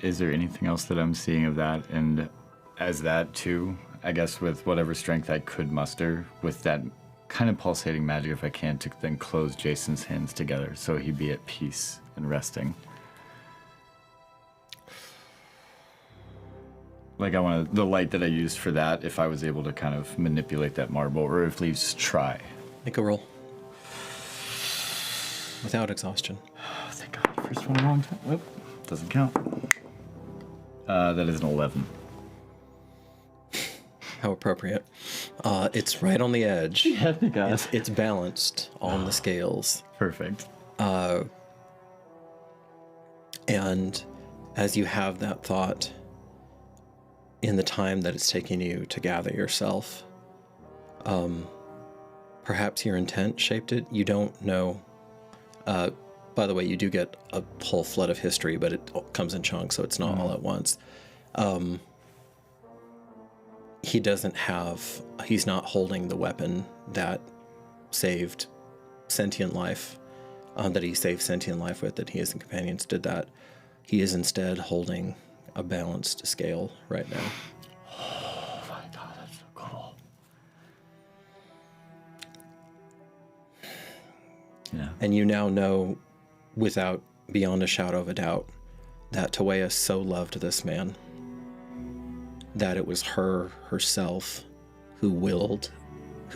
Is there anything else that I'm seeing of that? And as that too, I guess with whatever strength I could muster, with that kind of pulsating magic, if I can, to then close Jason's hands together so he'd be at peace and resting. Like I want the light that I used for that, if I was able to kind of manipulate that marble, or at least try. Make a roll. Without exhaustion. Oh, thank God. First one wrong time. Whoop. Doesn't count. That is an 11. How appropriate. It's right on the edge. Yeah, thank God. It's balanced on the scales. Perfect. And as you have that thought, in the time that it's taking you to gather yourself, perhaps your intent shaped it. You don't know. By the way, you do get a whole flood of history, but it comes in chunks, so it's not all at once. he's not holding the weapon that saved sentient life, that he saved sentient life with, that he and companions did that. He is instead holding a balanced scale right now. Oh my god, that's so cool. Yeah. And you now know, beyond a shadow of a doubt, that Tawea so loved this man that it was herself who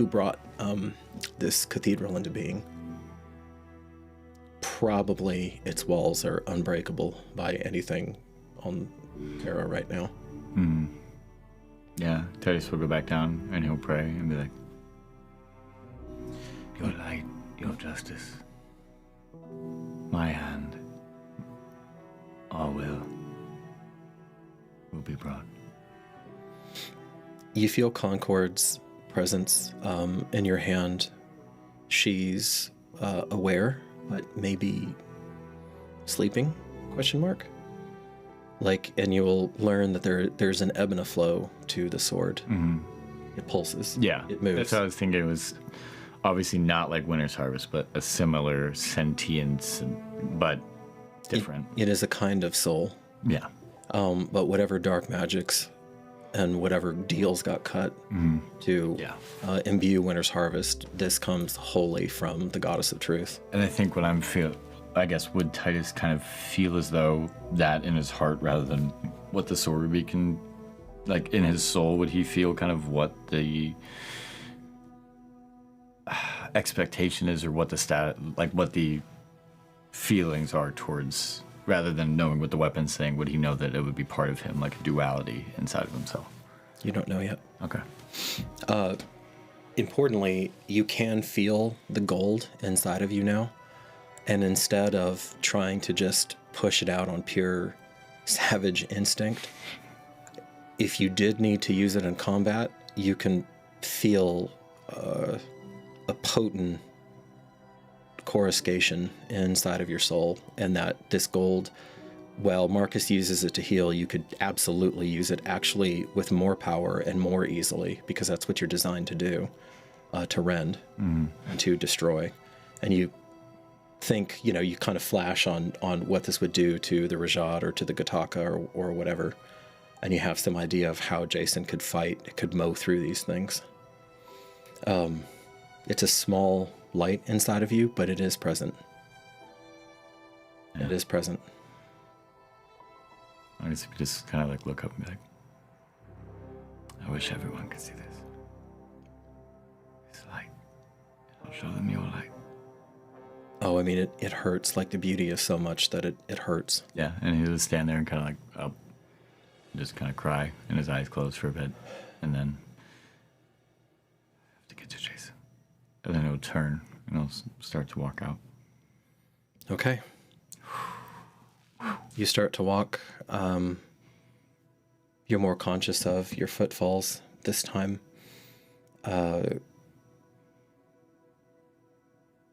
brought this cathedral into being. Probably its walls are unbreakable by anything on Terra right now. Mm. Yeah, Titus will go back down and he'll pray and be like, your light, your justice, my hand, our will be brought. You feel Concord's presence in your hand. She's aware, but maybe sleeping? ? And you'll learn that there's an ebb and a flow to the sword. Mm-hmm. It pulses. Yeah, it moves. That's what I was thinking. It was obviously not like Winter's Harvest, but a similar sentience, but different. It is a kind of soul. Yeah. But whatever dark magics and whatever deals got cut to imbue Winter's Harvest, this comes wholly from the Goddess of Truth. And I think what I guess, would Titus kind of feel as though that in his heart rather than what the sword would be, like in his soul, would he feel kind of what the expectation is or what the feelings are towards, rather than knowing what the weapon's saying, would he know that it would be part of him, like a duality inside of himself? You don't know yet. Okay. Importantly, you can feel the gold inside of you now. And instead of trying to just push it out on pure savage instinct, if you did need to use it in combat, you can feel a potent coruscation inside of your soul, and that this gold, while Marcus uses it to heal, you could absolutely use it actually with more power and more easily, because that's what you're designed to do, to rend and to destroy. And you think, you kind of flash on what this would do to the Rajad or to the Gataka or whatever, and you have some idea of how Jason could fight, could mow through these things. It's a small light inside of you, but it is present. Yeah. It is present. I guess you could just kind of like look up and be like, I wish everyone could see this. It's light. I'll show them your light. Oh, I mean, it hurts. Like, the beauty is so much that it hurts. Yeah, and he'll just stand there and kind of like, just kind of cry, and his eyes close for a bit, and then I have to get to Jason. And then he'll turn, and he'll start to walk out. Okay. You start to walk. You're more conscious of your footfalls this time.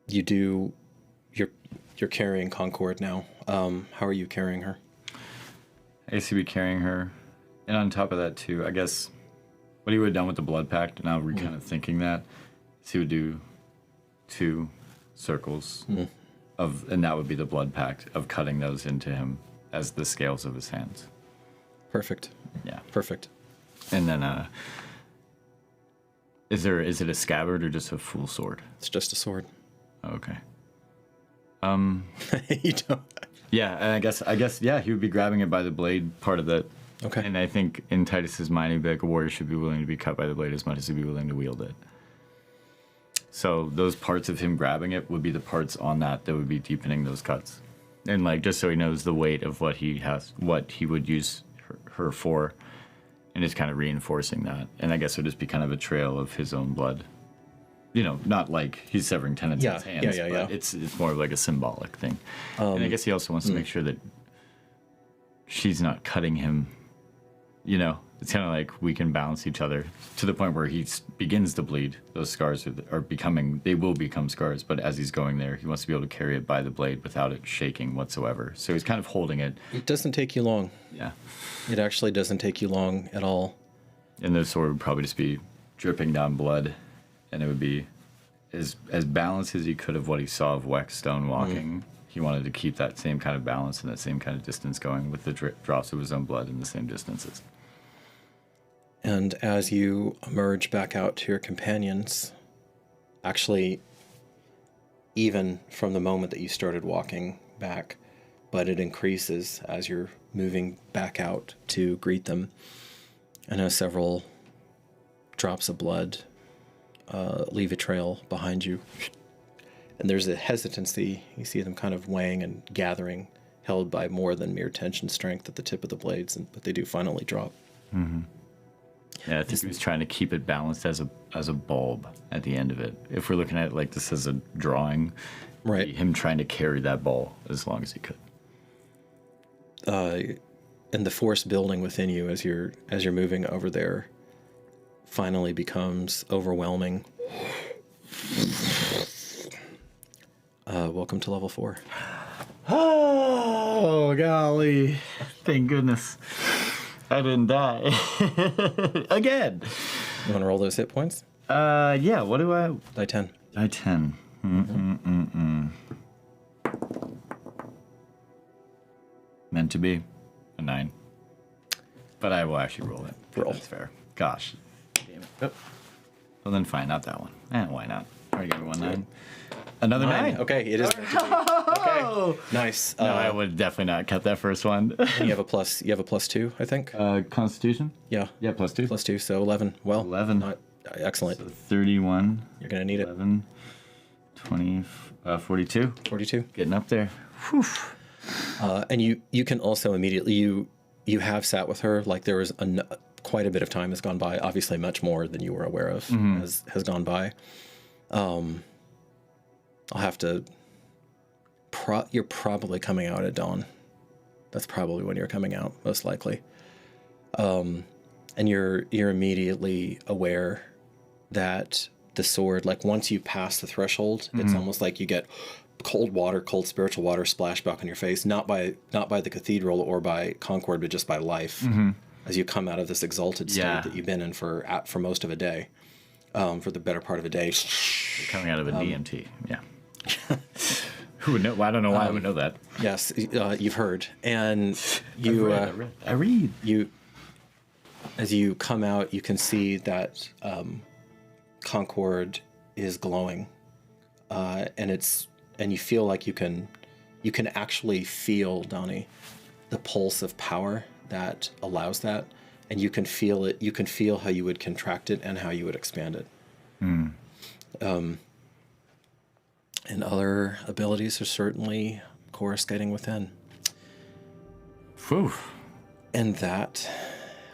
You're carrying Concord now. How are you carrying her? I guess he'd be carrying her. And on top of that, too, I guess what he would have done with the blood pact, now we're kind of thinking that, is he would do 2 circles and that would be the blood pact of cutting those into him as the scales of his hands. Perfect. Yeah. Perfect. And then, is it a scabbard or just a full sword? It's just a sword. Okay. You don't. Yeah, and I guess, yeah, he would be grabbing it by the blade part of it. Okay. And I think in Titus's mind, he'd be like, a warrior should be willing to be cut by the blade as much as he'd be willing to wield it. So those parts of him grabbing it would be the parts on that would be deepening those cuts. And like, just so he knows the weight of what he would use her for, and just kind of reinforcing that. And I guess it would just be kind of a trail of his own blood. Not like he's severing tenets in his hands, but it's more of like a symbolic thing. And I guess he also wants to make sure that she's not cutting him. It's kind of like we can balance each other to the point where he begins to bleed. Those scars they will become scars, but as he's going there, he wants to be able to carry it by the blade without it shaking whatsoever. So he's kind of holding it. It doesn't take you long. Yeah. It actually doesn't take you long at all. And the sword would probably just be dripping down blood, and it would be as balanced as he could of what he saw of Wexstone walking. He wanted to keep that same kind of balance and that same kind of distance going with the drops of his own blood in the same distances. And as you emerge back out to your companions, actually, even from the moment that you started walking back, but it increases as you're moving back out to greet them. I know several drops of blood leave a trail behind you. And there's a hesitancy. You see them kind of weighing and gathering, held by more than mere tension strength at the tip of the blades, but they do finally drop. Mm-hmm. Yeah, I think he was trying to keep it balanced as a bulb at the end of it. If we're looking at it like this as a drawing, right? Him trying to carry that ball as long as he could. And the force building within you as you're moving over there finally becomes overwhelming. Welcome to level 4. Oh, golly. Thank goodness. I didn't die. Again. You want to roll those hit points? Yeah, what do I... Die 10. Die 10. Meant to be a 9. But I will actually roll it. Roll. That's fair. Gosh. Damn it. Oh. Well, then fine, not that one. Why not? Already got me 1 9. Another 9. Okay, it is. Okay, nice. No, I would definitely not cut that first one. And you have a +2, I think. Constitution? Yeah. Yeah, +2. +2, so 11. Well, 11. Excellent. So 31. You're gonna need 11, 20, 42. 42. Getting up there. And you can also immediately you have sat with her, like there was quite a bit of time has gone by. Obviously, much more than you were aware of has gone by. I'll have to. You're probably coming out at dawn. That's probably when you're coming out, most likely. And you're immediately aware that the sword, like once you pass the threshold, it's almost like you get cold water, cold spiritual water splash back on your face, not by the cathedral or by Concord, but just by life, as you come out of this exalted state that you've been in for most of a day, for the better part of a day. You're coming out of a DMT, yeah. Who would know? Well, I don't know why I would know that. Yes, you've heard, and you. I read. You, as you come out, you can see that Concord is glowing, and you feel like you can actually feel, Donnie, the pulse of power that allows that, and you can feel it. You can feel how you would contract it and how you would expand it. And other abilities are certainly coruscating within. Phew. And that.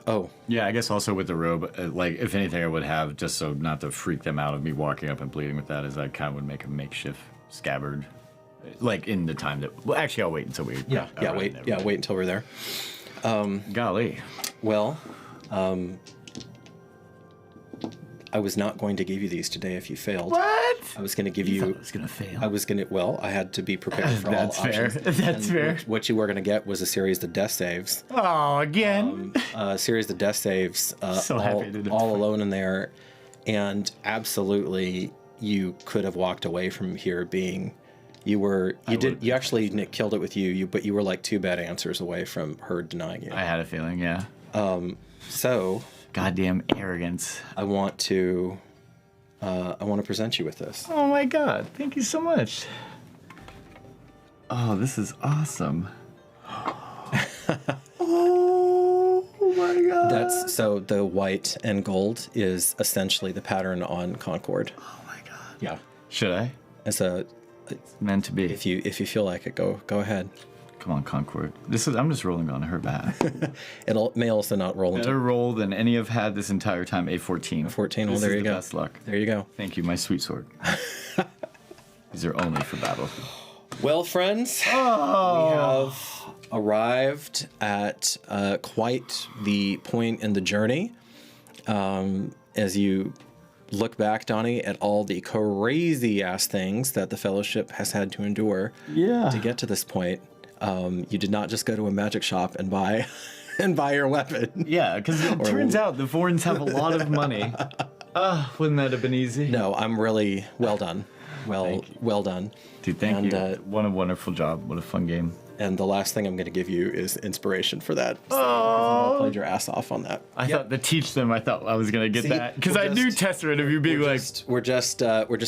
Oh. Yeah, I guess also with the robe, like, if anything I would have, just so not to freak them out of me walking up and bleeding with that, is I kind of would make a makeshift scabbard. Like, in the time that... Well, actually, I'll wait until we... wait until we're there. Golly. Well, I was not going to give you these today if you failed. What? I was going to give you... I was going to fail? I had to be prepared for all That's fair. options. That's fair. What you were going to get was a series of death saves. Oh, again? A series of death saves. All alone in there. And absolutely, you could have walked away from here being... You actually, Nick killed it with you, but you were like 2 bad answers away from her denying you. I had a feeling, yeah. So... Goddamn arrogance. I want to present you with this. Oh my god, thank you so much. Oh, this is awesome. Oh my god. That's so the white and gold is essentially the pattern on Concord. Oh my god. Yeah. Should I? It's meant to be. If you feel like it, go ahead. Come on, Concord. I'm just rolling on her back. It may also not roll Better roll than any I've had this entire time. A 14. 14. Well, there you go. Best luck. There you go. Thank you, my sweet sword. These are only for battle. Well, friends, we have arrived at quite the point in the journey. As you look back, Donnie, at all the crazy-ass things that the Fellowship has had to endure to get to this point. You did not just go to a magic shop and buy and buy your weapon. Yeah, because it turns out the Vorns have a lot of money. Wouldn't that have been easy? No, I'm really well done. Well done. Dude, thank you. What a wonderful job. What a fun game. And the last thing I'm going to give you is inspiration for that. So, you played your ass off on that. I thought to teach them, I thought I was going to get that. Because I knew Tesseract of you being like... We're just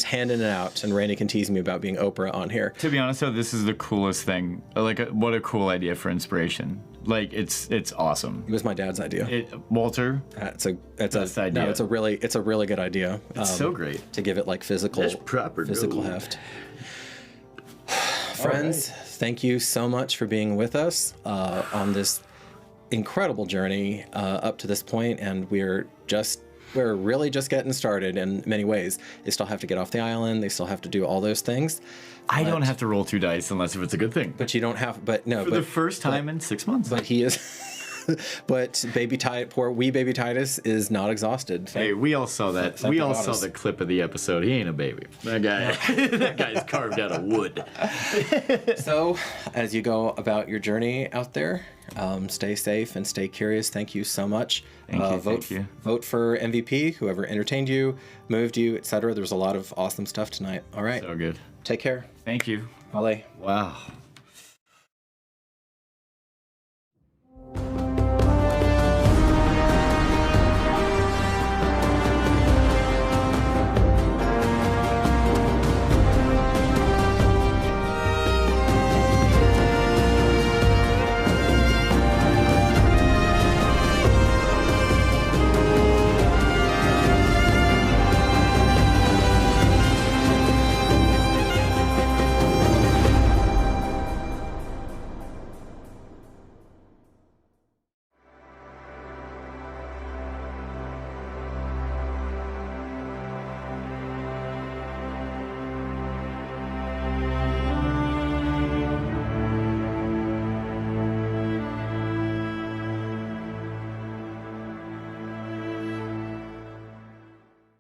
handing it out, and Rainey can tease me about being Oprah on here. To be honest, though, this is the coolest thing. Like, what a cool idea for inspiration. Like, it's awesome. It was my dad's idea. Walter? It's a really good idea. It's so great. To give it like physical heft. Friends, thank you so much for being with us on this incredible journey up to this point, and we're really just getting started in many ways. They still have to get off the island. They still have to do all those things. I don't have to roll 2 dice unless if it's a good thing. But you don't have. But no. For the first time in 6 months. But he is. But poor wee baby Titus is not exhausted. Hey, we all saw that. We all saw the clip of the episode. He ain't a baby. That guy's carved out of wood. So, as you go about your journey out there, stay safe and stay curious. Thank you so much. Thank you. Vote for MVP, whoever entertained you, moved you, etc. There's a lot of awesome stuff tonight. All right. So good. Take care. Thank you. Vale. Wow.